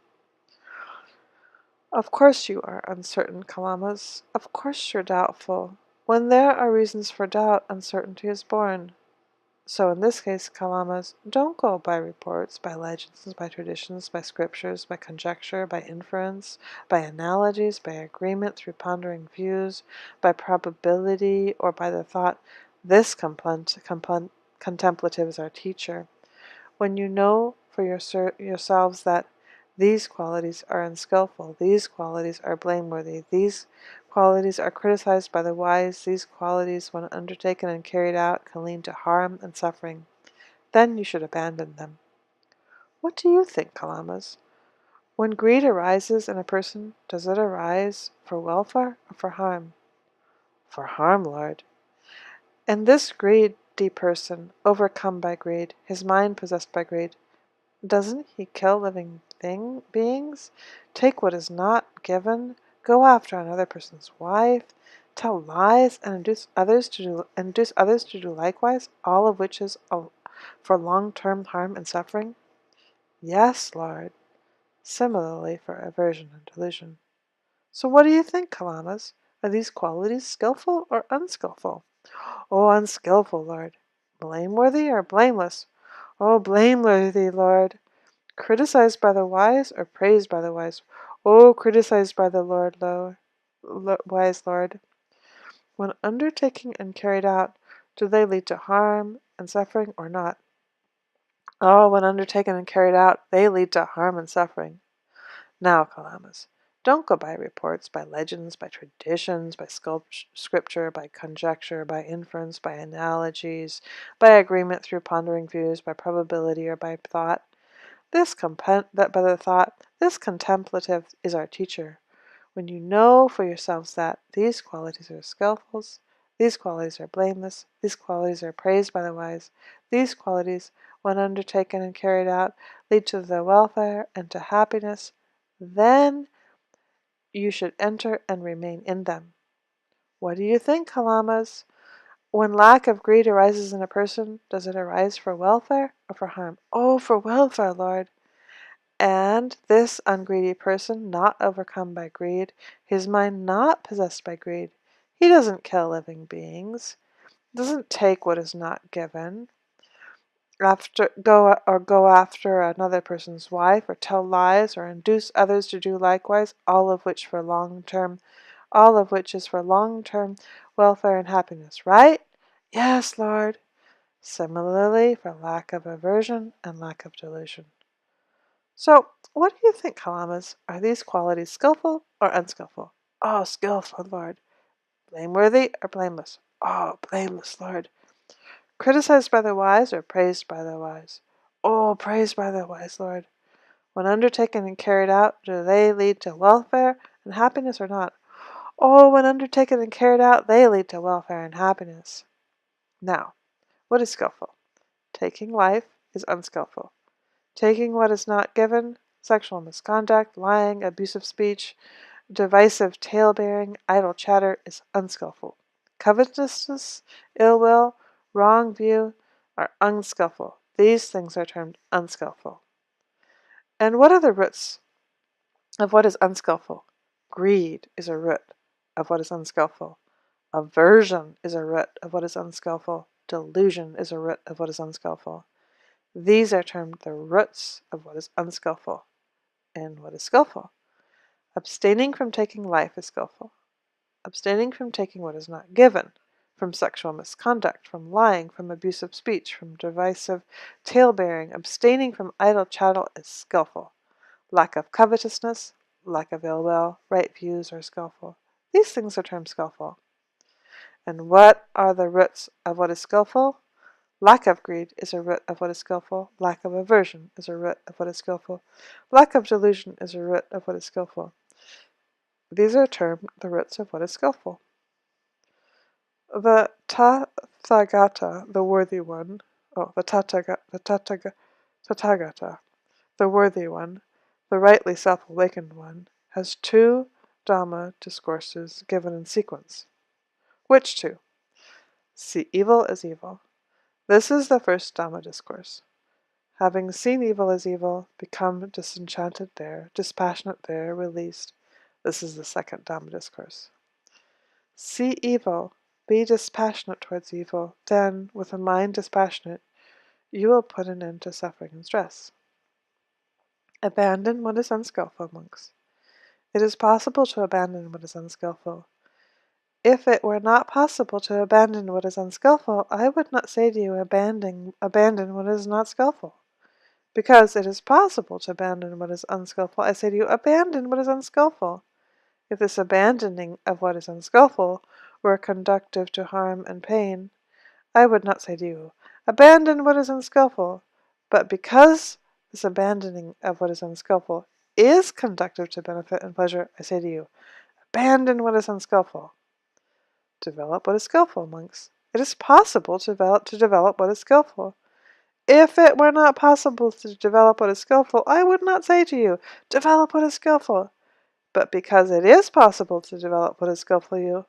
Of course you are uncertain, Kalamas. Of course you're doubtful. When there are reasons for doubt, uncertainty is born. So in this case, Kalamas, don't go by reports, by legends, by traditions, by scriptures, by conjecture, by inference, by analogies, by agreement through pondering views, by probability, or by the thought, this contemplative is our teacher. When you know for yourselves that these qualities are unskillful, these qualities are blameworthy, these qualities are criticized by the wise, these qualities, when undertaken and carried out, can lead to harm and suffering, then you should abandon them. What do you think, Kalamas? When greed arises in a person, does it arise for welfare or for harm? For harm, Lord. And this greedy person, overcome by greed, his mind possessed by greed, doesn't he kill living beings, take what is not given, go after another person's wife, tell lies, and induce others to do likewise, all of which is for long-term harm and suffering? Yes, Lord. Similarly for aversion and delusion. So what do you think, Kalamas? Are these qualities skillful or unskillful? Oh, unskillful, Lord. Blameworthy or blameless? Oh, blameworthy, Lord. Criticized by the wise or praised by the wise? Oh, criticized by the wise Lord. When undertaken and carried out, do they lead to harm and suffering or not? Oh, when undertaken and carried out, they lead to harm and suffering. Now, Kalamas, don't go by reports, by legends, by traditions, by scripture, by conjecture, by inference, by analogies, by agreement through pondering views, by probability, or by thought. This contemplative is our teacher. When you know for yourselves that these qualities are skillful, these qualities are blameless, these qualities are praised by the wise, these qualities, when undertaken and carried out, lead to the welfare and to happiness, then you should enter and remain in them. What do you think, Kalamas? When lack of greed arises in a person, does it arise for welfare or for harm? Oh, for welfare, Lord. And this ungreedy person, not overcome by greed, his mind not possessed by greed, he doesn't kill living beings, doesn't take what is not given, go after another person's wife, or tell lies, or induce others to do likewise, all of which is for long-term welfare and happiness, right? Yes, Lord. Similarly, for lack of aversion and lack of delusion. So, what do you think, Kalamas? Are these qualities skillful or unskillful? Oh, skillful, Lord. Blameworthy or blameless? Oh, blameless, Lord. Criticized by the wise or praised by the wise? Oh, praised by the wise, Lord. When undertaken and carried out, do they lead to welfare and happiness or not? Oh, when undertaken and carried out, they lead to welfare and happiness. Now, what is skillful? Taking life is unskillful. Taking what is not given, sexual misconduct, lying, abusive speech, divisive tale-bearing, idle chatter is unskillful. Covetousness, ill will, wrong view are unskillful. These things are termed unskillful. And what are the roots of what is unskillful? Greed is a root of what is unskillful. Aversion is a root of what is unskillful. Delusion is a root of what is unskillful. These are termed the roots of what is unskillful. And what is skillful? Abstaining from taking life is skillful. Abstaining from taking what is not given, from sexual misconduct, from lying, from abusive speech, from divisive tale-bearing, abstaining from idle chattel is skillful. Lack of covetousness, lack of ill will, right views are skillful. These things are termed skillful. And what are the roots of what is skillful? Lack of greed is a root of what is skillful. Lack of aversion is a root of what is skillful. Lack of delusion is a root of what is skillful. These are termed the roots of what is skillful. The Tathagata, the worthy one, the Tathagata, the worthy one, the rightly self-awakened one, has two Dhamma discourses given in sequence. Which two? See evil as evil. This is the first Dhamma discourse. Having seen evil as evil, become disenchanted there, dispassionate there, released. This is the second Dhamma discourse. See evil, be dispassionate towards evil, then, with a mind dispassionate, you will put an end to suffering and stress. Abandon what is unskillful, monks. It is possible to abandon what is unskillful. If it were not possible to abandon what is unskillful, I would not say to you, abandon what is not skillful. Because it is possible to abandon what is unskillful, I say to you, abandon what is unskillful. If this abandoning of what is unskillful were conductive to harm and pain, I would not say to you, abandon what is unskillful. But because this abandoning of what is unskillful is conductive to benefit and pleasure, I say to you, abandon what is unskillful. Develop what is skillful, monks. It is possible to develop what is skillful. If it were not possible to develop what is skillful, I would not say to you, develop what is skillful. But because it is possible to develop what is skillful,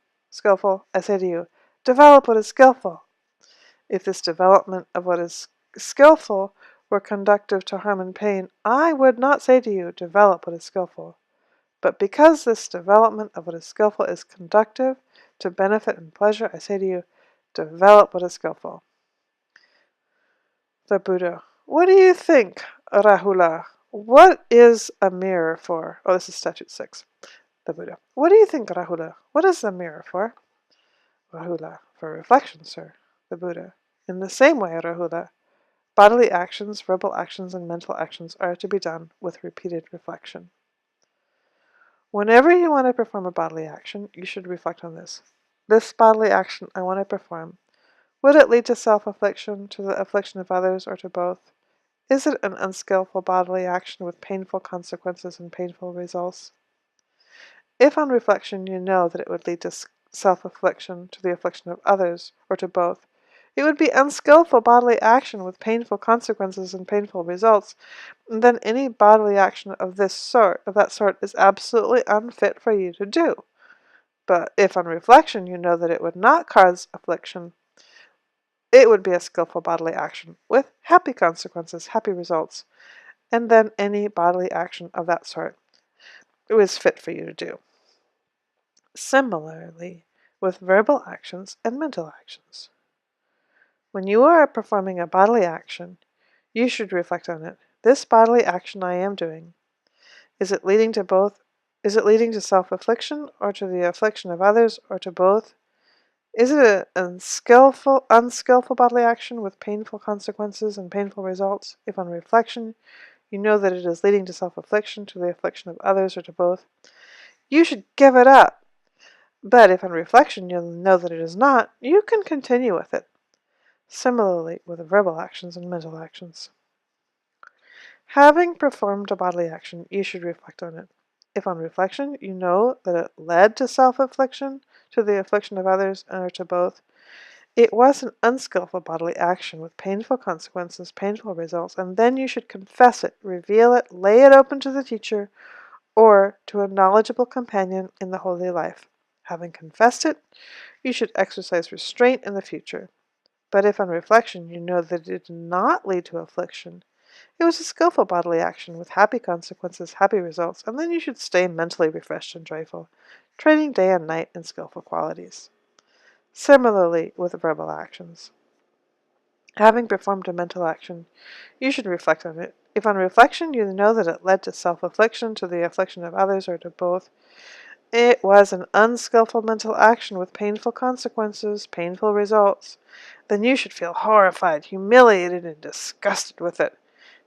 I say to you, develop what is skillful. If this development of what is skillful were conductive to harm and pain, I would not say to you, develop what is skillful. But because this development of what is skillful is conductive to benefit and pleasure, I say to you, develop what is skillful. The Buddha. What do you think, Rahula? What is a mirror for? Oh, this is Statute 6. The Buddha. What do you think, Rahula? What is the mirror for? Rahula. For reflection, sir. The Buddha. In the same way, Rahula, bodily actions, verbal actions, and mental actions are to be done with repeated reflection. Whenever you want to perform a bodily action, you should reflect on this. This bodily action I want to perform, would it lead to self-affliction, to the affliction of others, or to both? Is it an unskillful bodily action with painful consequences and painful results? If on reflection you know that it would lead to self-affliction, to the affliction of others, or to both, it would be unskillful bodily action with painful consequences and painful results, and then any bodily action of that sort, is absolutely unfit for you to do. But if on reflection you know that it would not cause affliction, it would be a skillful bodily action with happy consequences, happy results, and then any bodily action of that sort is fit for you to do. Similarly, with verbal actions and mental actions. When you are performing a bodily action, you should reflect on it. This bodily action I am doing, is it leading to self-affliction, or to the affliction of others, or to both? Is it an unskillful bodily action with painful consequences and painful results? If on reflection you know that it is leading to self-affliction, to the affliction of others, or to both, you should give it up. But if on reflection you know that it is not, you can continue with it. Similarly with verbal actions and mental actions. Having performed a bodily action, you should reflect on it. If on reflection you know that it led to self-affliction, to the affliction of others, or to both, it was an unskillful bodily action with painful consequences, painful results, and then you should confess it, reveal it, lay it open to the teacher, or to a knowledgeable companion in the holy life. Having confessed it, you should exercise restraint in the future. But if on reflection you know that it did not lead to affliction, it was a skillful bodily action with happy consequences, happy results, and then you should stay mentally refreshed and joyful, training day and night in skillful qualities. Similarly with verbal actions. Having performed a mental action, you should reflect on it. If on reflection you know that it led to self-affliction, to the affliction of others, or to both, it was an unskillful mental action with painful consequences, painful results, then you should feel horrified, humiliated, and disgusted with it.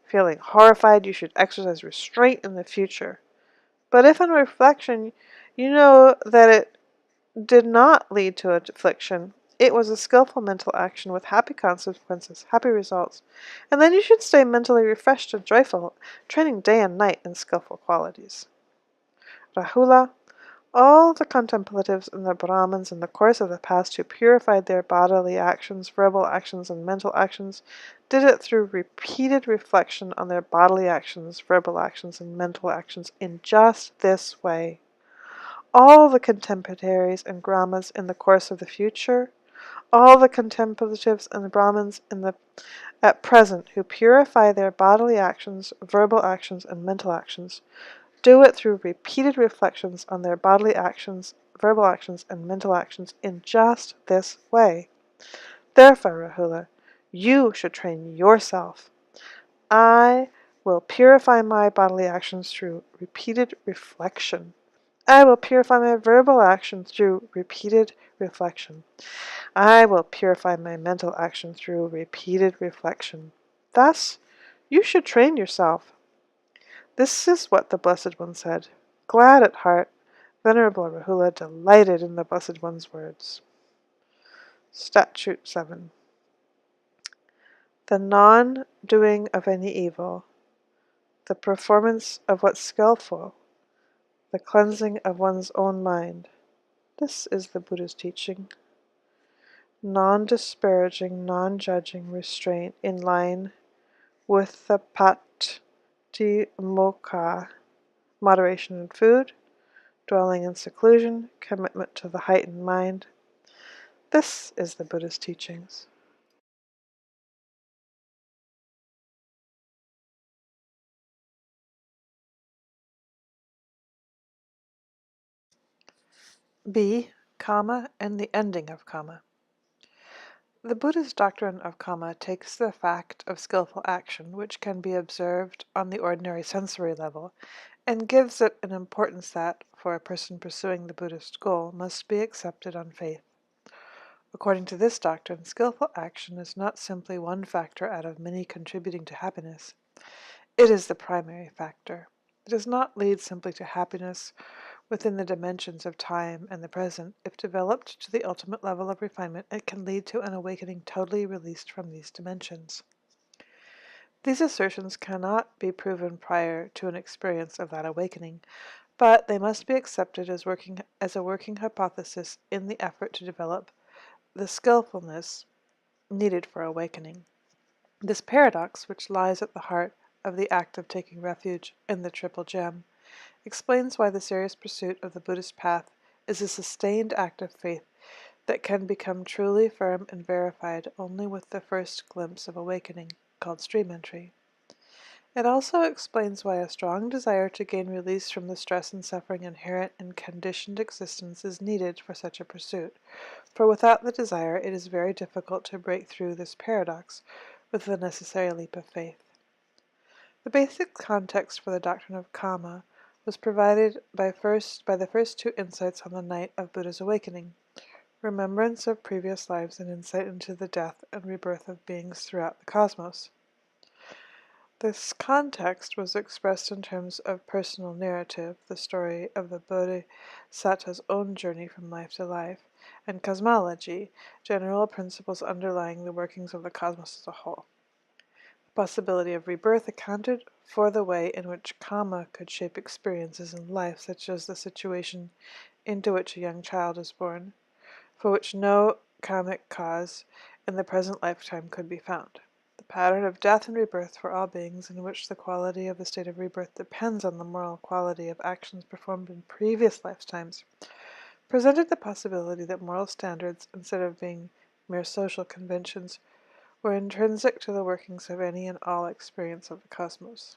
Feeling horrified, you should exercise restraint in the future. But if on reflection you know that it did not lead to affliction, it was a skillful mental action with happy consequences, happy results, and then you should stay mentally refreshed and joyful, training day and night in skillful qualities. Rahula, all the contemplatives and the Brahmins in the course of the past who purified their bodily actions, verbal actions, and mental actions did it through repeated reflection on their bodily actions, verbal actions, and mental actions in just this way. All the contemplatives and Brahmas in the course of the future, all the contemplatives and the Brahmins at present who purify their bodily actions, verbal actions, and mental actions, do it through repeated reflections on their bodily actions, verbal actions, and mental actions in just this way. Therefore, Rahula, you should train yourself. I will purify my bodily actions through repeated reflection. I will purify my verbal actions through repeated reflection. I will purify my mental action through repeated reflection. Thus, you should train yourself. This is what the Blessed One said. Glad at heart, Venerable Rahula delighted in the Blessed One's words. Statute 7. The non-doing of any evil, the performance of what's skillful, the cleansing of one's own mind. This is the Buddha's teaching. Non-disparaging, non-judging restraint in line with the patimokkha, moderation in food, dwelling in seclusion, commitment to the heightened mind. This is the Buddha's teachings. B. Karma and the ending of karma. The Buddha's doctrine of karma takes the fact of skillful action, which can be observed on the ordinary sensory level, and gives it an importance that, for a person pursuing the Buddhist goal, must be accepted on faith. According to this doctrine, skillful action is not simply one factor out of many contributing to happiness. It is the primary factor. It does not lead simply to happiness within the dimensions of time and the present. If developed to the ultimate level of refinement, it can lead to an awakening totally released from these dimensions. These assertions cannot be proven prior to an experience of that awakening, but they must be accepted as a working hypothesis in the effort to develop the skillfulness needed for awakening. This paradox, which lies at the heart of the act of taking refuge in the Triple Gem, explains why the serious pursuit of the Buddhist path is a sustained act of faith that can become truly firm and verified only with the first glimpse of awakening, called stream entry. It also explains why a strong desire to gain release from the stress and suffering inherent in conditioned existence is needed for such a pursuit, for without the desire it is very difficult to break through this paradox with the necessary leap of faith. The basic context for the doctrine of karma was provided by the first two insights on the night of Buddha's awakening: remembrance of previous lives and insight into the death and rebirth of beings throughout the cosmos. This context was expressed in terms of personal narrative, the story of the Bodhisattva's own journey from life to life, and cosmology, general principles underlying the workings of the cosmos as a whole. The possibility of rebirth accounted for the way in which karma could shape experiences in life, such as the situation into which a young child is born, for which no karmic cause in the present lifetime could be found. The pattern of death and rebirth for all beings, in which the quality of the state of rebirth depends on the moral quality of actions performed in previous lifetimes, presented the possibility that moral standards, instead of being mere social conventions, were intrinsic to the workings of any and all experience of the cosmos.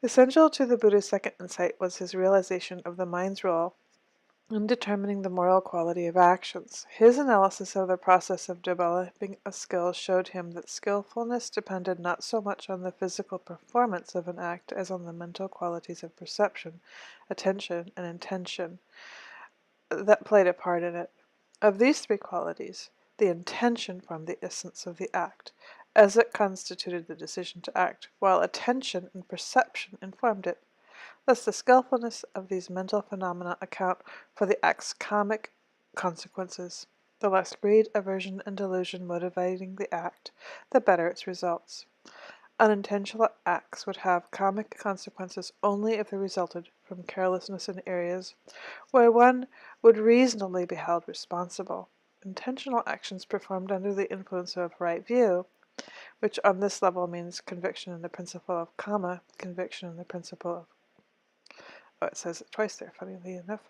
Essential to the Buddha's second insight was his realization of the mind's role in determining the moral quality of actions. His analysis of the process of developing a skill showed him that skillfulness depended not so much on the physical performance of an act as on the mental qualities of perception, attention, and intention that played a part in it. Of these three qualities, the intention formed the essence of the act, as it constituted the decision to act, while attention and perception informed it. Thus, the skillfulness of these mental phenomena account for the act's karmic consequences. The less greed, aversion, and delusion motivating the act, the better its results. Unintentional acts would have karmic consequences only if they resulted from carelessness in areas where one would reasonably be held responsible. Intentional actions performed under the influence of right view, which on this level means conviction in the principle of karma, conviction in the principle of it says it twice there, funnily enough,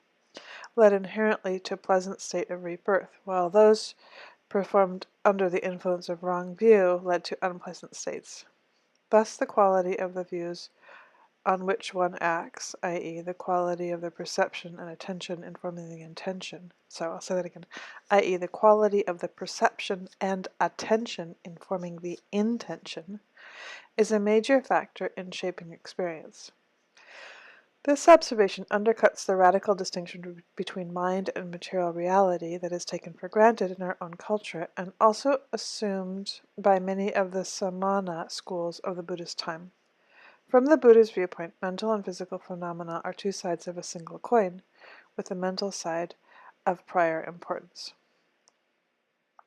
led inherently to a pleasant state of rebirth, while those performed under the influence of wrong view led to unpleasant states. Thus the quality of the views on which one acts, i.e. the quality of the perception and attention informing the intention, so I'll say that again, i.e. the quality of the perception and attention informing the intention, is a major factor in shaping experience. This observation undercuts the radical distinction between mind and material reality that is taken for granted in our own culture and also assumed by many of the Samana schools of the Buddhist time. From the Buddha's viewpoint, mental and physical phenomena are two sides of a single coin, with the mental side of prior importance.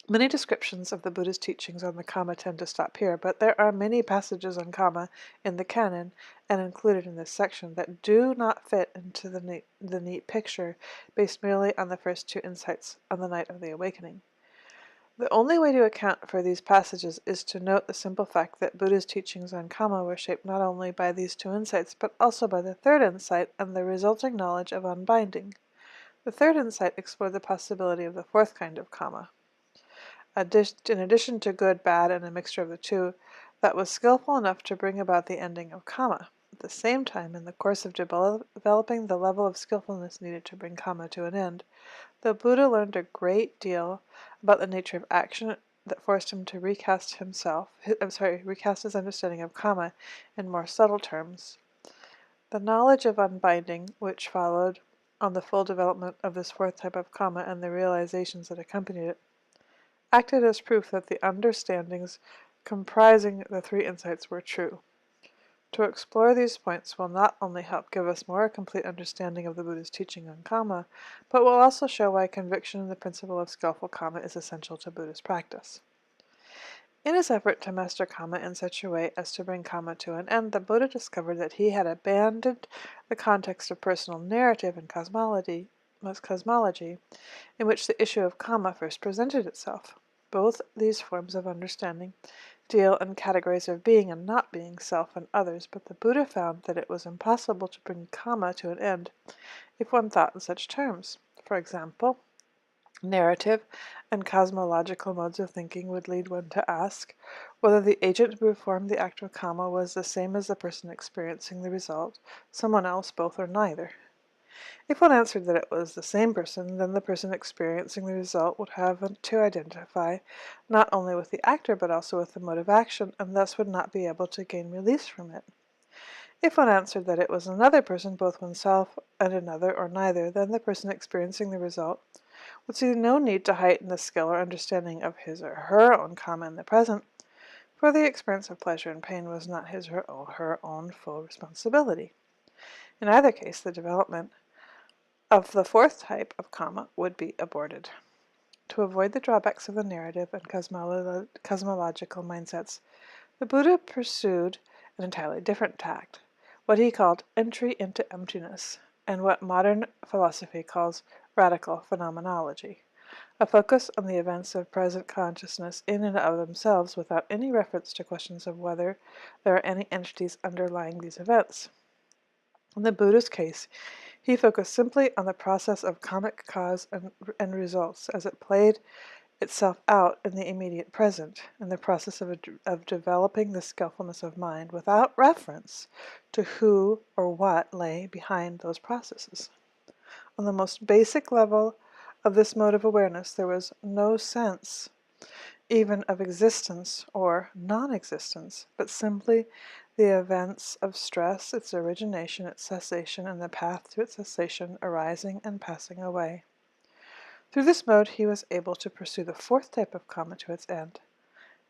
Many descriptions of the Buddha's teachings on the Kama tend to stop here, but there are many passages on Kama in the canon and included in this section that do not fit into the neat picture based merely on the first two insights on the night of the awakening. The only way to account for these passages is to note the simple fact that Buddha's teachings on Kama were shaped not only by these two insights, but also by the third insight and the resulting knowledge of unbinding. The third insight explored the possibility of the fourth kind of Kama. In addition to good, bad, and a mixture of the two, that was skillful enough to bring about the ending of karma. At the same time, in the course of developing the level of skillfulness needed to bring karma to an end, the Buddha learned a great deal about the nature of action that forced him to recast his understanding of karma in more subtle terms. The knowledge of unbinding, which followed on the full development of this fourth type of karma and the realizations that accompanied it, acted as proof that the understandings comprising the three insights were true. To explore these points will not only help give us more complete understanding of the Buddha's teaching on karma, but will also show why conviction in the principle of skillful karma is essential to Buddhist practice. In his effort to master karma in such a way as to bring karma to an end, the Buddha discovered that he had abandoned the context of personal narrative and cosmology, in which the issue of karma first presented itself. Both these forms of understanding deal in categories of being and not being, self and others, but the Buddha found that it was impossible to bring karma to an end if one thought in such terms. For example, Narrative and cosmological modes of thinking would lead one to ask whether the agent who performed the act of karma was the same as the person experiencing the result, someone else, both, or neither. If one answered that it was the same person, then the person experiencing the result would have to identify not only with the actor but also with the mode of action, and thus would not be able to gain release from it. If one answered that it was another person, both oneself and another, or neither, then the person experiencing the result would see no need to heighten the skill or understanding of his or her own karma in the present, for the experience of pleasure and pain was not his or her own full responsibility. In either case, the development of the fourth type of karma would be aborted. To avoid the drawbacks of the narrative and cosmological mindsets, the Buddha pursued an entirely different tact, what he called entry into emptiness, and what modern philosophy calls radical phenomenology, a focus on the events of present consciousness in and of themselves without any reference to questions of whether there are any entities underlying these events. In the Buddha's case, he focused simply on the process of karmic cause and results as it played itself out in the immediate present, in the process of developing the skillfulness of mind without reference to who or what lay behind those processes. On the most basic level of this mode of awareness, there was no sense even of existence or non-existence, but simply the events of stress, its origination, its cessation, and the path to its cessation, arising and passing away. Through this mode he was able to pursue the fourth type of karma to its end,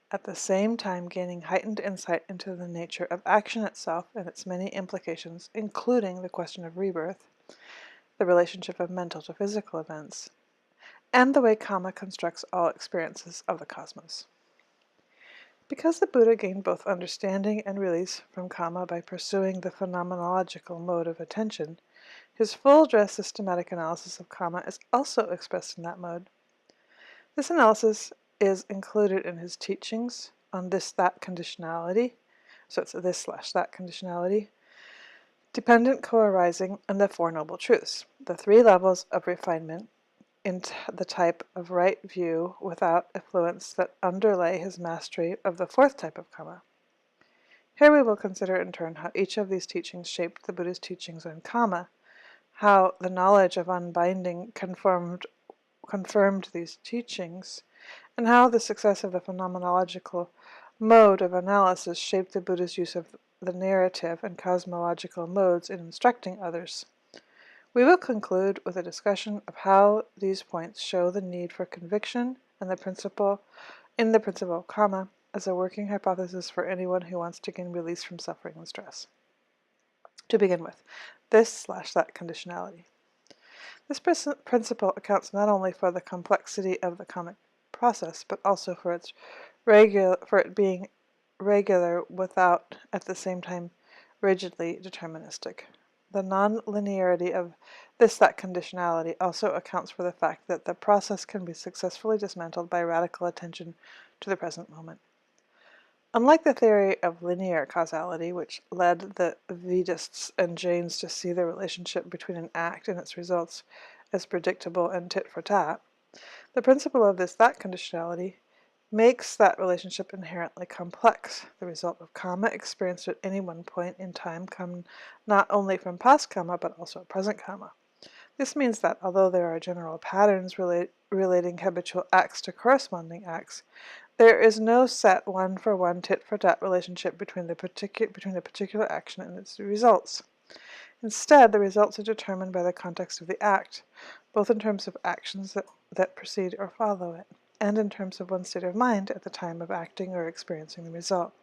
at the same time gaining heightened insight into the nature of action itself and its many implications, including the question of rebirth, the relationship of mental to physical events, and the way karma constructs all experiences of the cosmos. Because the Buddha gained both understanding and release from karma by pursuing the phenomenological mode of attention, his full-dress systematic analysis of karma is also expressed in that mode. This analysis is included in his teachings on this-that conditionality, so it's this/that conditionality, dependent co-arising, and the Four Noble Truths, the three levels of refinement in the type of right view without affluence that underlay his mastery of the fourth type of karma. Here we will consider in turn how each of these teachings shaped the Buddha's teachings on karma, how the knowledge of unbinding confirmed these teachings, and how the success of the phenomenological mode of analysis shaped the Buddha's use of the narrative and cosmological modes in instructing others. We will conclude with a discussion of how these points show the need for conviction and the principle of karma as a working hypothesis for anyone who wants to gain release from suffering and stress. To begin with, this/that conditionality. This principle accounts not only for the complexity of the karmic process, but also for it being regular without, at the same time, rigidly deterministic. The non-linearity of this/that conditionality also accounts for the fact that the process can be successfully dismantled by radical attention to the present moment. Unlike the theory of linear causality, which led the Vedists and Jains to see the relationship between an act and its results as predictable and tit for tat, the principle of this/that conditionality makes that relationship inherently complex. The result of karma experienced at any one point in time come not only from past karma but also present karma. This means that although there are general patterns relating habitual acts to corresponding acts, there is no set one-for-one tit-for-tat relationship between the particular action and its results. Instead, the results are determined by the context of the act, both in terms of actions that precede or follow it, and in terms of one's state of mind at the time of acting or experiencing the result.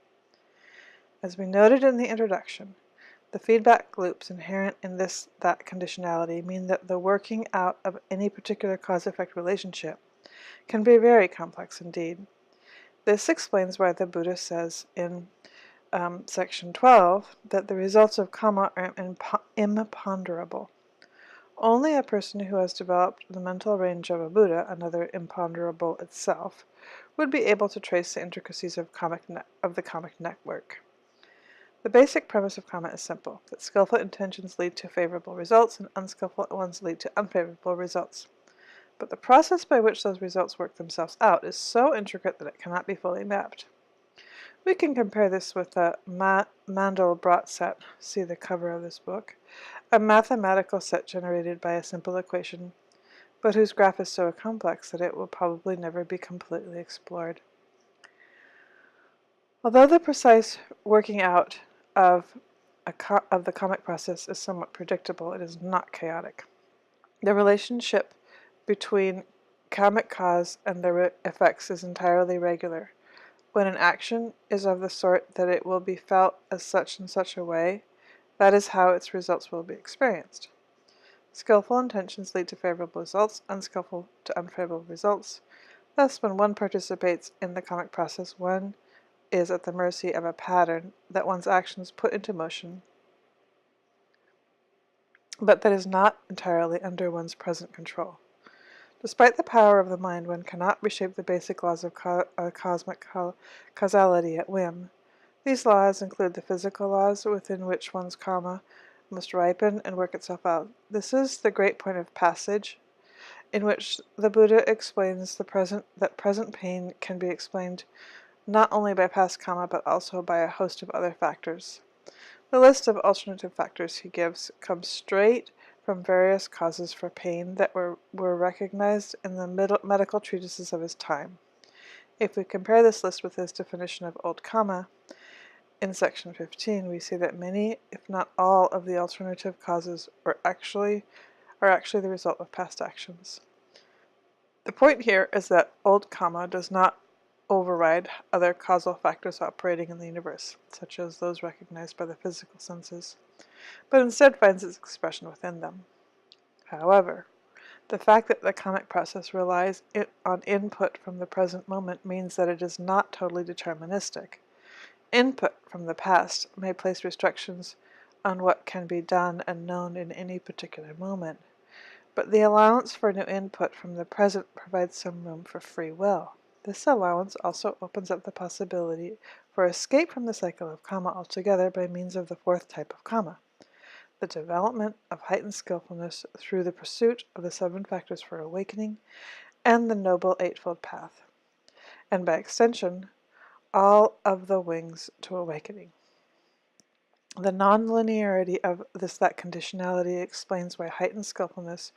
As we noted in the introduction, the feedback loops inherent in this/that conditionality mean that the working out of any particular cause-effect relationship can be very complex indeed. This explains why the Buddha says in section 12 that the results of karma are imponderable. Only a person who has developed the mental range of a Buddha, another imponderable itself, would be able to trace the intricacies of the karmic network. The basic premise of karma is simple, that skillful intentions lead to favorable results and unskillful ones lead to unfavorable results. but the process by which those results work themselves out is so intricate that it cannot be fully mapped. We can compare this with the Mandelbrot set, see the cover of this book, a mathematical set generated by a simple equation, but whose graph is so complex that it will probably never be completely explored. Although the precise working out of the comic process is somewhat predictable, it is not chaotic. The relationship between karmic cause and their effects is entirely regular. When an action is of the sort that it will be felt as such in such a way, that is how its results will be experienced. Skillful intentions lead to favorable results, unskillful to unfavorable results. Thus, when one participates in the karmic process, one is at the mercy of a pattern that one's actions put into motion, but that is not entirely under one's present control. Despite the power of the mind, one cannot reshape the basic laws of cosmic causality at whim. These laws include the physical laws within which one's karma must ripen and work itself out. This is the great point of passage, in which the Buddha explains that present pain can be explained not only by past karma but also by a host of other factors. The list of alternative factors he gives comes straight from various causes for pain that were recognized in the medical treatises of his time. If we compare this list with his definition of old karma in section 15, we see that many, if not all, of the alternative causes are actually the result of past actions. The point here is that old karma does not override other causal factors operating in the universe, such as those recognized by the physical senses, but instead finds its expression within them. However, the fact that the karmic process relies on input from the present moment means that it is not totally deterministic. Input from the past may place restrictions on what can be done and known in any particular moment, but the allowance for new input from the present provides some room for free will. This allowance also opens up the possibility for escape from the cycle of karma altogether by means of the fourth type of karma, the development of heightened skillfulness through the pursuit of the 7 factors for awakening and the Noble Eightfold Path, and by extension, all of the wings to awakening. The non-linearity of that conditionality explains why heightened skillfulness,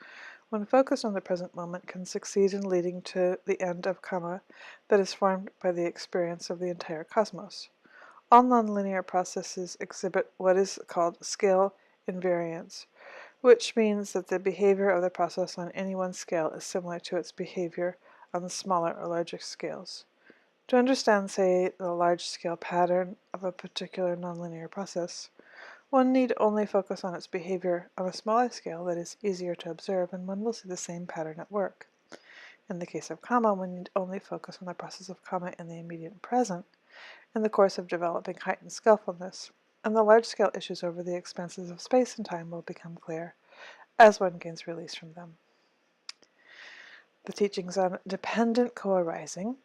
when focused on the present moment, can succeed in leading to the end of karma that is formed by the experience of the entire cosmos. All nonlinear processes exhibit what is called scale invariance, which means that the behavior of the process on any one scale is similar to its behavior on the smaller or larger scales. To understand, say, the large-scale pattern of a particular nonlinear process, one need only focus on its behavior on a smaller scale that is easier to observe, and one will see the same pattern at work. In the case of karma, one need only focus on the process of karma in the immediate present, in the course of developing heightened skillfulness, and the large-scale issues over the expanses of space and time will become clear as one gains release from them. The teachings on dependent co-arising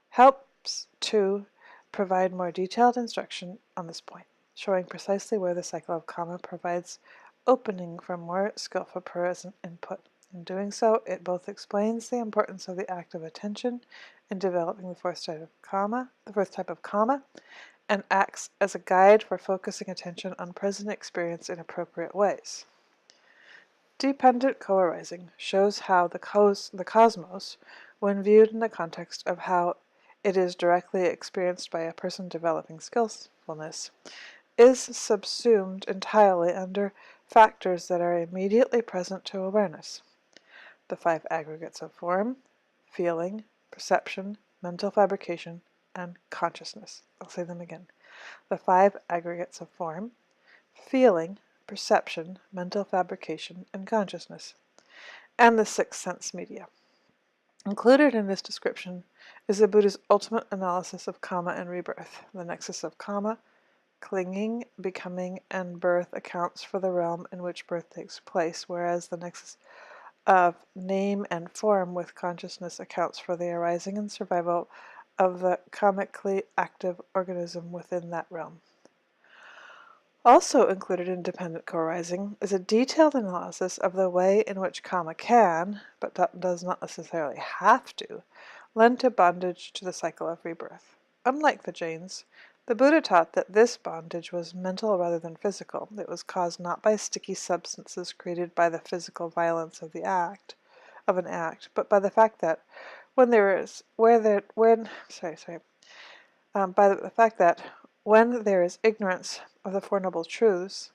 helps to provide more detailed instruction on this point, showing precisely where the cycle of karma provides opening for more skillful present input. In doing so, it both explains the importance of the act of attention in developing the fourth type of karma, and acts as a guide for focusing attention on present experience in appropriate ways. Dependent co-arising shows how the cosmos, when viewed in the context of how it is directly experienced by a person developing skillfulness, is subsumed entirely under factors that are immediately present to awareness. The 5 aggregates of form, feeling, perception, mental fabrication, and consciousness. I'll say them again. The 5 aggregates of form, feeling, perception, mental fabrication, and consciousness, and the 6 sense media. Included in this description is the Buddha's ultimate analysis of karma and rebirth. The nexus of karma, clinging, becoming, and birth accounts for the realm in which birth takes place, whereas the nexus of name and form with consciousness accounts for the arising and survival of the karmically active organism within that realm. Also included in dependent co-arising is a detailed analysis of the way in which karma can, but does not necessarily have to, lend to bondage to the cycle of rebirth. Unlike the Jains, the Buddha taught that this bondage was mental rather than physical. It was caused not by sticky substances created by the physical violence of an act, but by the fact that when there is ignorance of the Four Noble Truths,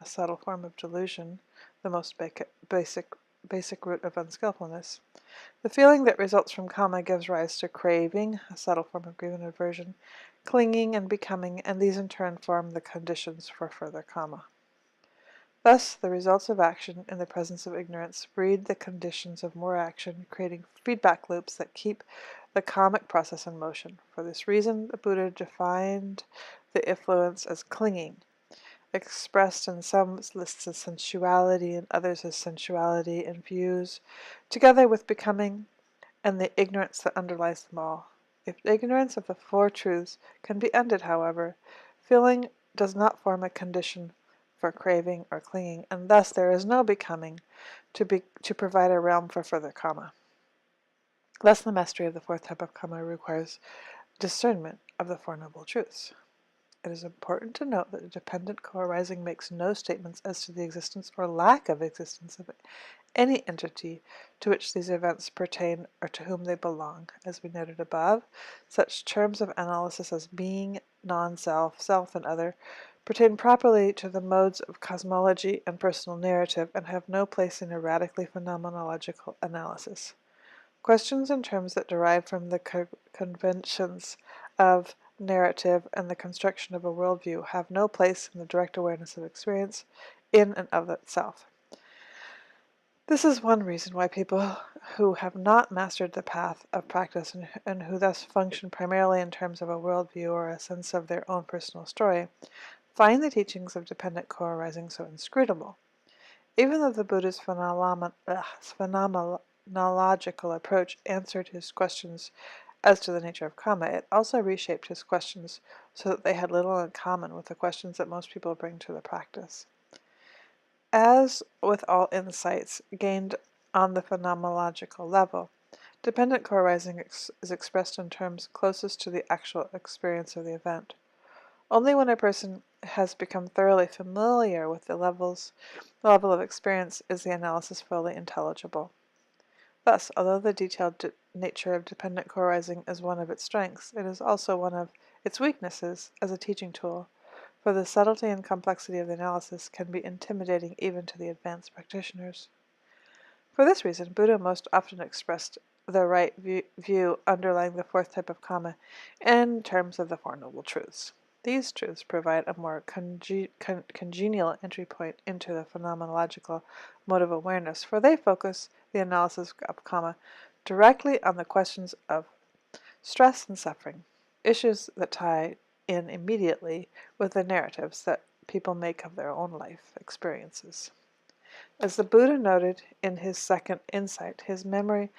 a subtle form of delusion, the most basic root of unskillfulness, the feeling that results from karma gives rise to craving, a subtle form of greed and aversion, clinging and becoming, and these in turn form the conditions for further karma. Thus, the results of action in the presence of ignorance breed the conditions of more action, creating feedback loops that keep the karmic process in motion. For this reason, the Buddha defined the influence as clinging, expressed in some lists as sensuality and others as sensuality and views, together with becoming and the ignorance that underlies them all. If ignorance of the Four Truths can be ended, however, feeling does not form a condition for craving or clinging, and thus there is no becoming to provide a realm for further karma. Thus the mastery of the fourth type of karma requires discernment of the Four Noble Truths. It is important to note that dependent co-arising makes no statements as to the existence or lack of existence of any entity to which these events pertain or to whom they belong. As we noted above, such terms of analysis as being, non-self, self, and other pertain properly to the modes of cosmology and personal narrative and have no place in a radically phenomenological analysis. Questions and terms that derive from the conventions of narrative and the construction of a worldview have no place in the direct awareness of experience in and of itself. This is one reason why people who have not mastered the path of practice and who thus function primarily in terms of a worldview or a sense of their own personal story find the teachings of dependent co-arising so inscrutable. Even though the Buddha's phenomenological approach answered his questions as to the nature of karma, it also reshaped his questions so that they had little in common with the questions that most people bring to the practice. As with all insights gained on the phenomenological level, dependent co-arising is expressed in terms closest to the actual experience of the event. Only when a person has become thoroughly familiar with the level of experience is the analysis fully intelligible. Thus, although the detailed nature of dependent co-arising is one of its strengths, it is also one of its weaknesses as a teaching tool, for the subtlety and complexity of the analysis can be intimidating even to the advanced practitioners. For this reason, Buddha most often expressed the right view underlying the fourth type of karma in terms of the Four Noble Truths. These truths provide a more congenial entry point into the phenomenological mode of awareness, for they focus the analysis of karma directly on the questions of stress and suffering, issues that tie in immediately with the narratives that people make of their own life experiences. As the Buddha noted in his second insight, his memory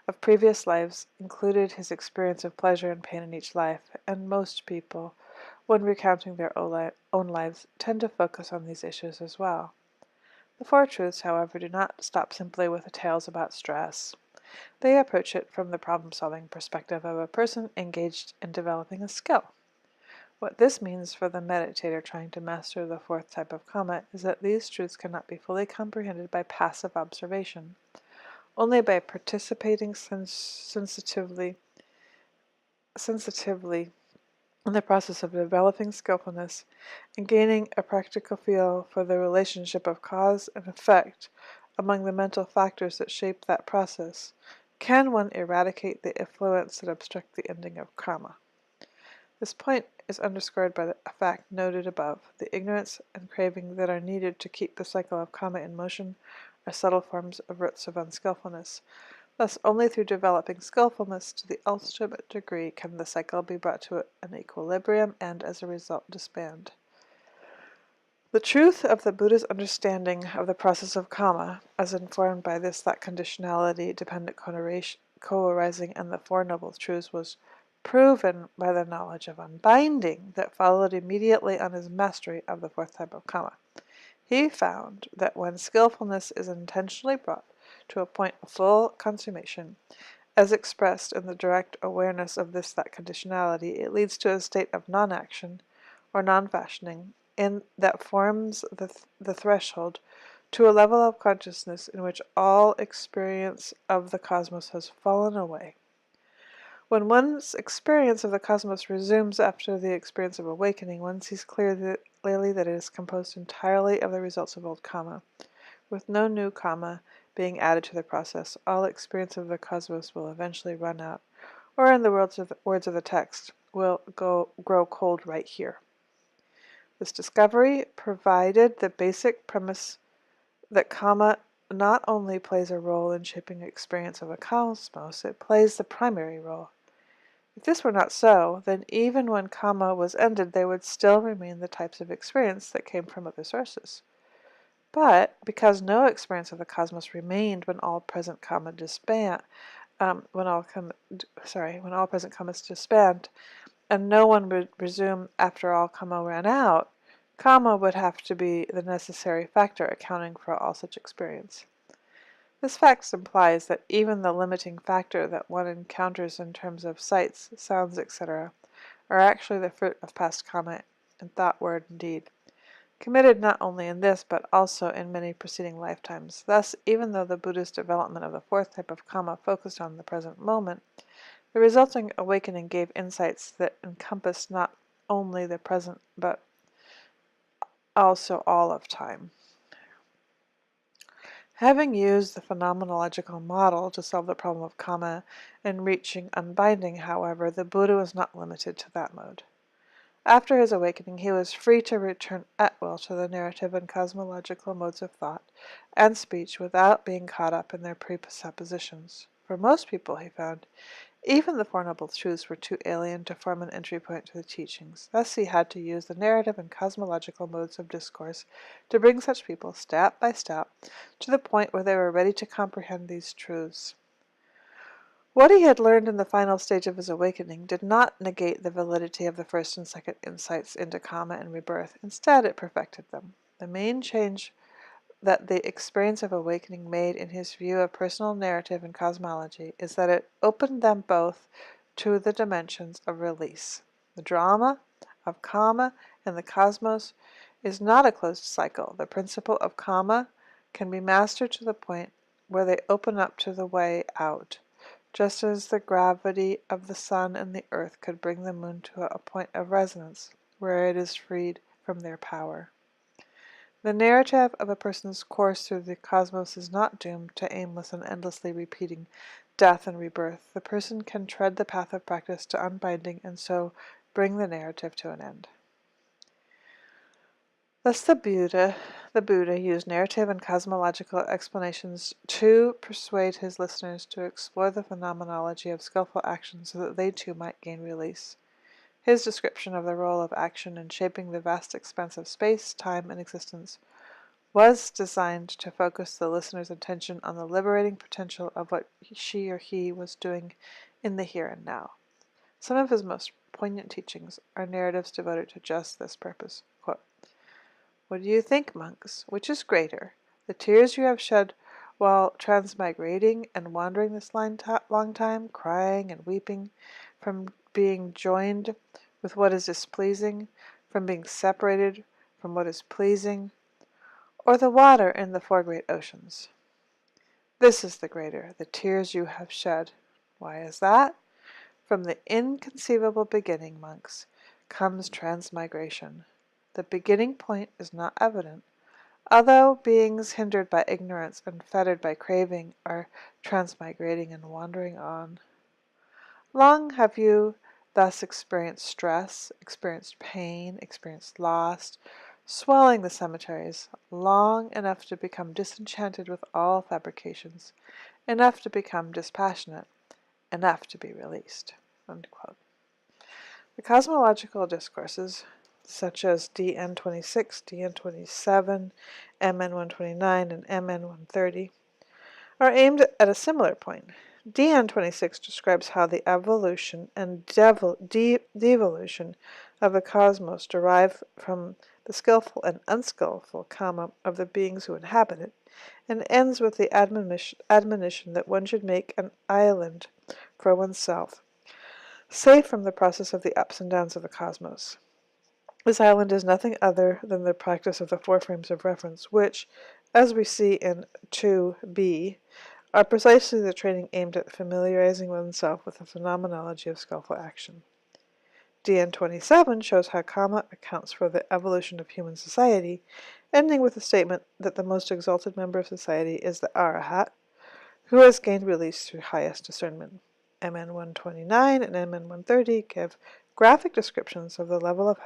of previous lives included his experience of pleasure and pain in each life, and most people, when recounting their own lives, tend to focus on these issues as well. The Four Truths, however, do not stop simply with the tales about stress. They approach it from the problem-solving perspective of a person engaged in developing a skill. What this means for the meditator trying to master the fourth type of karma is that these truths cannot be fully comprehended by passive observation. Only by participating sensitively in the process of developing skillfulness and gaining a practical feel for the relationship of cause and effect among the mental factors that shape that process can one eradicate the influence that obstruct the ending of karma. This point is underscored by the fact noted above. The ignorance and craving that are needed to keep the cycle of karma in motion are subtle forms of roots of unskillfulness. Thus, only through developing skillfulness to the ultimate degree can the cycle be brought to an equilibrium and, as a result, disband. The truth of the Buddha's understanding of the process of karma, as informed by that conditionality, dependent co-arising, and the Four Noble Truths, was proven by the knowledge of unbinding that followed immediately on his mastery of the fourth type of karma. He found that when skillfulness is intentionally brought to a point of full consummation, as expressed in the direct awareness of that conditionality, it leads to a state of non-action or non-fashioning that forms the threshold to a level of consciousness in which all experience of the cosmos has fallen away. When one's experience of the cosmos resumes after the experience of awakening, one sees clearly that it is composed entirely of the results of old karma. With no new karma being added to the process, all experience of the cosmos will eventually run out, or in the words of the text, will grow cold right here. This discovery provided the basic premise that karma not only plays a role in shaping experience of the cosmos, it plays the primary role. If this were not so, then even when karma was ended, there would still remain the types of experience that came from other sources. But because no experience of the cosmos remained when all present karma disband, when all present karmas disband, and no one would resume after all karma ran out, karma would have to be the necessary factor accounting for all such experience. This fact implies that even the limiting factor that one encounters in terms of sights, sounds, etc., are actually the fruit of past karma in thought, word, and deed, committed not only in this but also in many preceding lifetimes. Thus, even though the Buddhist development of the fourth type of karma focused on the present moment, the resulting awakening gave insights that encompassed not only the present but also all of time. Having used the phenomenological model to solve the problem of karma and reaching unbinding, however, the Buddha was not limited to that mode. After his awakening, he was free to return at will to the narrative and cosmological modes of thought and speech without being caught up in their presuppositions. For most people, he found, even the Four Noble Truths were too alien to form an entry point to the teachings. Thus he had to use the narrative and cosmological modes of discourse to bring such people, step by step, to the point where they were ready to comprehend these truths. What he had learned in the final stage of his awakening did not negate the validity of the first and second insights into karma and rebirth. Instead, it perfected them. The main change that the experience of awakening made in his view of personal narrative and cosmology is that it opened them both to the dimensions of release. The drama of karma and the cosmos is not a closed cycle. The principle of karma can be mastered to the point where they open up to the way out, just as the gravity of the sun and the earth could bring the moon to a point of resonance where it is freed from their power. The narrative of a person's course through the cosmos is not doomed to aimless and endlessly repeating death and rebirth. The person can tread the path of practice to unbinding and so bring the narrative to an end. Thus the Buddha used narrative and cosmological explanations to persuade his listeners to explore the phenomenology of skillful action so that they too might gain release. His description of the role of action in shaping the vast expanse of space, time, and existence was designed to focus the listener's attention on the liberating potential of what she or he was doing in the here and now. Some of his most poignant teachings are narratives devoted to just this purpose. Quote, "What do you think, monks? Which is greater, the tears you have shed while transmigrating and wandering this long time, crying and weeping, from being joined with what is displeasing, from being separated from what is pleasing, or the water in the four great oceans? This is the greater, the tears you have shed. Why is that? From the inconceivable beginning, monks, comes transmigration. The beginning point is not evident, although beings hindered by ignorance and fettered by craving are transmigrating and wandering on. Long have you thus experienced stress, experienced pain, experienced loss, swelling the cemeteries, long enough to become disenchanted with all fabrications, enough to become dispassionate, enough to be released." Unquote. The cosmological discourses, such as DN 26, DN 27, MN 129, and MN 130, are aimed at a similar point. DN 26 describes how the evolution and devolution of the cosmos derive from the skillful and unskillful karma of the beings who inhabit it, and ends with the admonition that one should make an island for oneself, safe from the process of the ups and downs of the cosmos. This island is nothing other than the practice of the four frames of reference, which, as we see in 2b, are precisely the training aimed at familiarizing oneself with the phenomenology of skillful action. DN 27 shows how karma accounts for the evolution of human society, ending with the statement that the most exalted member of society is the Arahat, who has gained release through highest discernment. MN 129 and MN 130 give graphic descriptions of the levels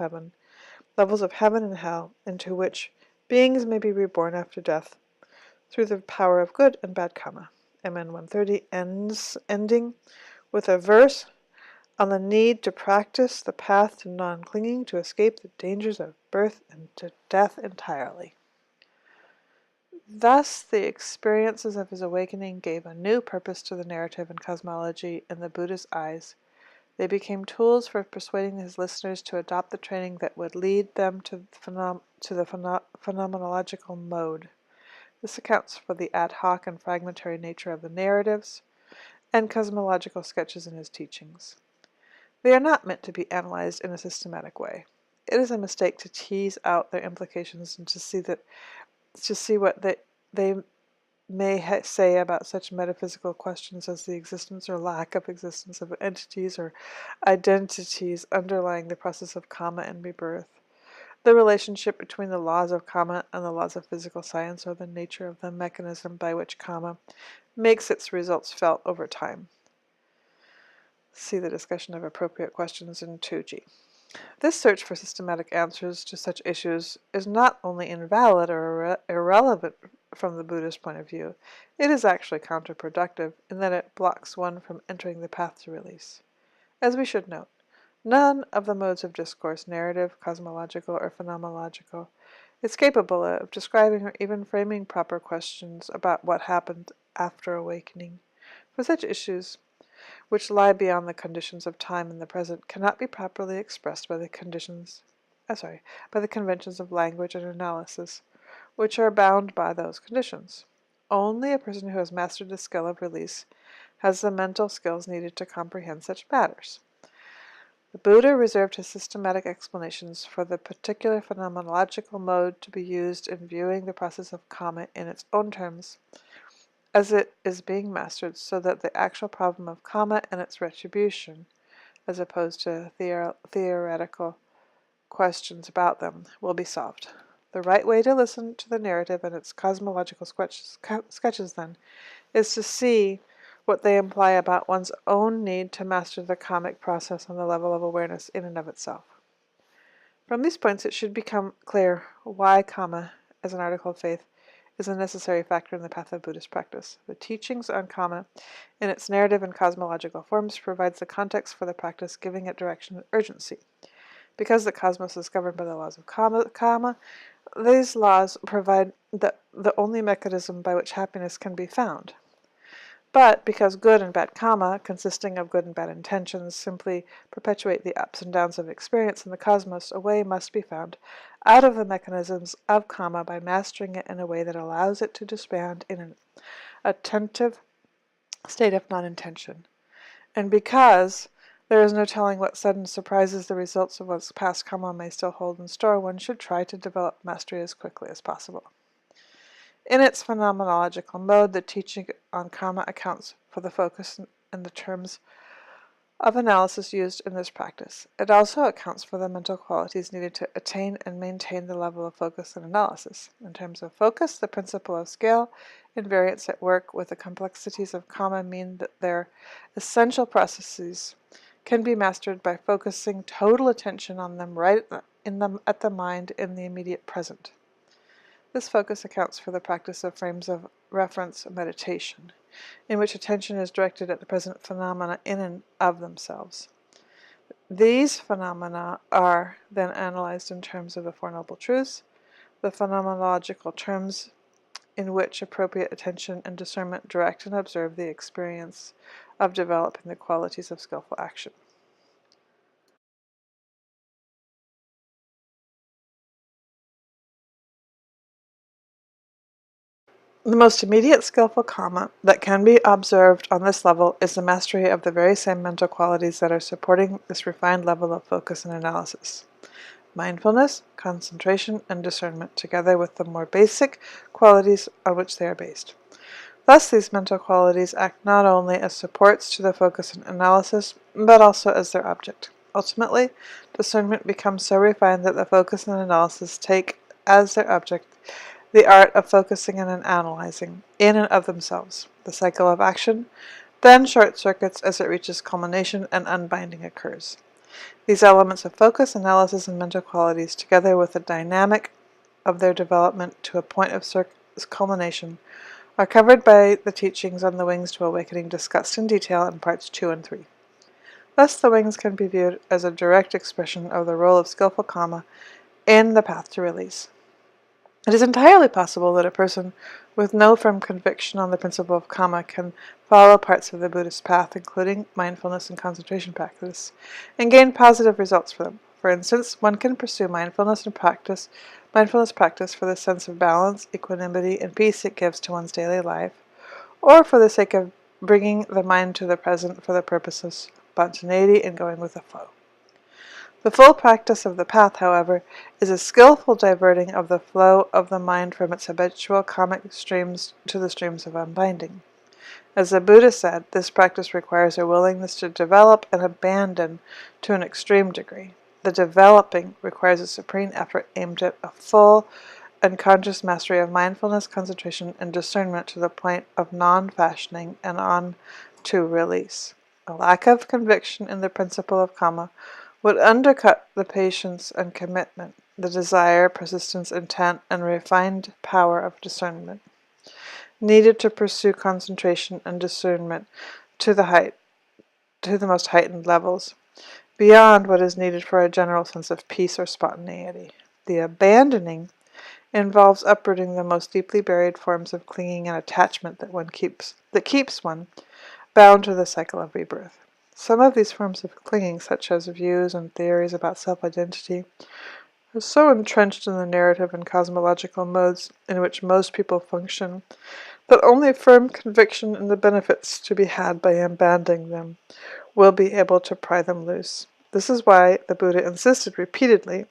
of heaven and hell, into which beings may be reborn after death through the power of good and bad karma. MN 130 ending with a verse on the need to practice the path to non-clinging to escape the dangers of birth and to death entirely. Thus, the experiences of his awakening gave a new purpose to the narrative and cosmology in the Buddha's eyes. They became tools for persuading his listeners to adopt the training that would lead them to the phenomenological mode. This accounts for the ad hoc and fragmentary nature of the narratives and cosmological sketches in his teachings. They are not meant to be analyzed in a systematic way. It is a mistake to tease out their implications and to see what they may say about such metaphysical questions as the existence or lack of existence of entities or identities underlying the process of karma and rebirth, the relationship between the laws of karma and the laws of physical science, or the nature of the mechanism by which karma makes its results felt over time. See the discussion of appropriate questions in 2G. This search for systematic answers to such issues is not only invalid or irrelevant from the Buddhist point of view, it is actually counterproductive in that it blocks one from entering the path to release. As we should note, none of the modes of discourse, narrative, cosmological, or phenomenological, is capable of describing or even framing proper questions about what happened after awakening. For such issues, which lie beyond the conditions of time in the present, cannot be properly expressed by the conventions of language and analysis, which are bound by those conditions. Only a person who has mastered the skill of release has the mental skills needed to comprehend such matters. The Buddha reserved his systematic explanations for the particular phenomenological mode to be used in viewing the process of karma in its own terms, as it is being mastered, so that the actual problem of karma and its retribution, as opposed to theoretical questions about them, will be solved. The right way to listen to the narrative and its cosmological sketches, then, is to see what they imply about one's own need to master the karmic process on the level of awareness in and of itself. From these points it should become clear why karma, as an article of faith, is a necessary factor in the path of Buddhist practice. The teachings on karma, in its narrative and cosmological forms, provides the context for the practice, giving it direction and urgency. Because the cosmos is governed by the laws of karma, these laws provide the only mechanism by which happiness can be found. But because good and bad karma, consisting of good and bad intentions, simply perpetuate the ups and downs of experience in the cosmos, a way must be found out of the mechanisms of karma by mastering it in a way that allows it to disband in an attentive state of non-intention. And because there is no telling what sudden surprises the results of one's past karma may still hold in store, one should try to develop mastery as quickly as possible. In its phenomenological mode, the teaching on karma accounts for the focus and the terms of analysis used in this practice. It also accounts for the mental qualities needed to attain and maintain the level of focus and analysis. In terms of focus, the principle of scale invariance at work with the complexities of karma mean that their essential processes can be mastered by focusing total attention on them at the mind in the immediate present. This focus accounts for the practice of frames of reference meditation, in which attention is directed at the present phenomena in and of themselves. These phenomena are then analyzed in terms of the Four Noble Truths, the phenomenological terms in which appropriate attention and discernment direct and observe the experience of developing the qualities of skillful action. The most immediate skillful karma that can be observed on this level is the mastery of the very same mental qualities that are supporting this refined level of focus and analysis. Mindfulness, concentration, and discernment, together with the more basic qualities on which they are based. Thus, these mental qualities act not only as supports to the focus and analysis, but also as their object. Ultimately, discernment becomes so refined that the focus and analysis take as their object the art of focusing and analyzing, in and of themselves. The cycle of action then short-circuits as it reaches culmination and unbinding occurs. These elements of focus, analysis, and mental qualities, together with the dynamic of their development to a point of culmination, are covered by the teachings on the wings to awakening discussed in detail in parts 2 and 3. Thus, the wings can be viewed as a direct expression of the role of skillful karma in the path to release. It is entirely possible that a person with no firm conviction on the principle of karma can follow parts of the Buddhist path, including mindfulness and concentration practice, and gain positive results for them. For instance, one can pursue mindfulness practice for the sense of balance, equanimity, and peace it gives to one's daily life, or for the sake of bringing the mind to the present for the purpose of spontaneity and going with the flow. The full practice of the path, however, is a skillful diverting of the flow of the mind from its habitual karmic streams to the streams of unbinding. As the Buddha said, this practice requires a willingness to develop and abandon to an extreme degree. The developing requires a supreme effort aimed at a full and conscious mastery of mindfulness, concentration, and discernment to the point of non-fashioning and on to release. A lack of conviction in the principle of karma would undercut the patience and commitment, the desire, persistence, intent, and refined power of discernment needed to pursue concentration and discernment to the most heightened levels, beyond what is needed for a general sense of peace or spontaneity. The abandoning involves uprooting the most deeply buried forms of clinging and attachment that keeps one bound to the cycle of rebirth. Some of these forms of clinging, such as views and theories about self-identity, are so entrenched in the narrative and cosmological modes in which most people function that only firm conviction in the benefits to be had by abandoning them will be able to pry them loose. This is why the Buddha insisted repeatedly,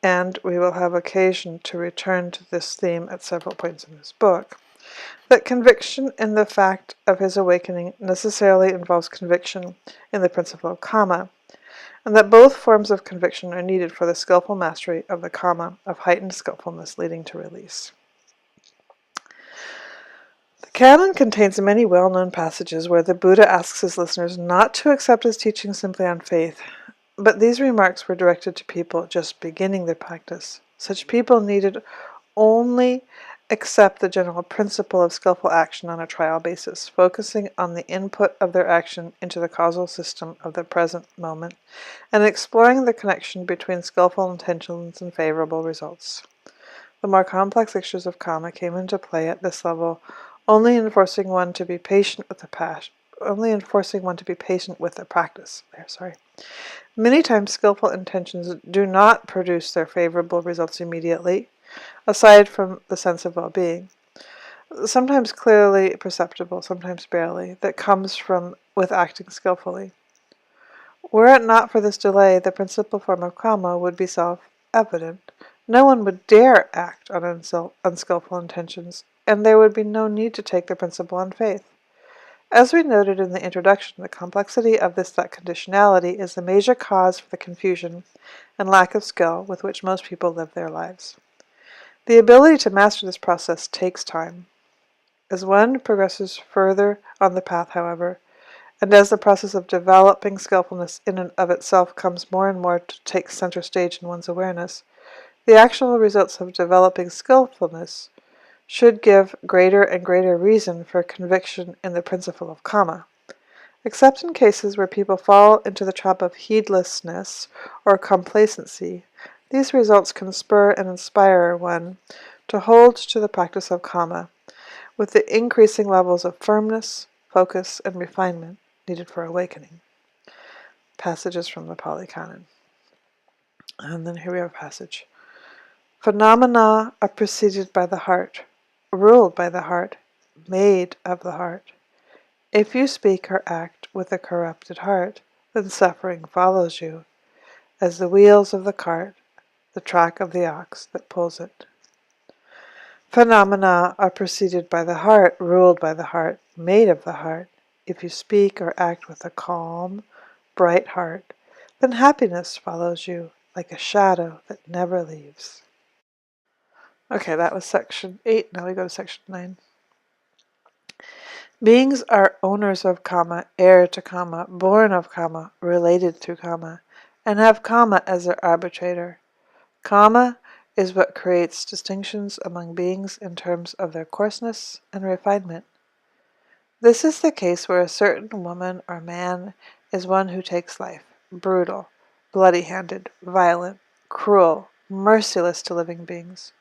and we will have occasion to return to this theme at several points in this book, that conviction in the fact of his awakening necessarily involves conviction in the principle of karma, and that both forms of conviction are needed for the skillful mastery of the karma of heightened skillfulness leading to release. The canon contains many well-known passages where the Buddha asks his listeners not to accept his teaching simply on faith, but these remarks were directed to people just beginning their practice. Such people needed only accept the general principle of skillful action on a trial basis, focusing on the input of their action into the causal system of the present moment, and exploring the connection between skillful intentions and favorable results. The more complex issues of karma came into play at this level, only enforcing one to be patient with the practice. Many times skillful intentions do not produce their favorable results immediately, aside from the sense of well-being, sometimes clearly perceptible, sometimes barely, that comes with acting skillfully. Were it not for this delay, the principal form of karma would be self-evident. No one would dare act on unskillful intentions, and there would be no need to take the principle on faith. As we noted in the introduction, the complexity of this thought conditionality is the major cause for the confusion and lack of skill with which most people live their lives. The ability to master this process takes time. As one progresses further on the path, however, and as the process of developing skillfulness in and of itself comes more and more to take center stage in one's awareness, the actual results of developing skillfulness should give greater and greater reason for conviction in the principle of karma. Except in cases where people fall into the trap of heedlessness or complacency, these results can spur and inspire one to hold to the practice of karma with the increasing levels of firmness, focus, and refinement needed for awakening. Passages from the Pali Canon. And then here we have a passage. Phenomena are preceded by the heart, ruled by the heart, made of the heart. If you speak or act with a corrupted heart, then suffering follows you, as the wheels of the cart, the track of the ox that pulls it. Phenomena are preceded by the heart, ruled by the heart, made of the heart. If you speak or act with a calm, bright heart, then happiness follows you like a shadow that never leaves. Okay, that was section 8. Now we go to section 9. Beings are owners of karma, heir to karma, born of karma, related through karma, and have karma as their arbitrator. Karma is what creates distinctions among beings in terms of their coarseness and refinement. This is the case where a certain woman or man is one who takes life, brutal, bloody-handed, violent, cruel, merciless to living beings.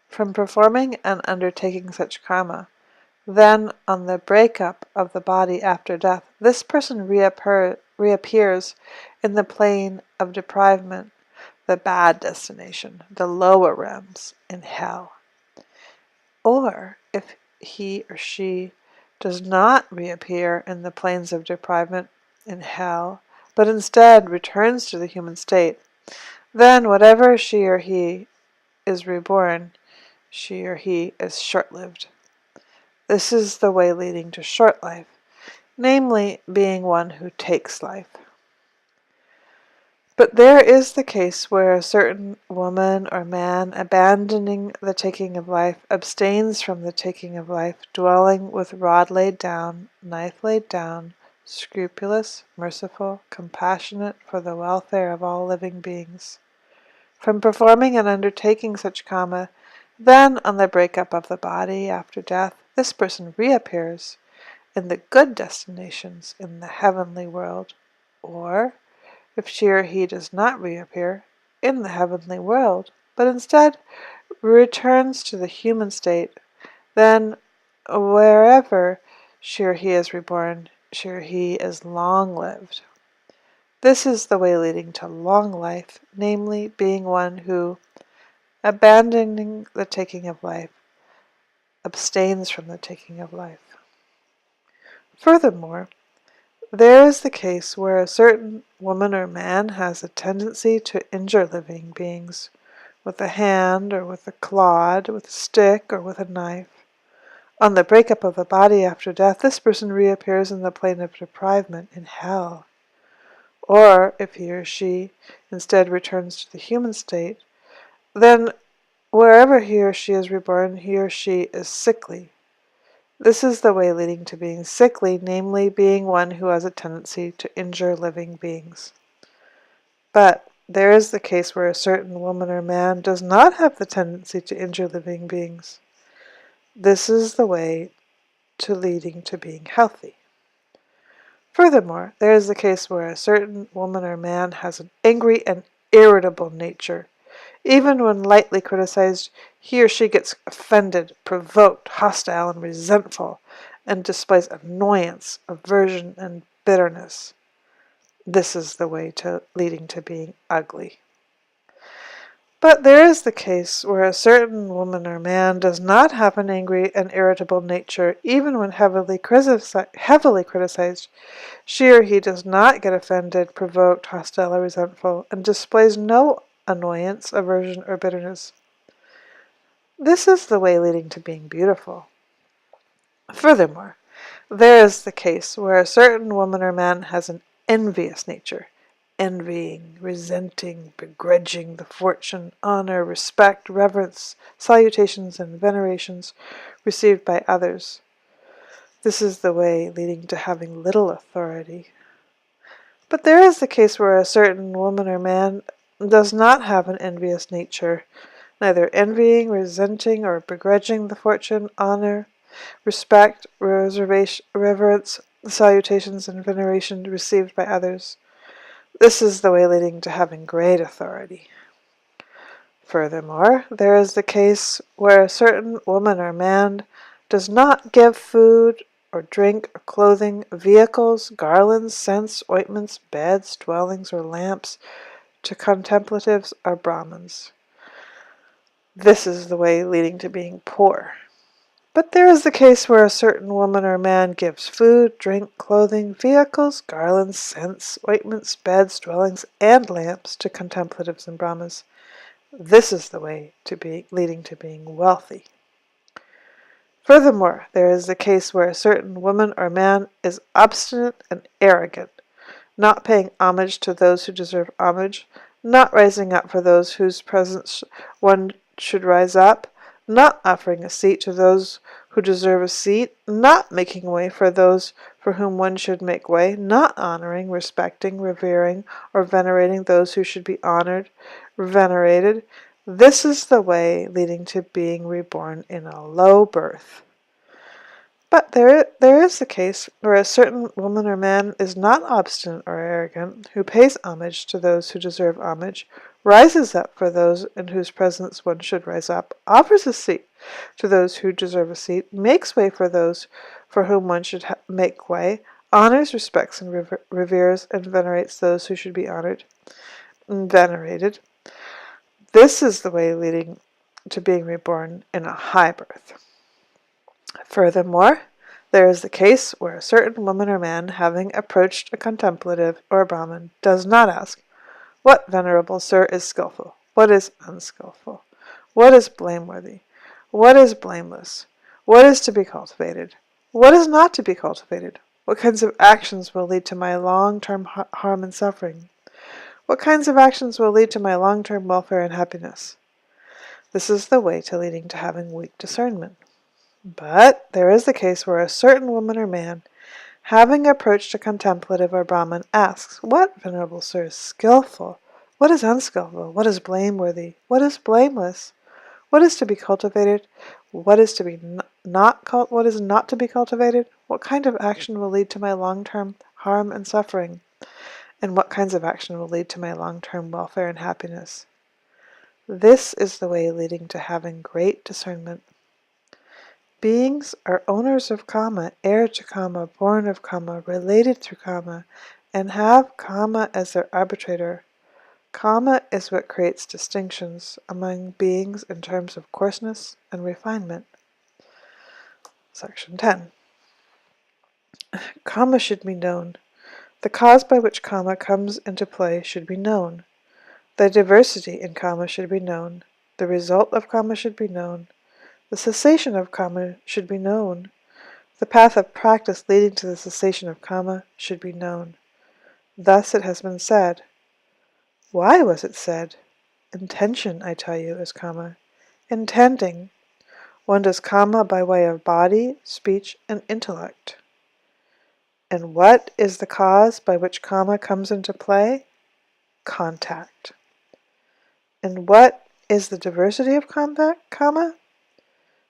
From performing and undertaking such karma, then, on the breakup of the body after death, this person reappears in the plane of deprivement, the bad destination, the lower realms, in hell. Or, if he or she does not reappear in the planes of deprivement in hell, but instead returns to the human state, then whatever she or he is reborn, she or he is short-lived. This is the way leading to short life, namely being one who takes life. But there is the case where a certain woman or man, abandoning the taking of life, abstains from the taking of life, dwelling with rod laid down, knife laid down, scrupulous, merciful, compassionate for the welfare of all living beings. From performing and undertaking such karma, then on the breakup of the body after death, this person reappears in the good destinations in the heavenly world, or, if she or he does not reappear, in the heavenly world, but instead returns to the human state, then wherever she or he is reborn, she or he is long-lived. This is the way leading to long life, namely being one who, abandoning the taking of life, abstains from the taking of life. Furthermore, there is the case where a certain woman or man has a tendency to injure living beings with a hand or with a clod, with a stick or with a knife. On the breakup of the body after death, this person reappears in the plane of deprivement in hell. Or, if he or she instead returns to the human state, then wherever he or she is reborn, he or she is sickly. This is the way leading to being sickly, namely being one who has a tendency to injure living beings. But there is the case where a certain woman or man does not have the tendency to injure living beings. This is the way to leading to being healthy. Furthermore, there is the case where a certain woman or man has an angry and irritable nature. Even when lightly criticized, he or she gets offended, provoked, hostile, and resentful, and displays annoyance, aversion, and bitterness. This is the way leading to being ugly. But there is the case where a certain woman or man does not have an angry and irritable nature, even when heavily criticized. She or he does not get offended, provoked, hostile, or resentful, and displays no annoyance, aversion, or bitterness. This is the way leading to being beautiful. Furthermore, there is the case where a certain woman or man has an envious nature, envying, resenting, begrudging the fortune, honor, respect, reverence, salutations, and venerations received by others. This is the way leading to having little authority. But there is the case where a certain woman or man does not have an envious nature, neither envying, resenting, or begrudging the fortune, honor, respect, reverence, salutations, and veneration received by others. This is the way leading to having great authority. Furthermore, there is the case where a certain woman or man does not give food or drink or clothing, vehicles, garlands, scents, ointments, beds, dwellings, or lamps to contemplatives or Brahmins. This is the way leading to being poor. But there is the case where a certain woman or man gives food, drink, clothing, vehicles, garlands, scents, ointments, beds, dwellings, and lamps to contemplatives and Brahmas. This is the way to be leading to being wealthy. Furthermore, there is the case where a certain woman or man is obstinate and arrogant, not paying homage to those who deserve homage, not rising up for those whose presence one should rise up, not offering a seat to those who deserve a seat, not making way for those for whom one should make way, not honoring, respecting, revering, or venerating those who should be honored, venerated. This is the way leading to being reborn in a low birth. But there is the case where a certain woman or man is not obstinate or arrogant, who pays homage to those who deserve homage, rises up for those in whose presence one should rise up, offers a seat to those who deserve a seat, makes way for those for whom one should make way, honors, respects, and reveres, and venerates those who should be honored and venerated. This is the way leading to being reborn in a high birth. Furthermore, there is the case where a certain woman or man, having approached a contemplative or a Brahmin, does not ask, "What, venerable sir, is skillful? What is unskillful? What is blameworthy? What is blameless? What is to be cultivated? What is not to be cultivated? What kinds of actions will lead to my long-term harm and suffering? What kinds of actions will lead to my long-term welfare and happiness?" This is the way to leading to having weak discernment. But there is the case where a certain woman or man, having approached a contemplative or Brahmin, asks, "What, venerable sir, is skillful? What is unskillful? What is blameworthy? What is blameless? What is to be cultivated? What is to be what is not to be cultivated? What kind of action will lead to my long-term harm and suffering? And what kinds of action will lead to my long-term welfare and happiness?" This is the way leading to having great discernment. Beings are owners of karma, heir to karma, born of karma, related through karma, and have karma as their arbitrator. Karma is what creates distinctions among beings in terms of coarseness and refinement. Section 10. Karma should be known. The cause by which karma comes into play should be known. The diversity in karma should be known. The result of karma should be known. The cessation of karma should be known. The path of practice leading to the cessation of karma should be known. Thus it has been said. Why was it said? Intention, I tell you, is karma. Intending. One does karma by way of body, speech, and intellect. And what is the cause by which karma comes into play? Contact. And what is the diversity of karma?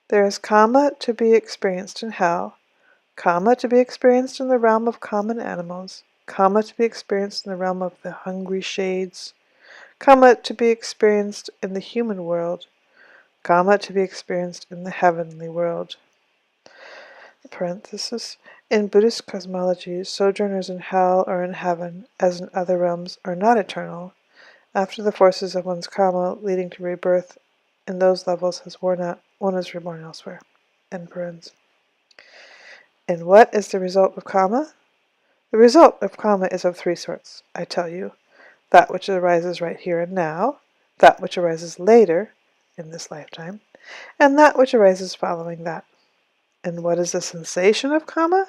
There is karma to be experienced in hell, karma to be experienced in the realm of common animals, karma to be experienced in the realm of the hungry shades, karma to be experienced in the human world, karma to be experienced in the heavenly world. Parenthesis. In Buddhist cosmology, sojourners in hell or in heaven, as in other realms, are not eternal. After the forces of one's karma leading to rebirth in those levels has worn out, one is reborn elsewhere. End parens. And what is the result of karma? The result of karma is of three sorts, I tell you. That which arises right here and now, that which arises later, in this lifetime, and that which arises following that. And what is the cessation of karma?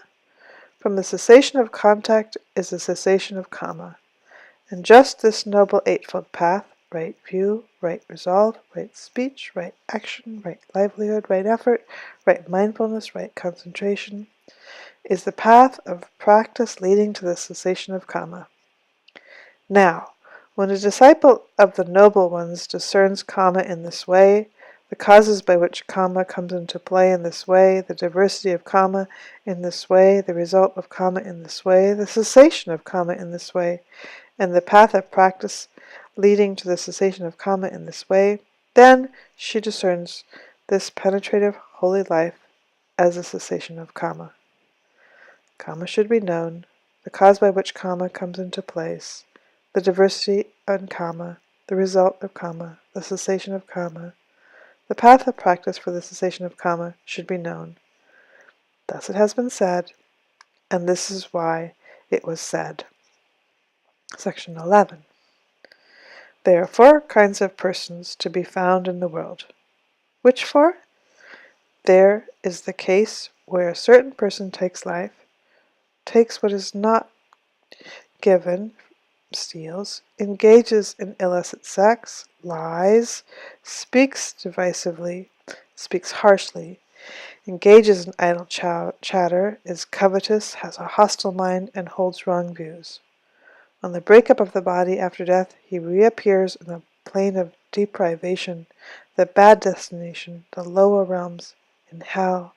From the cessation of contact is the cessation of karma. And just this noble eightfold path, right view, right resolve, right speech, right action, right livelihood, right effort, right mindfulness, right concentration, is the path of practice leading to the cessation of karma. Now, when a disciple of the noble ones discerns karma in this way, the causes by which karma comes into play in this way, the diversity of karma in this way, the result of karma in this way, the cessation of karma in this way, and the path of practice leading to the cessation of karma in this way, Then she discerns this penetrative holy life as a cessation of karma. Karma should be known, the cause by which karma comes into place, the diversity in karma, the result of karma, the cessation of karma. The path of practice for the cessation of karma should be known. Thus it has been said, and this is why it was said. Section 11. There are 4 kinds of persons to be found in the world. Which 4? There is the case where a certain person takes life, takes what is not given, steals, engages in illicit sex, lies, speaks divisively, speaks harshly, engages in idle chatter, is covetous, has a hostile mind, and holds wrong views. On the breakup of the body after death, he reappears in the plane of deprivation, the bad destination, the lower realms, in hell.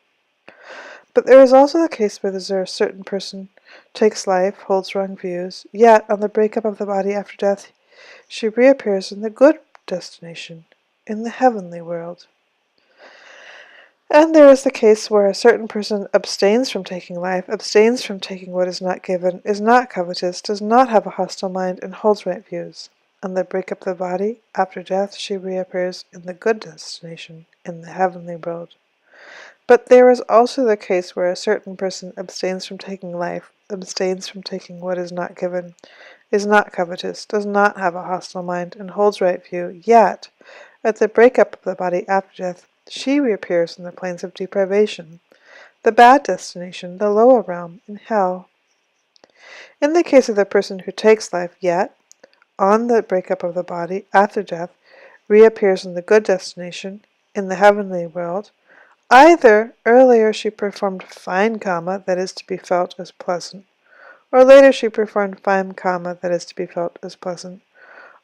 But there is also the case where a certain person takes life, holds wrong views, yet on the breakup of the body after death, she reappears in the good destination, in the heavenly world. And there is the case where a certain person abstains from taking life, abstains from taking what is not given, is not covetous, does not have a hostile mind, and holds right views. On the breakup of the body, after death, she reappears in the good destination, in the heavenly world. But there is also the case where a certain person abstains from taking life, abstains from taking what is not given, is not covetous, does not have a hostile mind, and holds right view, yet, at the breakup of the body after death, she reappears in the planes of deprivation, the bad destination, the lower realm, in hell. In the case of the person who takes life, yet, on the breakup of the body, after death, reappears in the good destination, in the heavenly world, either earlier she performed fine karma that is to be felt as pleasant, or later she performed fine karma that is to be felt as pleasant,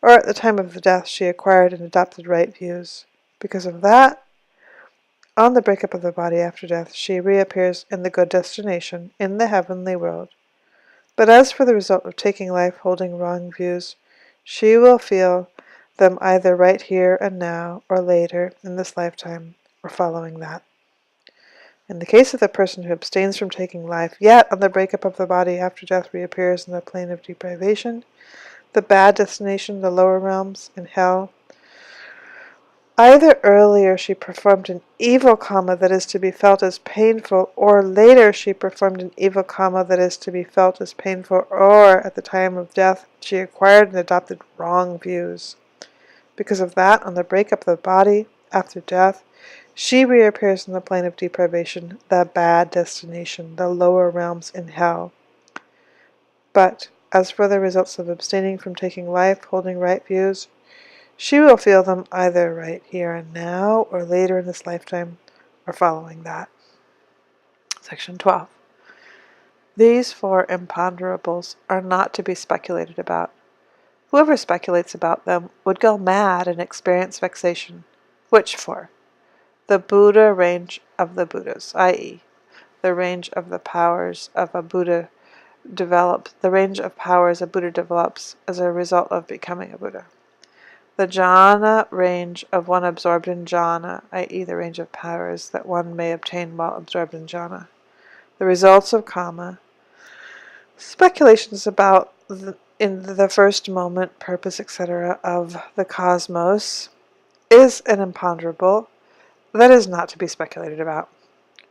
or at the time of the death she acquired and adopted right views. Because of that, on the breakup of the body after death, she reappears in the good destination, in the heavenly world. But as for the result of taking life holding wrong views, she will feel them either right here and now, or later, in this lifetime, or following that. In the case of the person who abstains from taking life, yet on the breakup of the body after death reappears in the plane of deprivation, the bad destination, the lower realms, in hell, either earlier she performed an evil karma that is to be felt as painful, or later she performed an evil karma that is to be felt as painful, or at the time of death she acquired and adopted wrong views. Because of that, on the breakup of the body after death, she reappears in the plane of deprivation, the bad destination, the lower realms in hell. But as for the results of abstaining from taking life, holding right views, she will feel them either right here and now, or later in this lifetime, or following that. Section 12. These 4 imponderables are not to be speculated about. Whoever speculates about them would go mad and experience vexation. Which 4? The Buddha range of the Buddhas, i.e., the range of the powers of a Buddha develops as a result of becoming a Buddha. The jhana range of one absorbed in jhana, i.e. the range of powers that one may obtain while absorbed in jhana. The results of karma. Speculations about in the first moment, purpose, etc. of the cosmos is an imponderable that is not to be speculated about.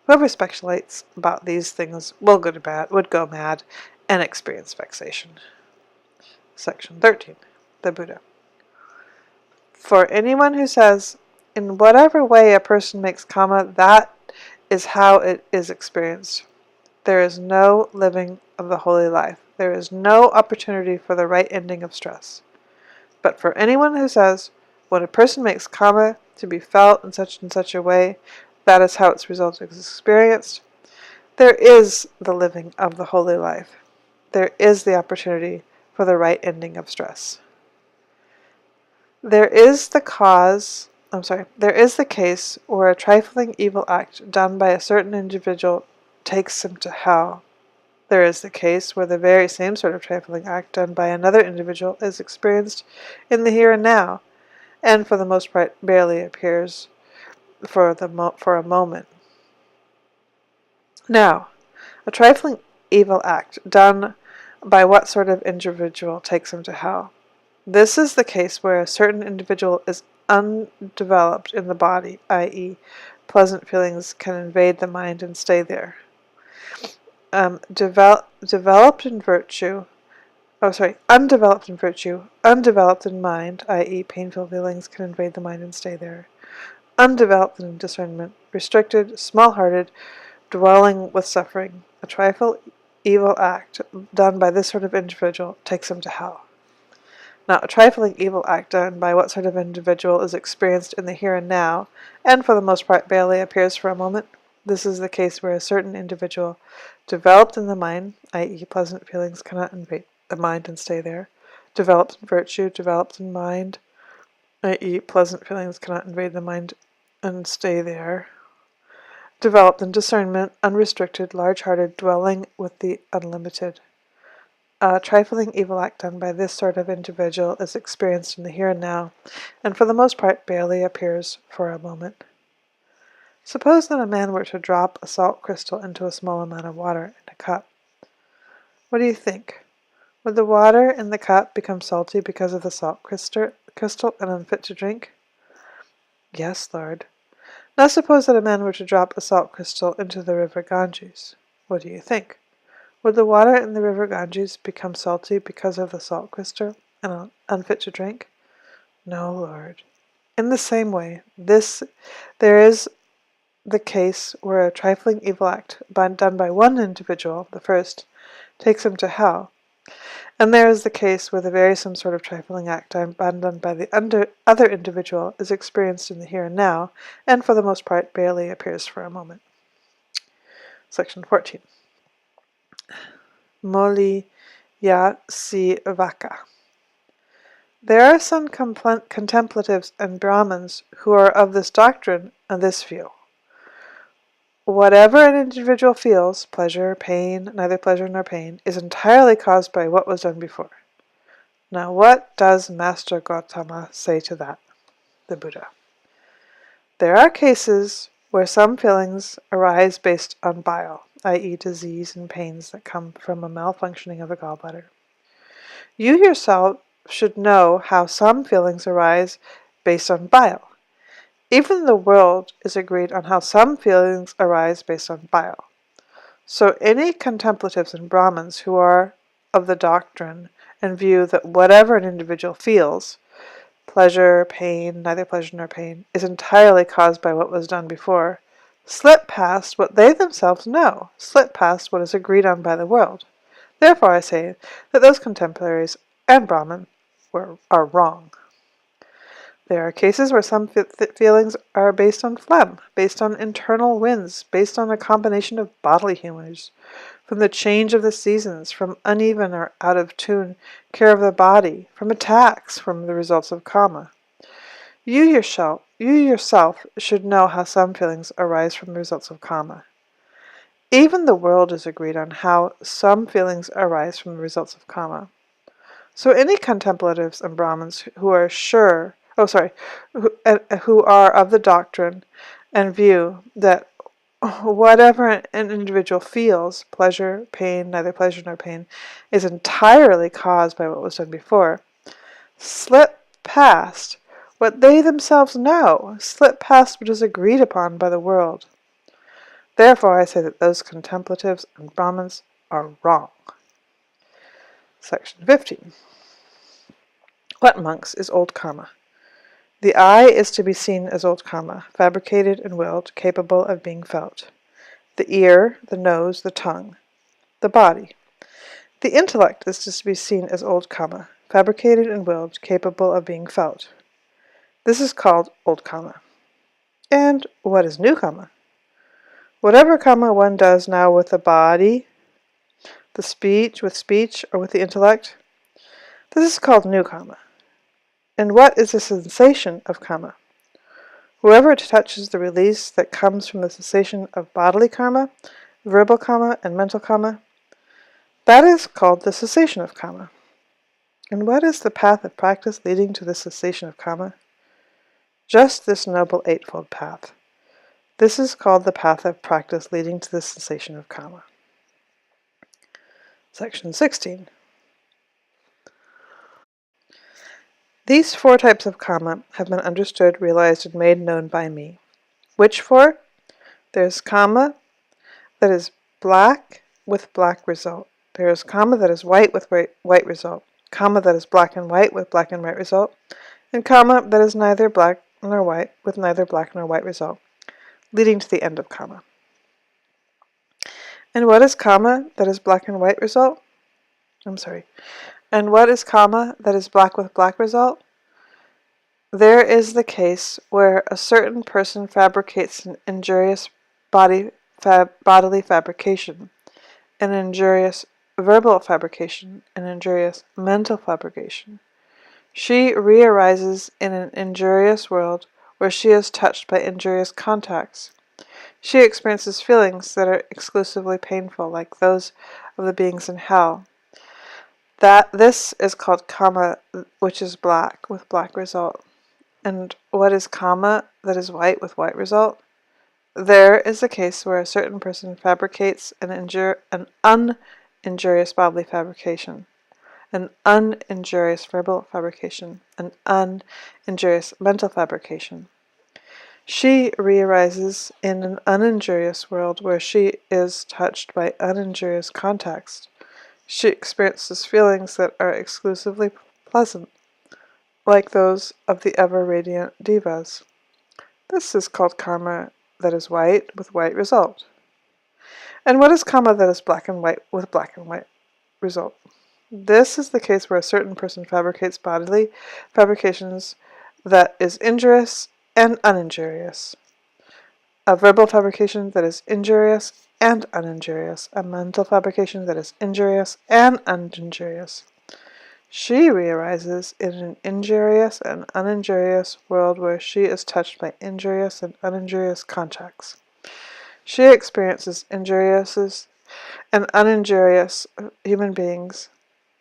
Whoever speculates about these things would go mad, and experience vexation. Section 13. The Buddha. For anyone who says, in whatever way a person makes karma, that is how it is experienced, there is no living of the holy life. There is no opportunity for the right ending of stress. But for anyone who says, when a person makes karma to be felt in such a way, that is how its result is experienced, there is the living of the holy life. There is the opportunity for the right ending of stress. There is the case where a trifling evil act done by a certain individual takes him to hell. There is the case where the very same sort of trifling act done by another individual is experienced in the here and now, and for the most part barely appears for a moment. Now, a trifling evil act done by what sort of individual takes him to hell? This is the case where a certain individual is undeveloped in the body, i.e., pleasant feelings can invade the mind and stay there. Undeveloped in virtue, undeveloped in mind, i.e., painful feelings can invade the mind and stay there. Undeveloped in discernment, restricted, small-hearted, dwelling with suffering. A trifle evil act done by this sort of individual takes him to hell. Now, a trifling evil act done by what sort of individual is experienced in the here and now, and for the most part barely appears for a moment? This is the case where a certain individual, developed in the mind, i.e., pleasant feelings cannot invade the mind and stay there, developed in virtue, developed in mind, i.e., pleasant feelings cannot invade the mind and stay there, developed in discernment, unrestricted, large-hearted, dwelling with the unlimited. A trifling evil act done by this sort of individual is experienced in the here and now, and for the most part barely appears for a moment. Suppose that a man were to drop a salt crystal into a small amount of water in a cup. What do you think? Would the water in the cup become salty because of the salt crystal and unfit to drink? Yes, Lord. Now suppose that a man were to drop a salt crystal into the river Ganges. What do you think? Would the water in the river Ganges become salty because of the salt crystal and unfit to drink? No, Lord. In the same way, there is the case where a trifling evil act done by one individual, the first, takes him to hell, and there is the case where the very same sort of trifling act done by the other individual is experienced in the here and now, and for the most part barely appears for a moment. Section 14. Moli ya si vaka. There are some contemplatives and Brahmins who are of this doctrine and this view. Whatever an individual feels, pleasure, pain, neither pleasure nor pain, is entirely caused by what was done before. Now what does Master Gautama say to that? The Buddha. There are cases where some feelings arise based on bile, i.e. disease and pains that come from a malfunctioning of the gallbladder. You yourself should know how some feelings arise based on bile. Even the world is agreed on how some feelings arise based on bile. So any contemplatives and Brahmins who are of the doctrine and view that whatever an individual feels, pleasure, pain, neither pleasure nor pain, is entirely caused by what was done before, slip past what they themselves know, slip past what is agreed on by the world. Therefore I say that those contemporaries and Brahmin are wrong. There are cases where some feelings are based on phlegm, based on internal winds, based on a combination of bodily humors, from the change of the seasons, from uneven or out of tune care of the body, from attacks, from the results of karma. You yourself should know how some feelings arise from the results of karma. Even the world is agreed on how some feelings arise from the results of karma. So any contemplatives and Brahmins who are who are of the doctrine and view that whatever an individual feels, pleasure, pain, neither pleasure nor pain, is entirely caused by what was done before, slip past what they themselves know, slip past what is agreed upon by the world. Therefore I say that those contemplatives and Brahmins are wrong. Section 15. What, monks, is old karma? The eye is to be seen as old karma, fabricated and willed, capable of being felt. The ear, the nose, the tongue, the body. The intellect is to be seen as old karma, fabricated and willed, capable of being felt. This is called old karma. And what is new karma? Whatever karma one does now with the body, with speech, or with the intellect, this is called new karma. And what is the cessation of karma? Whoever touches the release that comes from the cessation of bodily karma, verbal karma, and mental karma, that is called the cessation of karma. And what is the path of practice leading to the cessation of karma? just this Noble Eightfold Path. This is called the path of practice leading to the cessation of karma. Section 16. These 4 types of karma have been understood, realized, and made known by me. Which 4? There's karma that is black with black result. There is karma that is white with white result. Karma that is black and white with black and white result. And karma that is neither black nor white with neither black nor white result, leading to the end of karma. And what is karma that is black and white result? And what is karma that is black with black result? There is the case where a certain person fabricates an injurious bodily fabrication, an injurious verbal fabrication, an injurious mental fabrication. She re-arises in an injurious world where she is touched by injurious contacts. She experiences feelings that are exclusively painful, like those of the beings in hell. This is called karma, which is black with black result. And what is karma that is white with white result? There is a case where a certain person fabricates an uninjurious bodily fabrication, an uninjurious verbal fabrication, an uninjurious mental fabrication. She re-arises in an uninjurious world where she is touched by uninjurious contacts. She experiences feelings that are exclusively pleasant, like those of the ever-radiant devas. This is called karma that is white with white result. And what is karma that is black and white with black and white result? This is the case where a certain person fabricates bodily fabrications that is injurious and uninjurious, a verbal fabrication that is injurious and uninjurious, a mental fabrication that is injurious and uninjurious. She re-arises in an injurious and uninjurious world where she is touched by injurious and uninjurious contacts. She experiences injurious and uninjurious human beings,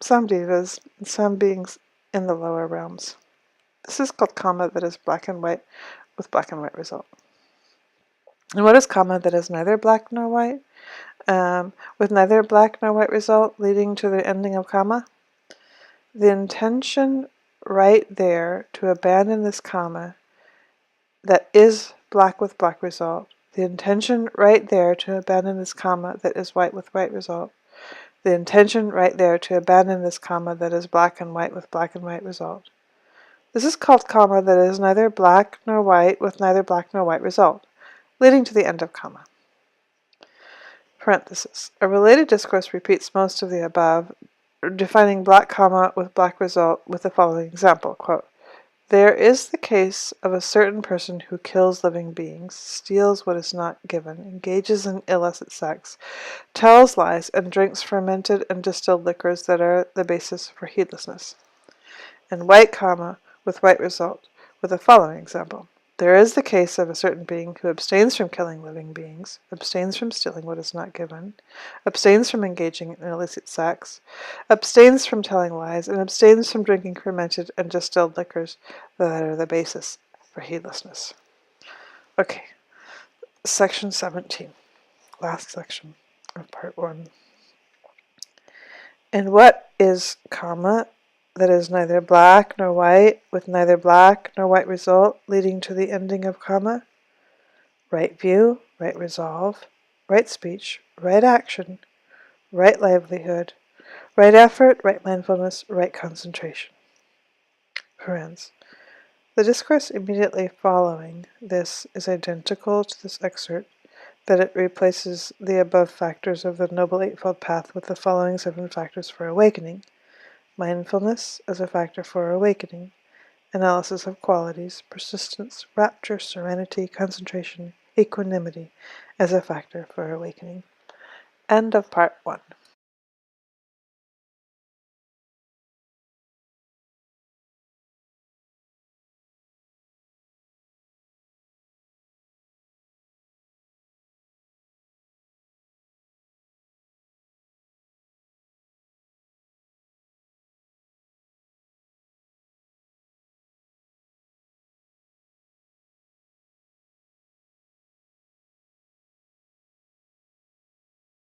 some devas, and some beings in the lower realms. This is called karma that is black and white with black and white result. And what is karma that is neither black nor white, with neither black nor white result, leading to the ending of karma? The intention right there to abandon this karma that is black with black result, the intention right there to abandon this karma that is white with white result, the intention right there to abandon this karma that is black and white with black and white result. This is called karma that is neither black nor white with neither black nor white result, leading to the end of karma. Parenthesis. A related discourse repeats most of the above, defining black karma with black result with the following example, quote, "There is the case of a certain person who kills living beings, steals what is not given, engages in illicit sex, tells lies, and drinks fermented and distilled liquors that are the basis for heedlessness." And white karma with white result with the following example. There is the case of a certain being who abstains from killing living beings, abstains from stealing what is not given, abstains from engaging in illicit sex, abstains from telling lies, and abstains from drinking fermented and distilled liquors that are the basis for heedlessness. Okay, section 17, last section of part 1. And what is karma that is neither black nor white, with neither black nor white result, leading to the ending of karma? Right view, right resolve, right speech, right action, right livelihood, right effort, right mindfulness, right concentration. Parens. The discourse immediately following this is identical to this excerpt, that it replaces the above factors of the Noble Eightfold Path with the following 7 factors for awakening. Mindfulness as a factor for awakening, analysis of qualities, persistence, rapture, serenity, concentration, equanimity as a factor for awakening. End of part 1.